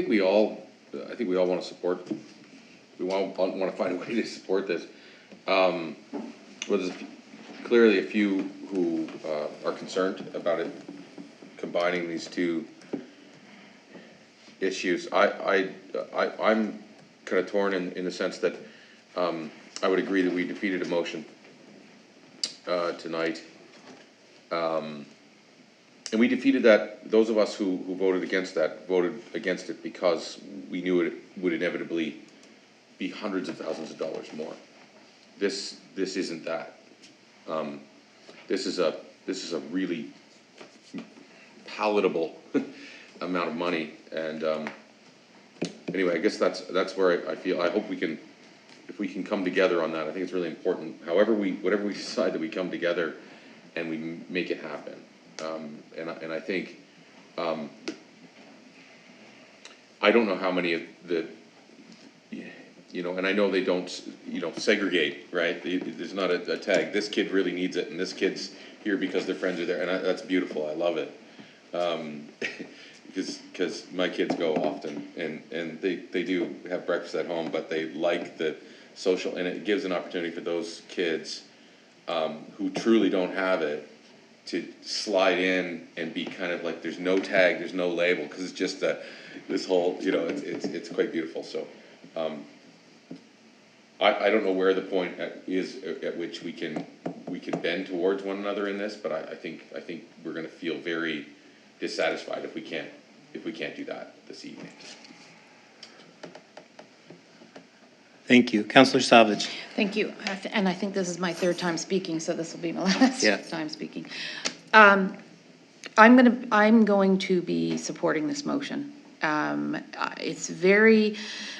we all want to support. We want to find a way to support this. Well, there's clearly a few who are concerned about it combining these two issues. I'm kind of torn in the sense that I would agree that we defeated a motion tonight. And we defeated that, those of us who voted against that, voted against it because we knew it would inevitably be hundreds of thousands of dollars more. This isn't that. This is a really palatable amount of money. And anyway, I guess that's where I feel, I hope if we can come together on that. I think it's really important. Whatever we decide, that we come together and we make it happen. And I think, I don't know how many of you know, and I know they don't, you know, segregate, right? There's not a tag, this kid really needs it, and this kid's here because their friends are there, and that's beautiful, I love it. Because my kids go often, and they do have breakfast at home, but they like the social, and it gives an opportunity for those kids who truly don't have it to slide in and be kind of like, there's no tag, there's no label, because it's just this whole, you know, it's quite beautiful. So I don't know where the point is at which we can bend towards one another in this, but I think we're going to feel very dissatisfied if we can't do that this evening. Thank you. Councillor Savage. Thank you. And I think this is my third time speaking, so this will be my last time speaking. I'm going to be supporting this motion. It's very,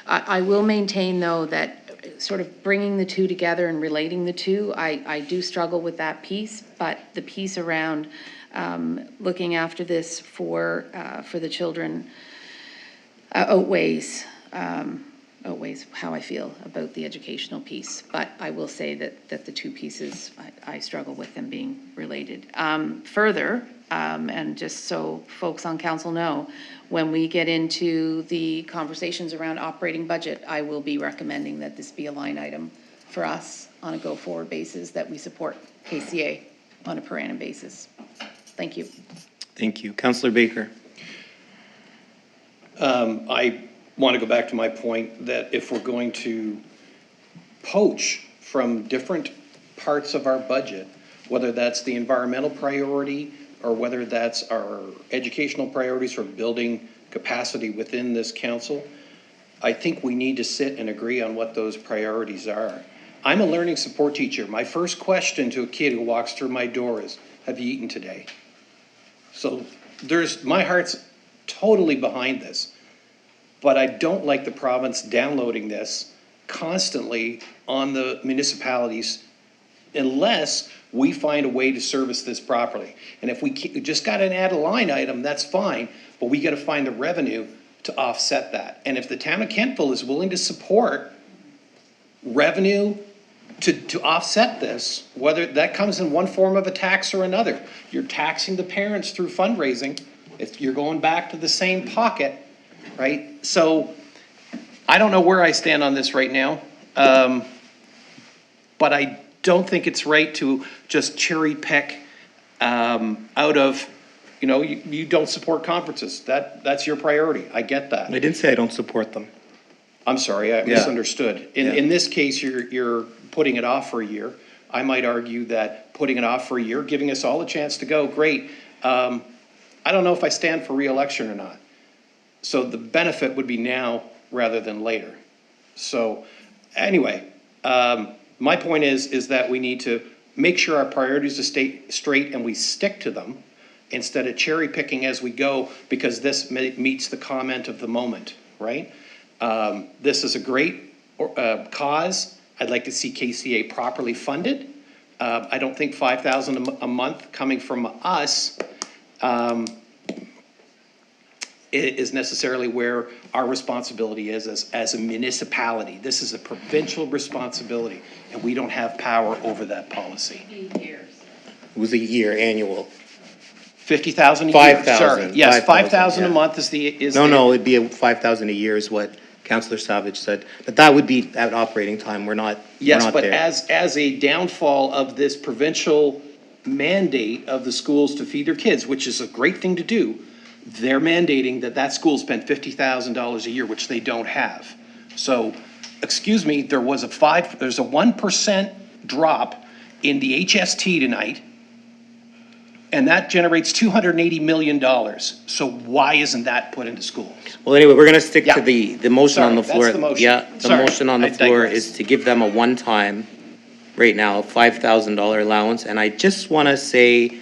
I will maintain though that sort of bringing the two together and relating the two, I do struggle with that piece, but the piece around looking after this for the children outweighs how I feel about the educational piece. But I will say that the two pieces, I struggle with them being related. Further, and just so folks on council know, when we get into the conversations around operating budget, I will be recommending that this be a line item for us on a go-forward basis, that we support KCA on a per annum basis. Thank you. Thank you. Councillor Baker. I want to go back to my point that if we're going to poach from different parts of our budget, whether that's the environmental priority or whether that's our educational priorities for building capacity within this council, I think we need to sit and agree on what those priorities are. I'm a learning support teacher. My first question to a kid who walks through my door is, have you eaten today? So my heart's totally behind this. But I don't like the province downloading this constantly on the municipalities unless we find a way to service this properly. And if we just got to add a line item, that's fine, but we got to find the revenue to offset that. And if the town of Kentville is willing to support revenue to offset this, whether that comes in one form of a tax or another, you're taxing the parents through fundraising, if you're going back to the same pocket, right? So I don't know where I stand on this right now, but I don't think it's right to just cherry pick out of, you know, you don't support conferences. That's your priority. I get that. I didn't say I don't support them. I'm sorry, I misunderstood. In this case, you're putting it off for a year. I might argue that putting it off for a year, giving us all a chance to go, great. I don't know if I stand for re-election or not. So the benefit would be now rather than later. So anyway, my point is that we need to make sure our priorities are straight and we stick to them instead of cherry picking as we go, because this meets the comment of the moment, right? This is a great cause. I'd like to see KCA properly funded. I don't think $5,000 a month coming from us is necessarily where our responsibility is as a municipality. This is a provincial responsibility, and we don't have power over that policy. 8 years. It was a year annual. 50,000 a year. 5,000. Sorry. Yes, 5,000 yeah. a month is No, it'd be 5,000 a year is what Councillor Savage said. But that would be at operating time. We're not Yes, we're not but there. as a downfall of this provincial mandate of the schools to feed their kids, which is a great thing to do, they're mandating that school spend $50,000 a year, which they don't have. So, excuse me, there's a 1% drop in the HST tonight, and that generates $280 million. So why isn't that put into schools? Well, anyway, we're going to stick to the motion on the floor. That's the motion. Yeah, the Sorry, motion on the I floor digress. is to give them a one-time, right now, $5,000 allowance. And I just want to say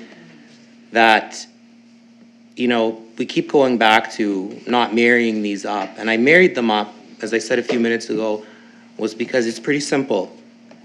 that, you know, we keep going back to not marrying these up. And I married them up, as I said a few minutes ago, was because it's pretty simple.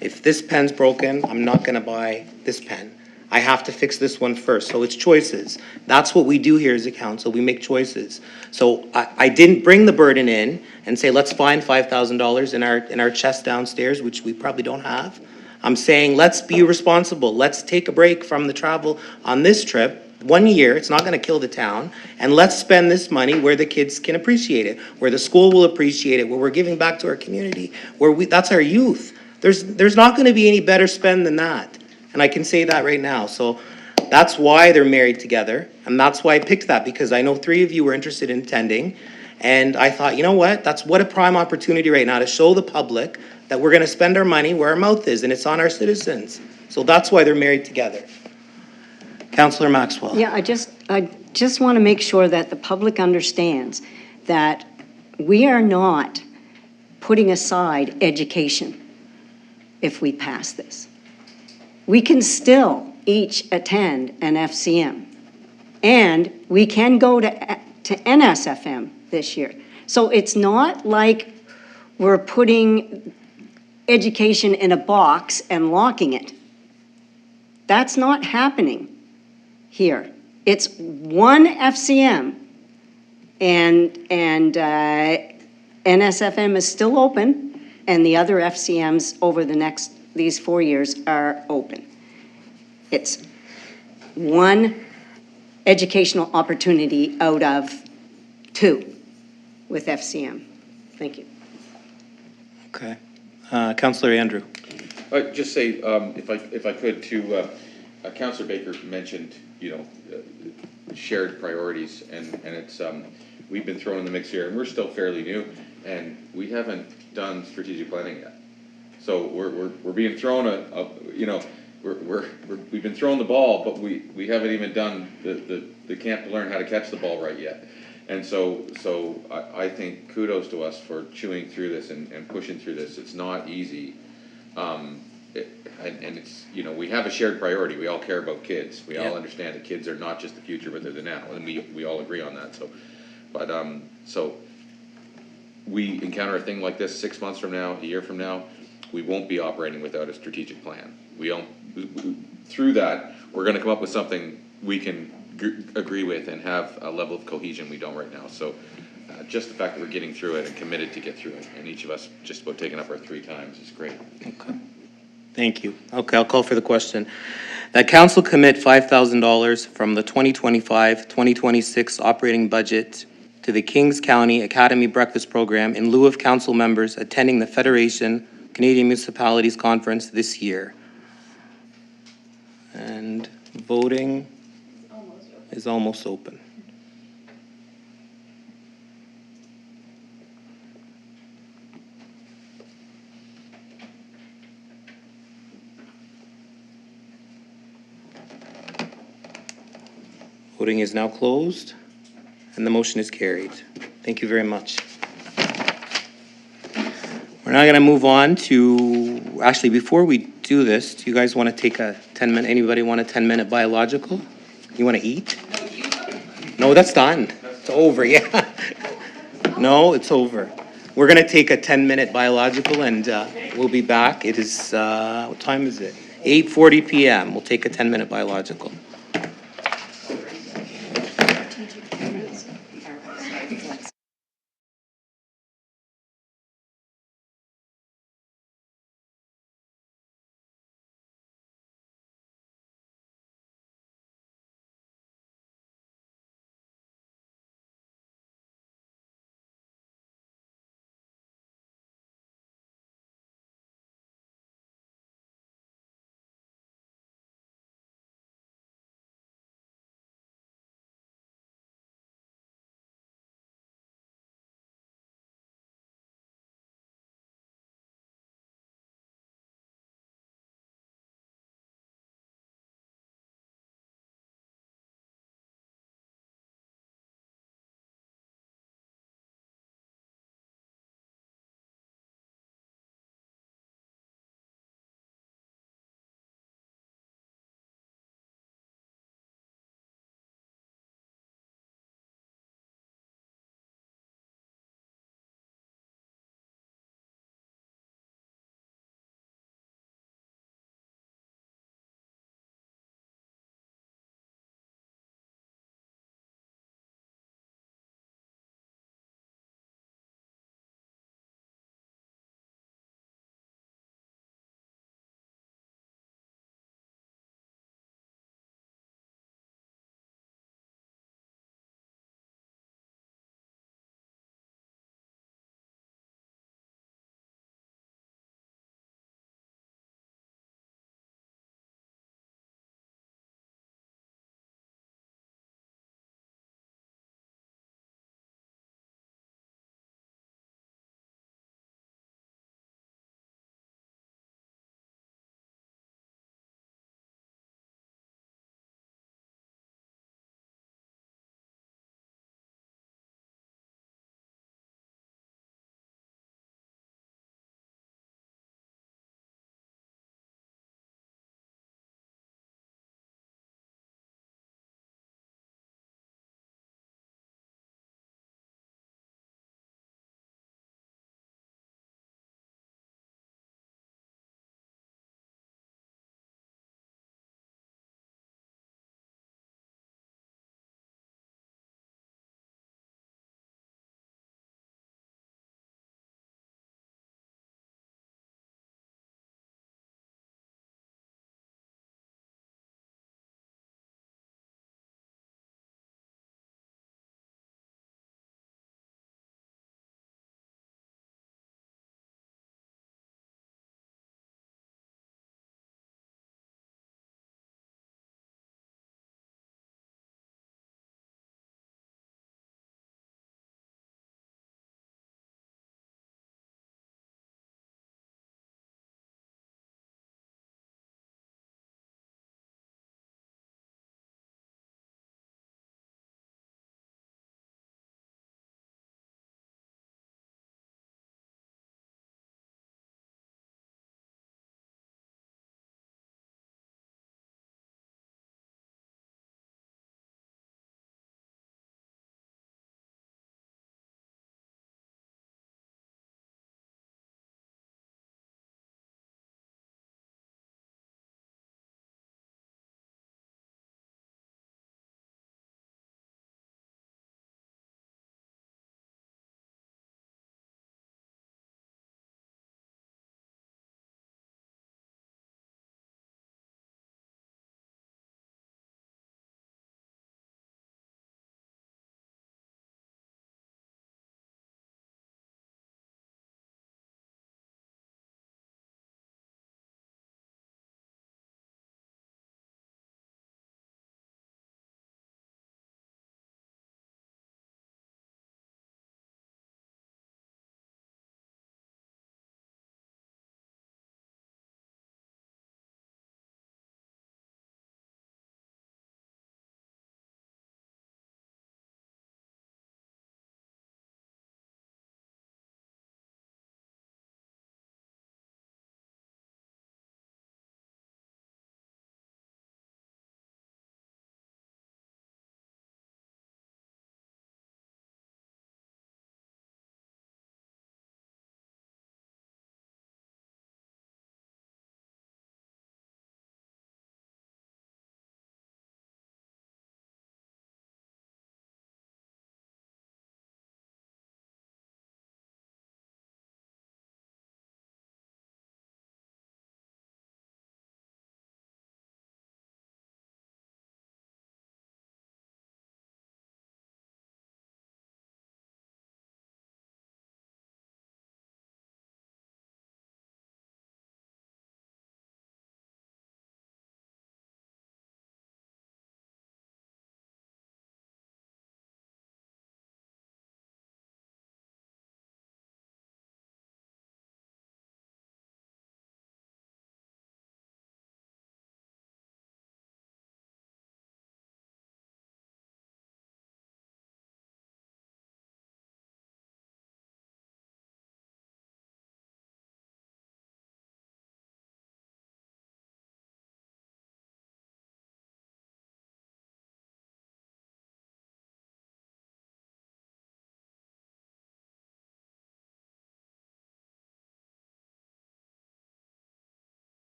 If this pen's broken, I'm not going to buy this pen. I have to fix this one first. So it's choices. That's what we do here as a council. We make choices. So I didn't bring the burden in and say, let's find $5,000 in our chest downstairs, which we probably don't have. I'm saying, let's be responsible. Let's take a break from the travel on this trip. 1 year, it's not gonna kill the town, and let's spend this money where the kids can appreciate it, where the school will appreciate it, where we're giving back to our community, that's our youth. There's not gonna be any better spend than that, and I can say that right now. So that's why they're married together, and that's why I picked that, because I know 3 of you were interested in attending, and I thought, you know what, that's what a prime opportunity right now to show the public that we're gonna spend our money where our mouth is, and it's on our citizens. So that's why they're married together. Councillor Maxwell. Yeah, I just want to make sure that the public understands that we are not putting aside education if we pass this. We can still each attend an FCM, and we can go to NSFM this year. So it's not like we're putting education in a box and locking it. That's not happening here. It's one FCM, and NSFM is still open, and the other FCMs over these 4 years are open. It's one educational opportunity out of 2 with FCM. Thank you. Okay. Councillor Andrew. I'd just say, if I could, to Councillor Baker mentioned, shared priorities, and it's we've been thrown in the mix here, and we're still fairly new, and we haven't done strategic planning yet. So we're being thrown we've been thrown the ball, but we haven't even done the camp to learn how to catch the ball right yet. And so I think kudos to us for chewing through this and pushing through this. It's not easy. And it's, we have a shared priority. We all care about kids. We all understand that kids are not just the future, but they're the now, and we all agree on that. So we encounter a thing like this 6 months from now, a year from now, we won't be operating without a strategic plan. Through that, we're going to come up with something we can agree with and have a level of cohesion we don't right now. So just the fact that we're getting through it and committed to get through it, and each of us just about taking up our 3 times is great. Okay. Thank you. Okay, I'll call for the question. That council commit $5,000 from the 2025-2026 operating budget to the Kings County Academy Breakfast Program in lieu of council members attending the Federation Canadian Municipalities Conference this year. And voting is almost open. Voting is now closed, and the motion is carried. Thank you very much. We're now going to move on to, actually, before we do this, do you guys want to take a 10-minute, anybody want a 10-minute biological? You want to eat? No, that's done. It's over, yeah. No, it's over. We're going to take a 10-minute biological, and we'll be back. It is, what time is it? 8:40 p.m. We'll take a 10-minute biological.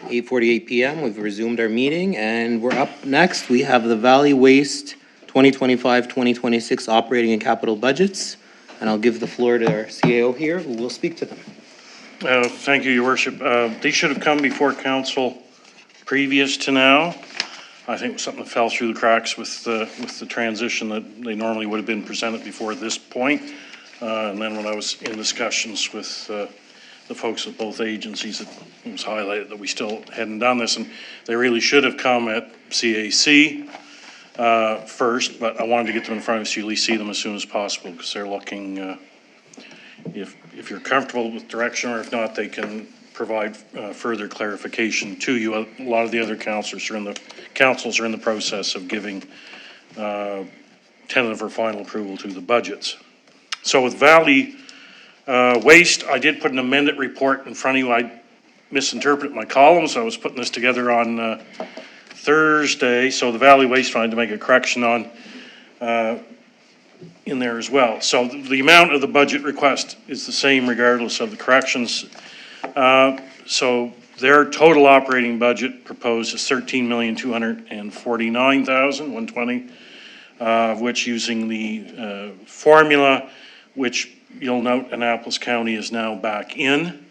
8:48 PM, we've resumed our meeting, and we're up next. We have the Valley Waste 2025-2026 operating and capital budgets, and I'll give the floor to our CAO here, who will speak to them. Thank you, Your Worship. These should have come before council previous to now. I think it was something that fell through the cracks with the transition that they normally would have been presented before this point. And then when I was in discussions with the folks at both agencies, it was highlighted that we still hadn't done this, and they really should have come at CAC first, but I wanted to get them in front of you so you at least see them as soon as possible, because they're looking, if you're comfortable with direction, or if not, they can provide further clarification to you. A lot of the other councils are in the process of giving tentative or final approval to the budgets. So with Valley Waste, I did put an amended report in front of you. I misinterpreted my columns. I was putting this together on Thursday, so the Valley Waste I had to make a correction on in there as well. So the amount of the budget request is the same regardless of the corrections. So their total operating budget proposed is $13,249,120, of which, using the formula, which you'll note Annapolis County is now back in,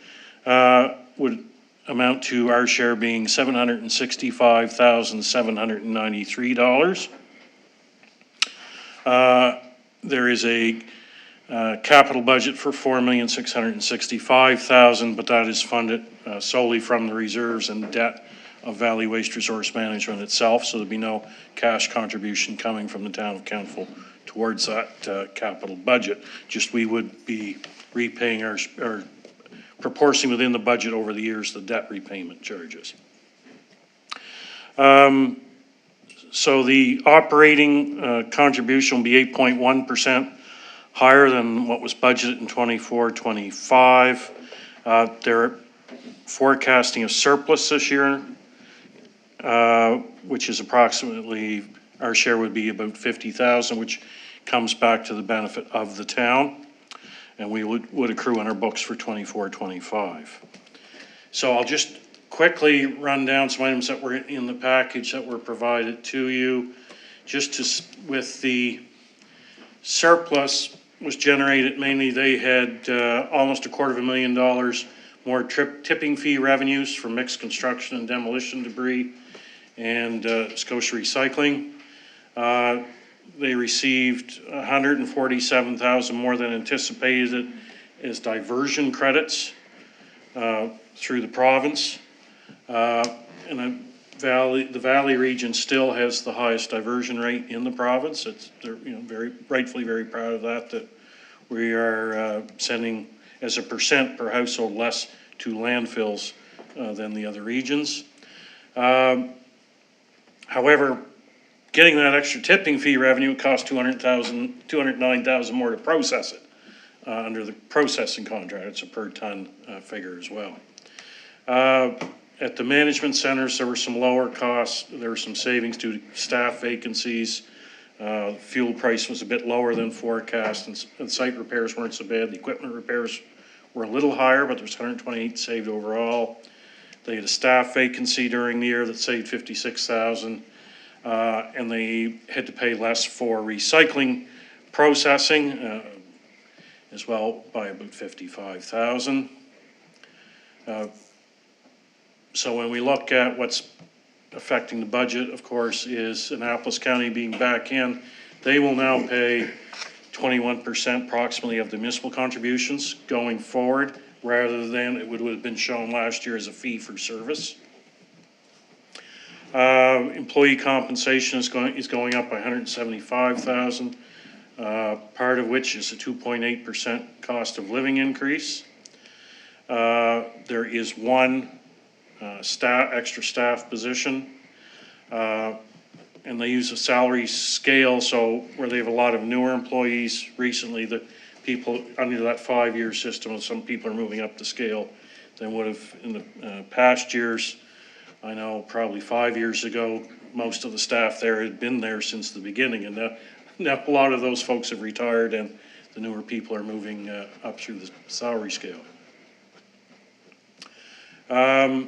would amount to our share being $765,793. There is a capital budget for $4,665,000, but that is funded solely from the reserves and debt of Valley Waste Resource Management itself, so there'll be no cash contribution coming from the town of Kentville towards that capital budget. Just we would be repaying or proportioning within the budget over the years the debt repayment charges. So the operating contribution will be 8.1% higher than what was budgeted in 24-25. They're forecasting a surplus this year, which is approximately, our share would be about $50,000, which comes back to the benefit of the town, and we would accrue on our books for 24-25. So I'll just quickly run down some items that were in the package that were provided to you. With the surplus was generated, mainly they had almost $250,000 more tipping fee revenues for mixed construction and demolition debris and Scotia Recycling. They received $147,000 more than anticipated as diversion credits through the province. And the Valley region still has the highest diversion rate in the province. They're very rightfully very proud of that we are sending as a percent per household less to landfills than the other regions. However, getting that extra tipping fee revenue cost $209,000 more to process it under the processing contract. It's a per ton figure as well. At the management centers, there were some lower costs. There were some savings due to staff vacancies. Fuel price was a bit lower than forecast, and site repairs weren't so bad. The equipment repairs were a little higher, but there's 128 saved overall. They had a staff vacancy during the year that saved $56,000, and they had to pay less for recycling processing as well by about $55,000. So when we look at what's affecting the budget, of course, is Annapolis County being back in. They will now pay 21% approximately of the municipal contributions going forward, rather than it would have been shown last year as a fee for service. Employee compensation is going up by $175,000, part of which is a 2.8% cost of living increase. There is one extra staff position, and they use a salary scale, so where they have a lot of newer employees recently, the people under that 5-year system, and some people are moving up the scale than would have in the past years. I know probably 5 years ago, most of the staff there had been there since the beginning, and now a lot of those folks have retired, and the newer people are moving up through the salary scale. The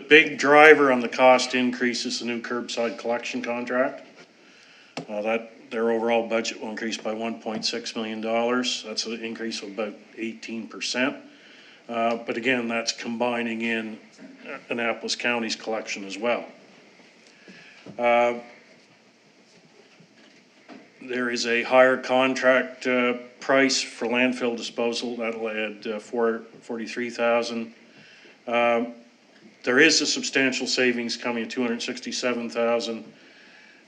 big driver on the cost increase is the new curbside collection contract. Their overall budget will increase by $1.6 million. That's an increase of about 18%. But again, that's combining in Annapolis County's collection as well. There is a higher contract price for landfill disposal. That'll add $43,000. There is a substantial savings coming at $267,000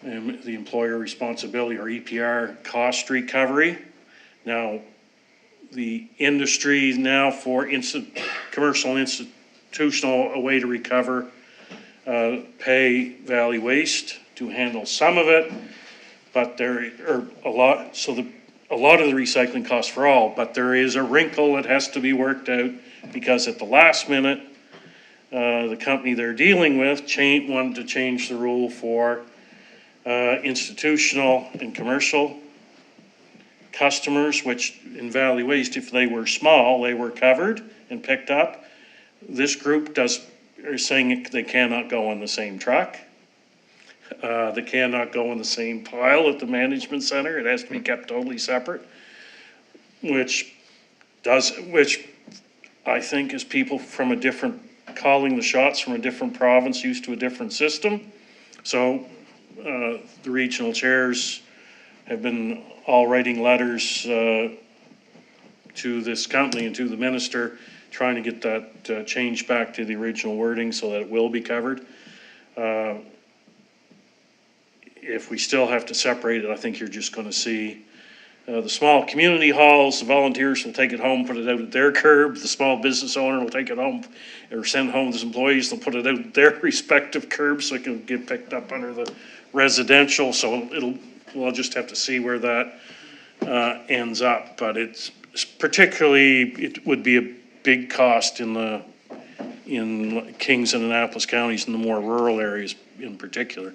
in the employer responsibility or EPR cost recovery. Now, the industry now for commercial institutional, a way to recover pay Valley Waste to handle some of it, but there are a lot of the recycling costs for all, but there is a wrinkle that has to be worked out because at the last minute, the company they're dealing with wanted to change the rule for institutional and commercial customers, which in Valley Waste, if they were small, they were covered and picked up. This group are saying they cannot go on the same truck. They cannot go in the same pile at the management center. It has to be kept totally separate, which I think is people from calling the shots from a different province used to a different system. So the regional chairs have been all writing letters to this company and to the minister, trying to get that changed back to the original wording so that it will be covered. If we still have to separate it, I think you're just going to see the small community halls, the volunteers will take it home, put it out at their curb. The small business owner will take it home or send home his employees. They'll put it out at their respective curbs so it can get picked up under the residential. So we'll just have to see where that ends up. But it would be a big cost in Kings and Annapolis counties in the more rural areas in particular.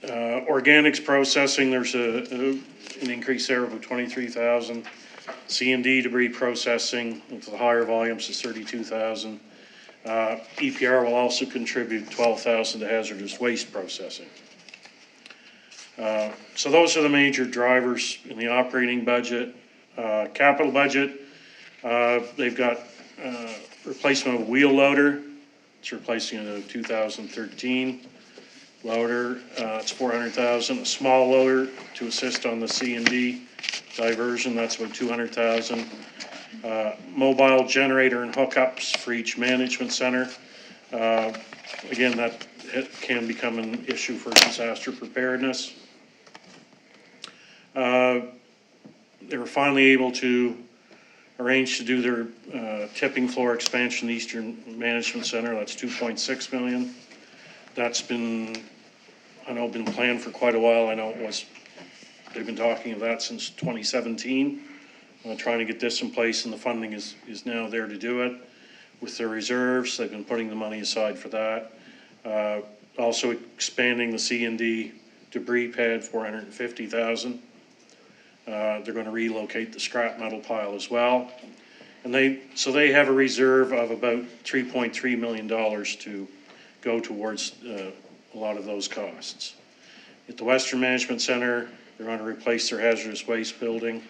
Organics processing, there's an increase there of 23,000. C&D debris processing with the higher volumes is 32,000. EPR will also contribute 12,000 to hazardous waste processing. So those are the major drivers in the operating budget. Capital budget, they've got replacement of a wheel loader. It's replacing a 2013 loader. It's 400,000. A small loader to assist on the C&D diversion. That's about 200,000. Mobile generator and hookups for each management center. Again, that can become an issue for disaster preparedness. They were finally able to arrange to do their tipping floor expansion in the Eastern Management Center. That's $2.6 million. That's been planned for quite a while. I know they've been talking of that since 2017. Trying to get this in place, and the funding is now there to do it with their reserves. They've been putting the money aside for that. Also expanding the C&D debris pad, 450,000. They're going to relocate the scrap metal pile as well. And they have a reserve of about $3.3 million to go towards a lot of those costs. At the Western Management Center, they're going to replace their hazardous waste building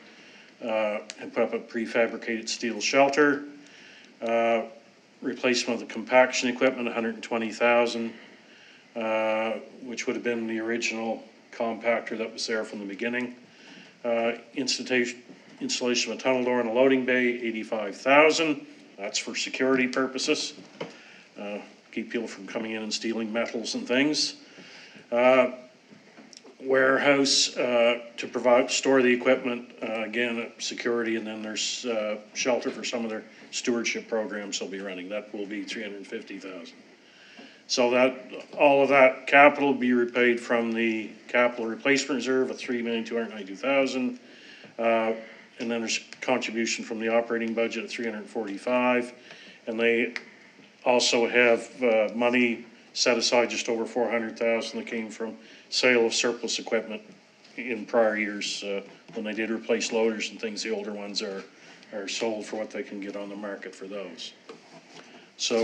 and put up a prefabricated steel shelter. Replacement of the compaction equipment, $120,000, which would have been the original compactor that was there from the beginning. Installation of a tunnel door and a loading bay, $85,000. That's for security purposes. Keep people from coming in and stealing metals and things. Warehouse to store the equipment, again, security, and then there's shelter for some of their stewardship programs they'll be running. That will be $350,000. So that all of that capital will be repaid from the capital replacement reserve of $3,292,000. And then there's contribution from the operating budget of $345,000. And they also have money set aside, just over $400,000 that came from sale of surplus equipment in prior years when they did replace loaders and things. The older ones are are sold for what they can get on the market for those. So,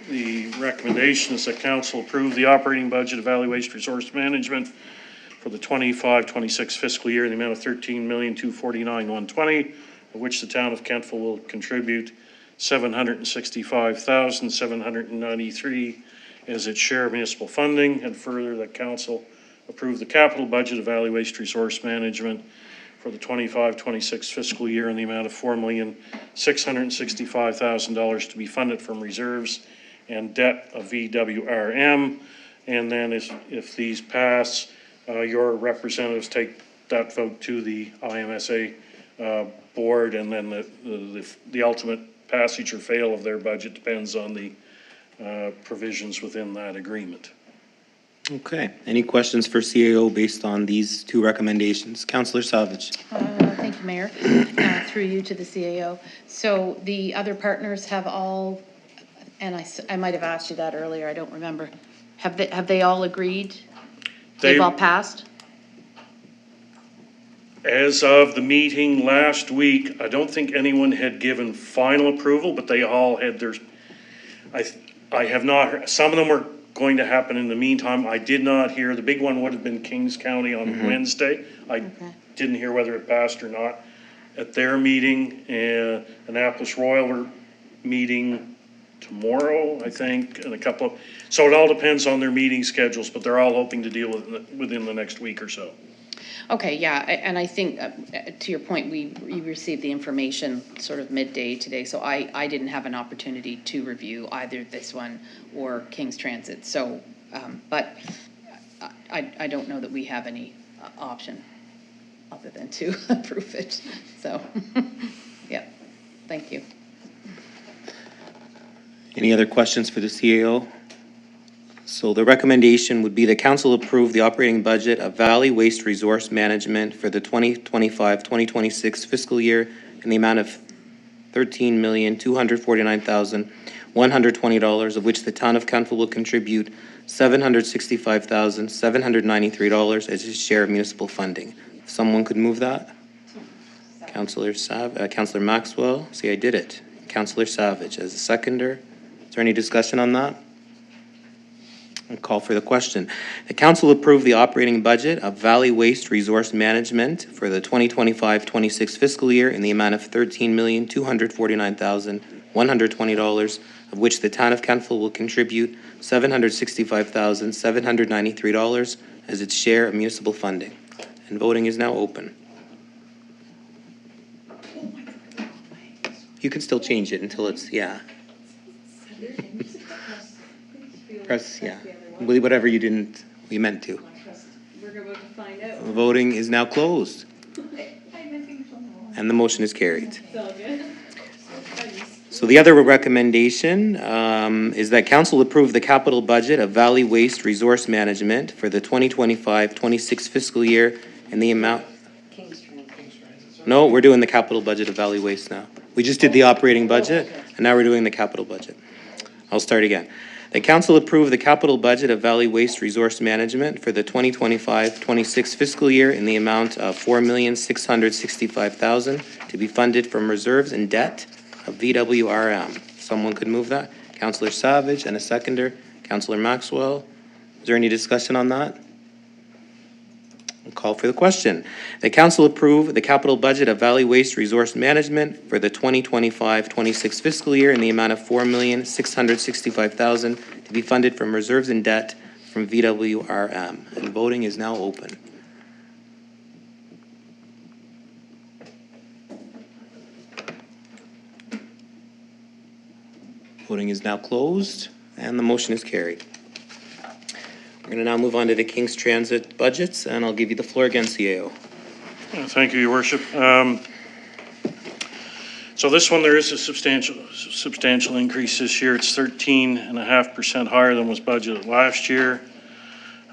the recommendation is that council approve the operating budget of Valley Waste Resource Management for the 25-26 fiscal year in the amount of $13,249,120, of which the town of Kentville will contribute $765,793 as its share of municipal funding, and further that council approve the capital budget of Valley Waste Resource Management for the 25-26 fiscal year in the amount of $4,665,000 to be funded from reserves and debt of VWRM. And then if these pass, your representatives take that vote to the IMSA board, and then the ultimate passage or fail of their budget depends on the provisions within that agreement. Okay, any questions for CAO based on these two recommendations? Councillor Savage. Thank you, Mayor. Through you to the CAO. So the other partners have all, and I might have asked you that earlier, I don't remember. Have they all agreed? They've all passed? As of the meeting last week, I don't think anyone had given final approval, but they all had theirs. I have not heard, some of them were going to happen in the meantime. I did not hear, the big one would have been Kings County on Wednesday. I didn't hear whether it passed or not. At their meeting, Annapolis Royal were meeting tomorrow, I think, and a couple of, so it all depends on their meeting schedules, but they're all hoping to deal with it within the next week or so. Okay, yeah, and I think, to your point, we received the information sort of midday today, so I didn't have an opportunity to review either this one or King's Transit, so, but I don't know that we have any option other than to approve it, so, yeah, thank you. Any other questions for the CAO? So the recommendation would be the council approve the operating budget of Valley Waste Resource Management for the 2025-2026 fiscal year in the amount of $13,249,120, of which the town of Kentville will contribute $765,793 as its share of municipal funding. If someone could move that? Councillor Maxwell, see, I did it. Councillor Savage as a seconder. Is there any discussion on that? I'll call for the question. The council approved the operating budget of Valley Waste Resource Management for the 2025-26 fiscal year in the amount of $13,249,120, of which the town of Kentville will contribute $765,793 as its share of municipal funding. And voting is now open. You can still change it until it's, yeah. Press, yeah. Whatever you meant to. We're about to find out. Voting is now closed. And the motion is carried. So the other recommendation is that council approve the capital budget of Valley Waste Resource Management for the 2025-26 fiscal year in the amount. No, we're doing the capital budget of Valley Waste now. We just did the operating budget, and now we're doing the capital budget. I'll start again. The council approve the capital budget of Valley Waste Resource Management for the 2025-26 fiscal year in the amount of $4,665,000 to be funded from reserves and debt of VWRM. Someone could move that? Councillor Savage and a seconder, Councillor Maxwell. Is there any discussion on that? I'll call for the question. The council approve the capital budget of Valley Waste Resource Management for the 2025-26 fiscal year in the amount of $4,665,000 to be funded from reserves and debt from VWRM. And voting is now open. Voting is now closed, and the motion is carried. We're going to now move on to the King's Transit budgets, and I'll give you the floor again, CAO. Thank you, Your Worship. So this one, there is a substantial increase this year. It's 13.5% higher than was budgeted last year.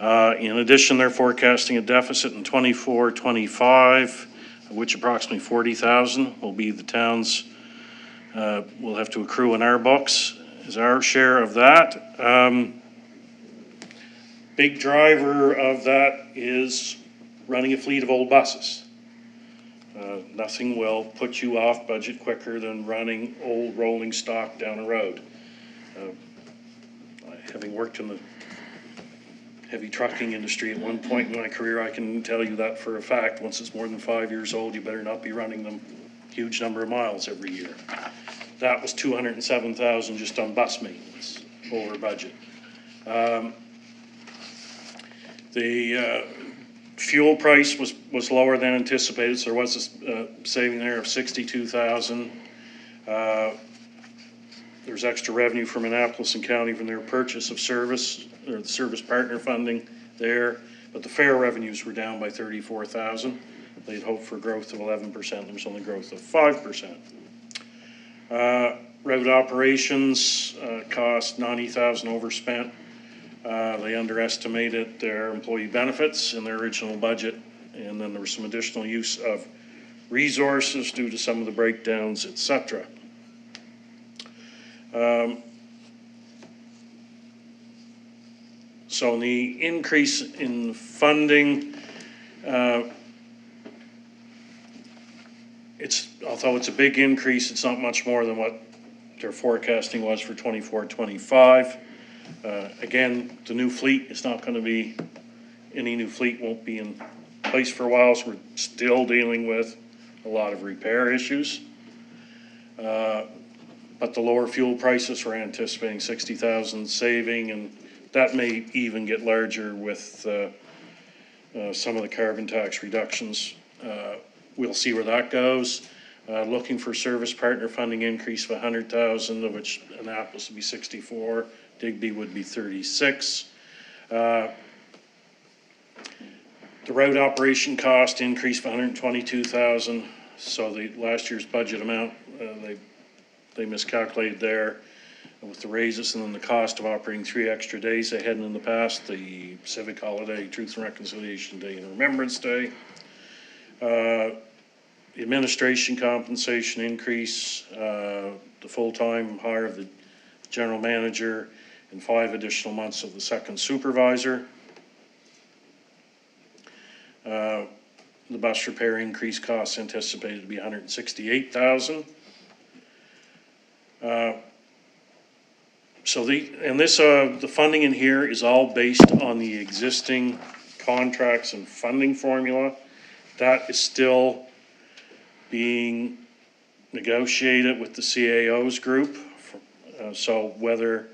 In addition, they're forecasting a deficit in 24-25, of which approximately 40,000 will be the town's, will have to accrue in our books is our share of that. Big driver of that is running a fleet of old buses. Nothing will put you off budget quicker than running old rolling stock down a road. Having worked in the heavy trucking industry at one point in my career, I can tell you that for a fact. Once it's more than 5 years old, you better not be running them huge number of miles every year. That was $207,000 just on bus maintenance, over budget. The fuel price was lower than anticipated, so there was a saving there of $62,000. There's extra revenue from Annapolis and County from their purchase of service, or the service partner funding there, but the fare revenues were down by $34,000. They'd hoped for growth of 11%, there was only growth of 5%. Road operations cost $90,000 overspent. They underestimated their employee benefits in their original budget, and then there was some additional use of resources due to some of the breakdowns, etc. So the increase in funding, although it's a big increase, it's not much more than what their forecasting was for 24-25. Again, the new fleet is not going to be, any new fleet won't be in place for a while, so we're still dealing with a lot of repair issues. But the lower fuel prices, we're anticipating 60,000 saving, and that may even get larger with some of the carbon tax reductions. We'll see where that goes. Looking for service partner funding increase of 100,000, of which Annapolis would be 64, Digby would be 36. The road operation cost increased of 122,000. So the last year's budget amount, they miscalculated there with the raises, and then the cost of operating 3 extra days they hadn't in the past, the civic holiday, Truth and Reconciliation Day, and Remembrance Day. The administration compensation increase, the full-time hire of the general manager, and 5 additional months of the second supervisor. The bus repair increase costs anticipated to be $168,000. So the funding in here is all based on the existing contracts and funding formula. That is still being negotiated with the CAO's group. So whether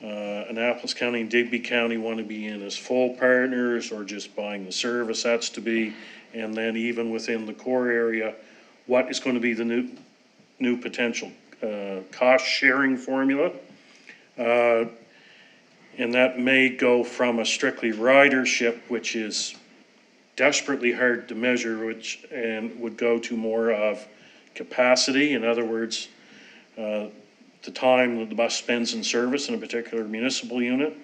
Annapolis County and Digby County want to be in as full partners or just buying the service, that's to be. And then even within the core area, what is going to be the new potential cost sharing formula. And that may go from a strictly ridership, which is desperately hard to measure, and would go to more of capacity. In other words, the time that the bus spends in service in a particular municipal unit.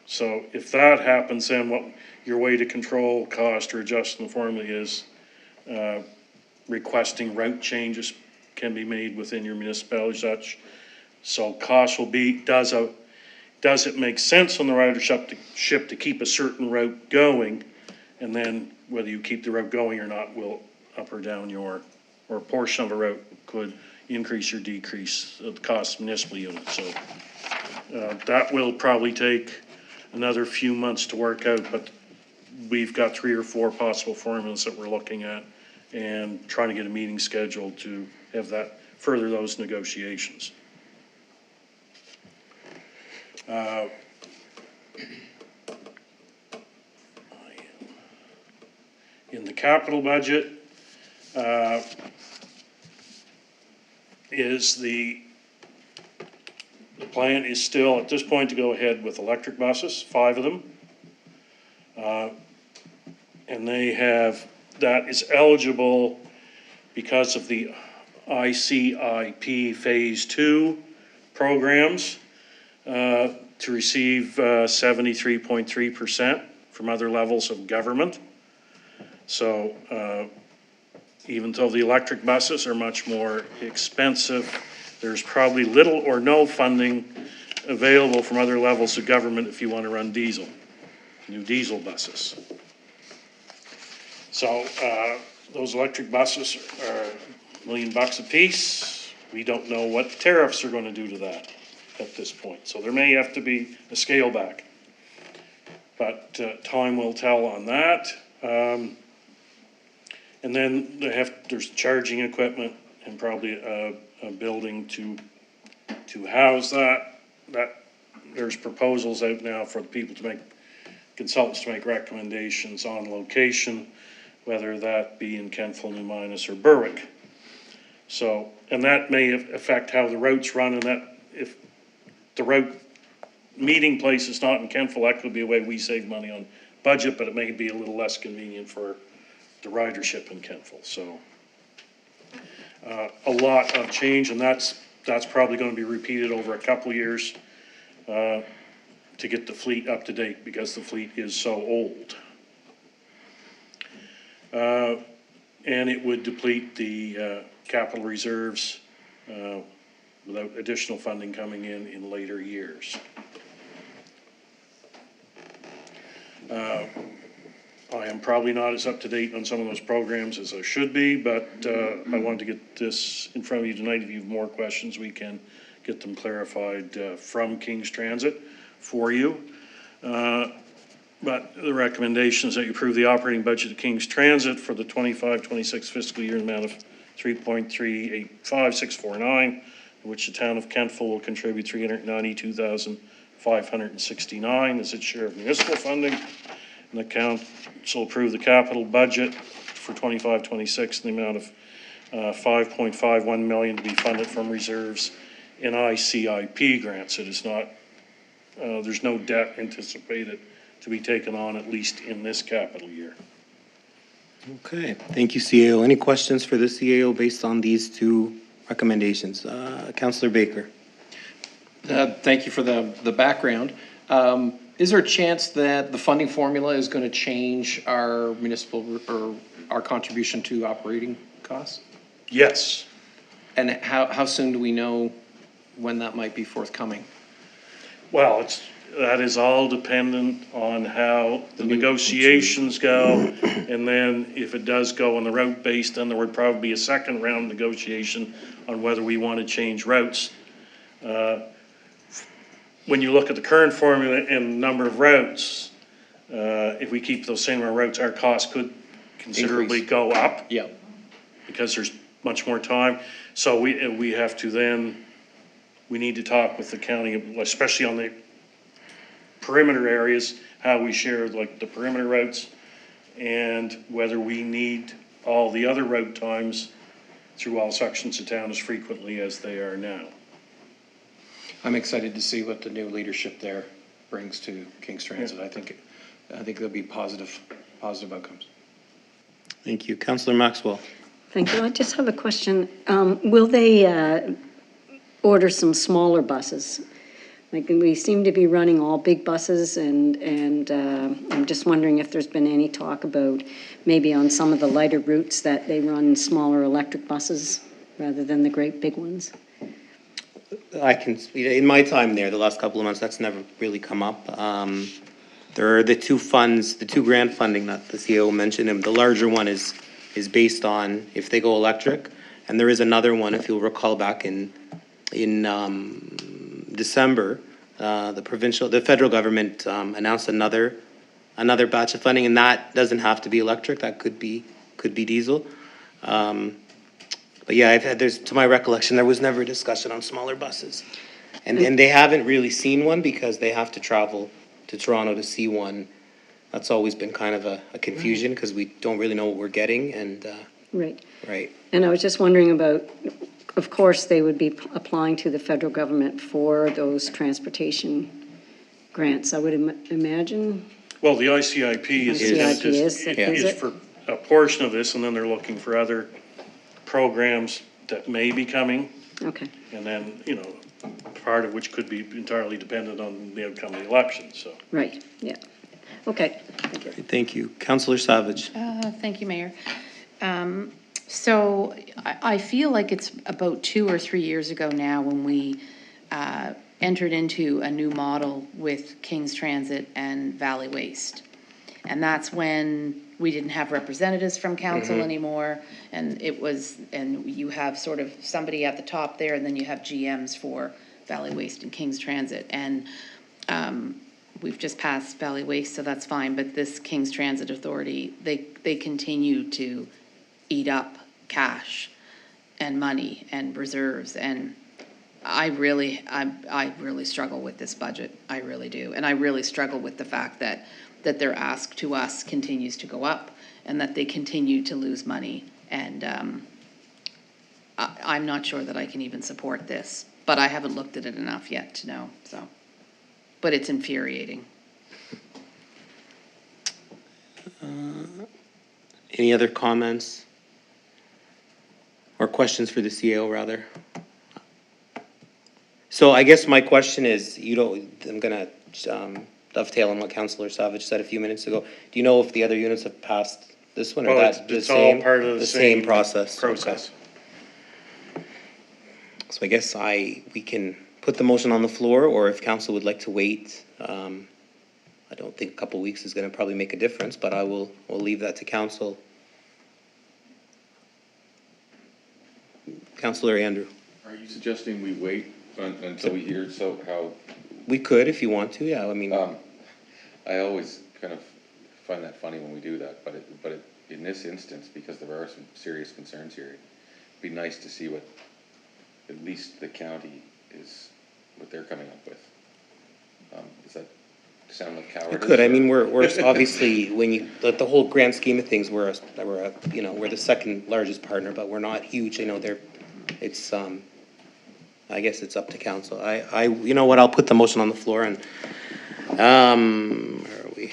So if that happens, then what your way to control cost or adjusting the formula is requesting route changes can be made within your municipality such. So cost will be, does it make sense on the ridership to keep a certain route going? And then whether you keep the route going or not will up or down or a portion of a route could increase or decrease the cost of municipal units. So that will probably take another few months to work out, but we've got 3 or 4 possible formulas that we're looking at and trying to get a meeting scheduled to have that further those negotiations. In the capital budget the plan is still at this point to go ahead with electric buses, 5 of them. And that is eligible because of the ICIP Phase 2 programs to receive 73.3% from other levels of government. So even though the electric buses are much more expensive, there's probably little or no funding available from other levels of government if you want to run new diesel buses. So those electric buses are $1 million a piece. We don't know what tariffs are gonna do to that at this point, so there may have to be a scale back. But, time will tell on that. And then there's charging equipment and probably a building to house that. There's proposals out now for the people to make, consultants to make recommendations on location, whether that be in Kentville, New Minas, or Berwick. So, and that may affect how the routes run, and that if the route meeting place is not in Kentville, that could be a way we save money on budget, but it may be a little less convenient for the ridership in Kentville. So a lot of change, and that's probably going to be repeated over a couple of years to get the fleet up to date, because the fleet is so old. And it would deplete the capital reserves without additional funding coming in later years. I am probably not as up to date on some of those programs as I should be, but I wanted to get this in front of you tonight. If you have more questions, we can get them clarified from King's Transit for you. But the recommendation is that you approve the operating budget of King's Transit for the 25-26 fiscal year in the amount of $3.385649, in which the town of Kentville will contribute $392,569 as its share of municipal funding. And the council approve the capital budget for 25-26 in the amount of $5.51 million to be funded from reserves in ICIP grants. It is not, there's no debt anticipated to be taken on, at least in this capital year. Okay, thank you, CAO. Any questions for the CAO based on these two recommendations? Councillor Baker. Thank you for the background. Is there a chance that the funding formula is going to change our municipal or our contribution to operating costs? Yes. And how soon do we know when that might be forthcoming? Well, that is all dependent on how the negotiations go. And then if it does go on the route base, then there would probably be a second round negotiation on whether we want to change routes. When you look at the current formula and number of routes, if we keep those same routes, our costs could considerably go up. Yeah. Because there's much more time. So we have to then, we need to talk with the county, especially on the perimeter areas, how we share like the perimeter routes, and whether we need all the other route times through all sections of town as frequently as they are now. I'm excited to see what the new leadership there brings to King's Transit. I think there'll be positive outcomes. Thank you. Councillor Maxwell. Thank you. I just have a question. Will they order some smaller buses? Like, we seem to be running all big buses, and I'm just wondering if there's been any talk about maybe on some of the lighter routes that they run smaller electric buses rather than the great big ones. In my time there, the last couple of months, that's never really come up. There are the two grant funding that the CEO mentioned, and the larger one is based on if they go electric, and there is another one, if you'll recall back in December, the federal government announced another batch of funding, and that doesn't have to be electric. That could be diesel. But yeah, to my recollection, there was never a discussion on smaller buses, and they haven't really seen one because they have to travel to Toronto to see one. That's always been kind of a confusion because we don't really know what we're getting. And right. Right. And I was just wondering about. Of course, they would be applying to the federal government for those transportation grants, I would imagine. Well, the ICIP is for a portion of this, and then they're looking for other programs that may be coming. Okay. And then, part of which could be entirely dependent on the outcome of the election, so. Right, yeah. Okay. Thank you. Councillor Savage. Thank you, Mayor. So I feel like it's about 2 or 3 years ago now when we entered into a new model with King's Transit and Valley Waste. And that's when we didn't have representatives from council anymore, and and you have sort of somebody at the top there, and then you have GMs for Valley Waste and King's Transit, and we've just passed Valley Waste, so that's fine, but this King's Transit Authority, they continue to eat up cash and money and reserves, and I really struggle with this budget. I really do. And I really struggle with the fact that their ask to us continues to go up and that they continue to lose money. And I'm not sure that I can even support this, but I haven't looked at it enough yet to know, so. But it's infuriating. Any other comments? Or questions for the CEO, rather? So I guess my question is, I'm gonna dovetail on what Councillor Savage said a few minutes ago. Do you know if the other units have passed this one, or Well, that's the it's all same? part of the same same process. process. Okay. So I guess we can put the motion on the floor, or if council would like to wait, I don't think a couple weeks is gonna probably make a difference, but we'll leave that to council. Councillor Andrew. Are you suggesting we wait until we hear how? We could, if you want to, yeah, I mean. I always kind of find that funny when we do that, but in this instance, because there are some serious concerns here, it'd be nice to see what at least the county what they're coming up with. Does that sound like cowardice? It could, I mean, we're obviously, when you, the whole grand scheme of things, we're the second largest partner, but we're not huge, it's, I guess it's up to council. You know what, I'll put the motion on the floor and, where are we?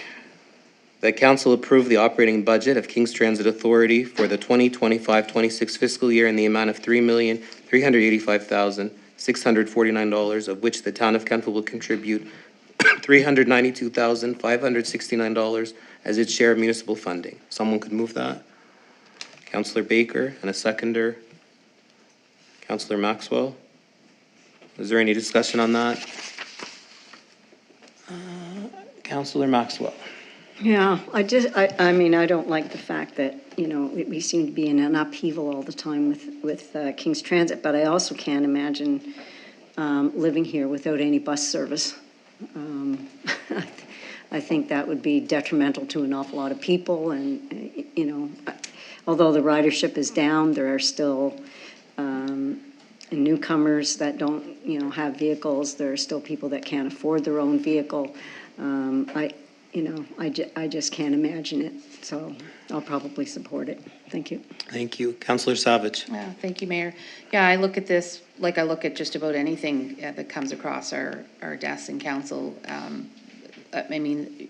That council approve the operating budget of King's Transit Authority for the 2025-26 fiscal year in the amount of $3,385,649, of which the town of Kentville will contribute $392,569 as its share of municipal funding. Someone could move that? Councillor Baker, and a seconder. Councillor Maxwell. Is there any discussion on that? Councillor Maxwell. Yeah, I mean, I don't like the fact that, we seem to be in an upheaval all the time with King's Transit, but I also can't imagine living here without any bus service. I think that would be detrimental to an awful lot of people, and, although the ridership is down, there are still newcomers that don't, have vehicles. There are still people that can't afford their own vehicle. I just can't imagine it, so I'll probably support it. Thank you. Thank you. Councillor Savage. Thank you, Mayor. Yeah, I look at this like I look at just about anything that comes across our desks in council. I mean,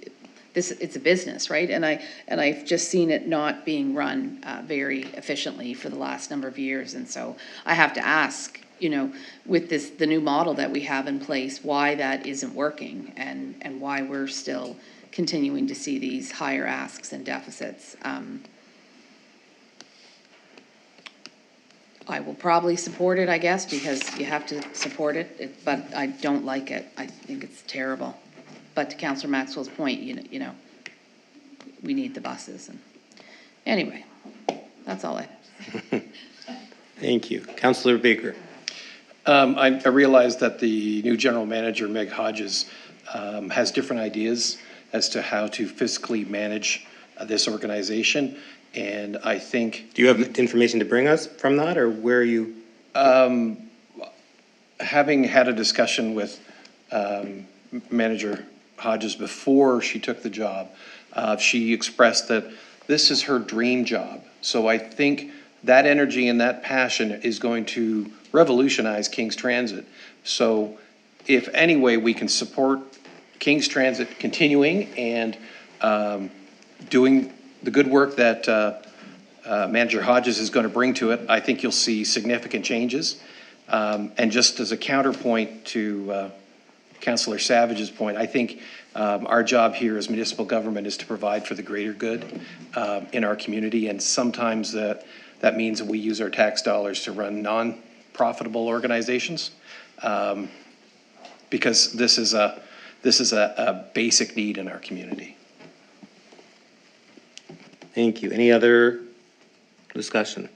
it's a business, right? And I've just seen it not being run very efficiently for the last number of years, and so I have to ask, with the new model that we have in place, why that isn't working, and why we're still continuing to see these higher asks and deficits. I will probably support it, I guess, because you have to support it, but I don't like it. I think it's terrible. But to Councillor Maxwell's point, we need the buses. And anyway, that's all I have. Thank you. Councillor Baker. I realize that the new general manager, Meg Hodges, has different ideas as to how to fiscally manage this organization. And I think... Do you have information to bring us from that, or where are you? Having had a discussion with Manager Hodges before she took the job, she expressed that this is her dream job. So I think that energy and that passion is going to revolutionize King's Transit. So if any way we can support King's Transit continuing and doing the good work that Manager Hodges is going to bring to it, I think you'll see significant changes. And just as a counterpoint to Councillor Savage's point, I think our job here as municipal government is to provide for the greater good in our community, and sometimes that means that we use our tax dollars to run non-profitable organizations, because this is a basic need in our community. Thank you. Any other discussion?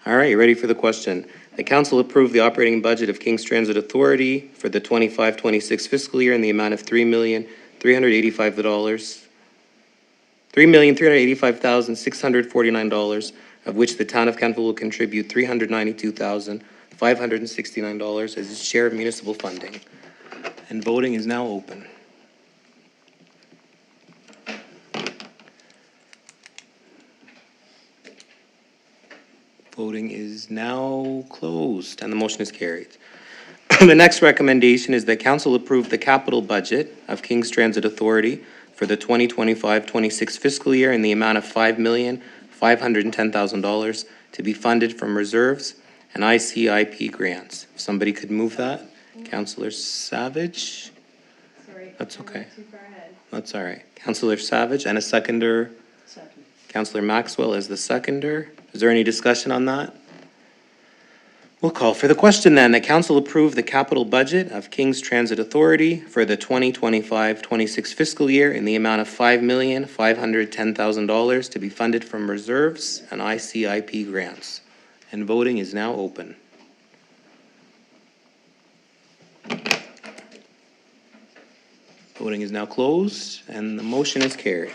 All right, you ready for the question? The council approved the operating budget of King's Transit Authority for the 25-26 fiscal year in the amount of $3,385,649, of which the town of Kentville will contribute $392,569 as its share of municipal funding. And voting is now open. Voting is now closed, and the motion is carried. The next recommendation is that council approve the capital budget of King's Transit Authority for the 2025-26 fiscal year in the amount of $5,510,000 to be funded from reserves and ICIP grants. If somebody could move that. Councillor Savage? Sorry. That's okay. Too far ahead. That's all right. Councillor Savage and a seconder. Second. Councillor Maxwell as the seconder. Is there any discussion on that? We'll call for the question then. The council approve the capital budget of King's Transit Authority for the 2025-26 fiscal year in the amount of $5,510,000 to be funded from reserves and ICIP grants. And voting is now open. Voting is now closed, and the motion is carried.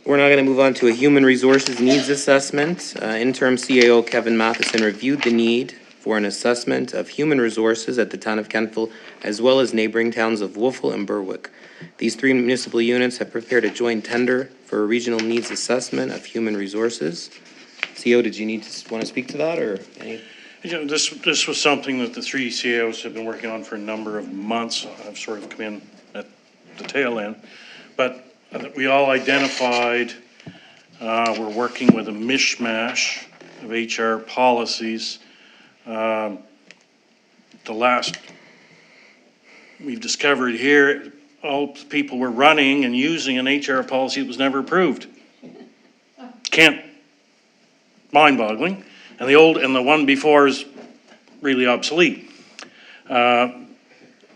We're now going to move on to a human resources needs assessment. Interim CAO Kevin Matheson reviewed the need for an assessment of human resources at the town of Kentville, as well as neighboring towns of Wolfville and Berwick. These three municipal units have prepared a joint tender for a regional needs assessment of human resources. CO, did you want to speak to that, or any? You know, this was something that the three CAOs have been working on for a number of months. I've sort of come in at the tail end, but we all identified we're working with a mishmash of HR policies. The last we've discovered here, all people were running and using an HR policy that was never approved. Mind-boggling. And the one before is really obsolete.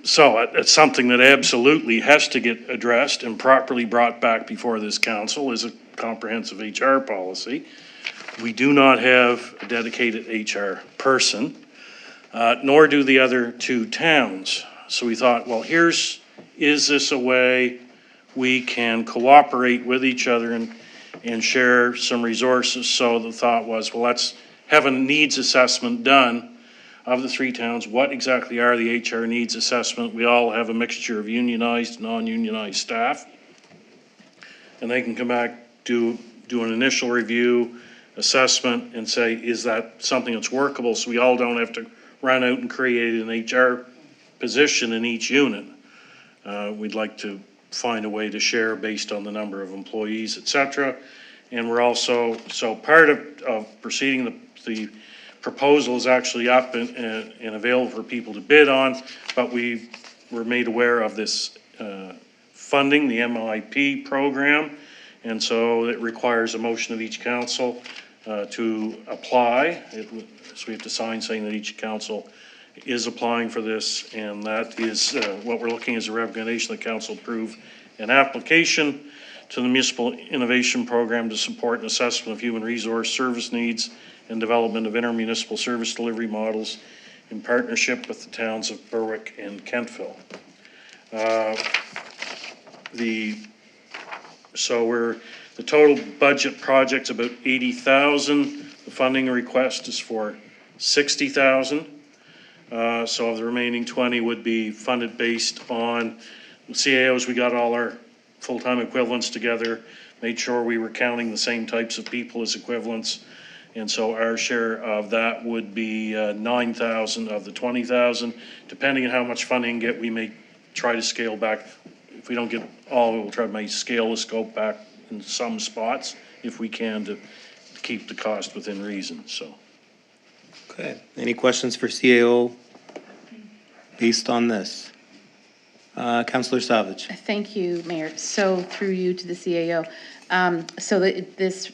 So it's something that absolutely has to get addressed and properly brought back before this council as a comprehensive HR policy. We do not have a dedicated HR person, nor do the other two towns. So we thought, well, is this a way we can cooperate with each other and share some resources? So the thought was, well, let's have a needs assessment done of the three towns. What exactly are the HR needs assessment? We all have a mixture of unionized, non-unionized staff. And they can come back, do an initial review, assessment, and say, is that something that's workable? So we all don't have to run out and create an HR position in each unit. We'd like to find a way to share based on the number of employees, et cetera. And we're also, so part of proceeding, the proposal is actually up and available for people to bid on, but we were made aware of this funding, the MIP program, and so it requires a motion of each council to apply. So we have to sign saying that each council is applying for this, and that is what we're looking as a recommendation that council approve an application to the Municipal Innovation Program to support an assessment of human resource service needs and development of intermunicipal service delivery models in partnership with the towns of Berwick and Kentville. The total budget project's about 80,000. The funding request is for 60,000. So of the remaining 20 would be funded based on the CAOs. We got all our full-time equivalents together, made sure we were counting the same types of people as equivalents. And so our share of that would be 9,000 of the 20,000. Depending on how much funding we get, we may try to scale back. If we don't get all, we'll try to scale the scope back in some spots if we can to keep the cost within reason. So. Okay. Any questions for CAO based on this? Councillor Savage. Thank you, Mayor. So through you to the CAO. So this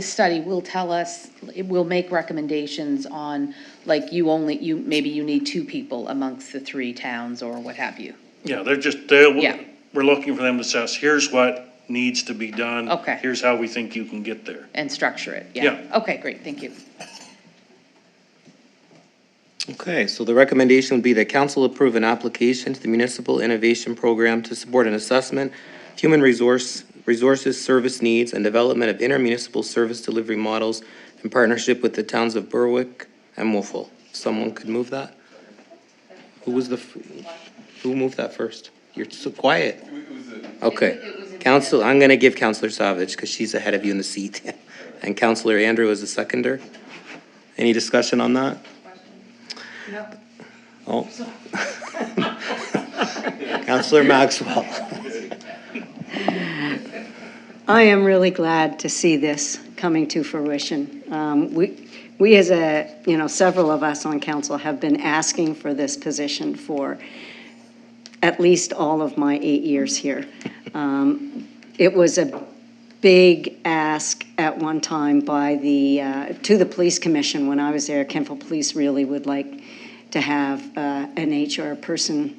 study will tell us, it will make recommendations on, like, maybe you need two people amongst the three towns or what have you. Yeah, they're just, Yeah. we're looking for them to assess, here's what needs to be done. Okay. Here's how we think you can get there. And structure it, Yeah. Okay, great, thank you. Okay, so the recommendation would be that council approve an application to the Municipal Innovation Program to support an assessment of human resources, service needs, and development of intermunicipal service delivery models in partnership with the towns of Berwick and Wolfville. Someone could move that? Who moved that first? You're so quiet. Okay. Council, I'm gonna give Councillor Savage, because she's ahead of you in the seat. And Councillor Andrew is the seconder. Any discussion on that? No. Oh. Councillor Maxwell. I am really glad to see this coming to fruition. We as several of us on council have been asking for this position for at least all of my 8 years here. It was a big ask at one time by to the police commission when I was there. Kentville Police really would like to have an HR person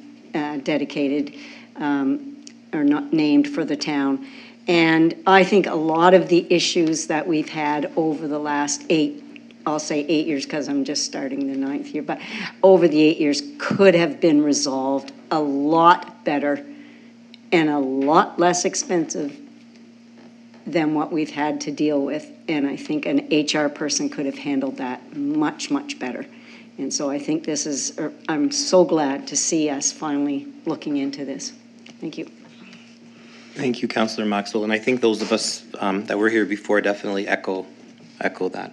dedicated or not named for the town. And I think a lot of the issues that we've had over the last 8 years, because I'm just starting the 9th year, but over the 8 years could have been resolved a lot better and a lot less expensive than what we've had to deal with. And I think an HR person could have handled that much, much better. And so I think I'm so glad to see us finally looking into this. Thank you. Thank you, Councillor Maxwell, and I think those of us that were here before definitely echo that.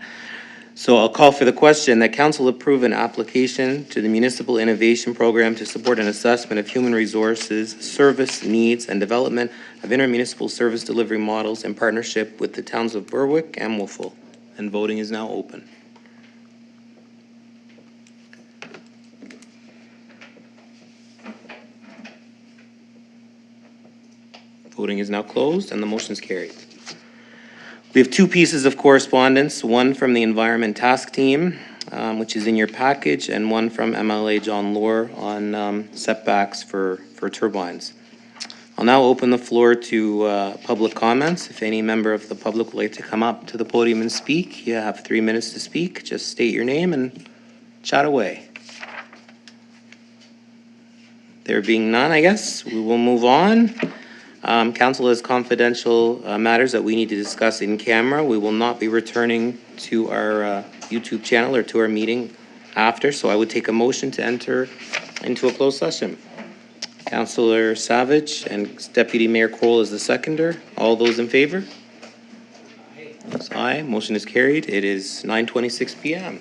So I'll call for the question that council approve an application to the Municipal Innovation Program to support an assessment of human resources, service needs, and development of intermunicipal service delivery models in partnership with the towns of Berwick and Wolfville. And voting is now open. Voting is now closed and the motion is carried. We have 2 pieces of correspondence, one from the Environment Task Team, which is in your package, and one from MLA John Lohr on setbacks for turbines. I'll now open the floor to public comments. If any member of the public would like to come up to the podium and speak, you have 3 minutes to speak. Just state your name and chat away. There being none, I guess, we will move on. Council has confidential matters that we need to discuss in camera. We will not be returning to our YouTube channel or to our meeting after, so I would take a motion to enter into a closed session. Councillor Savage and Deputy Mayor Kroll is the seconder. All those in favor? Aye. Motion is carried. It is 9:26 p.m.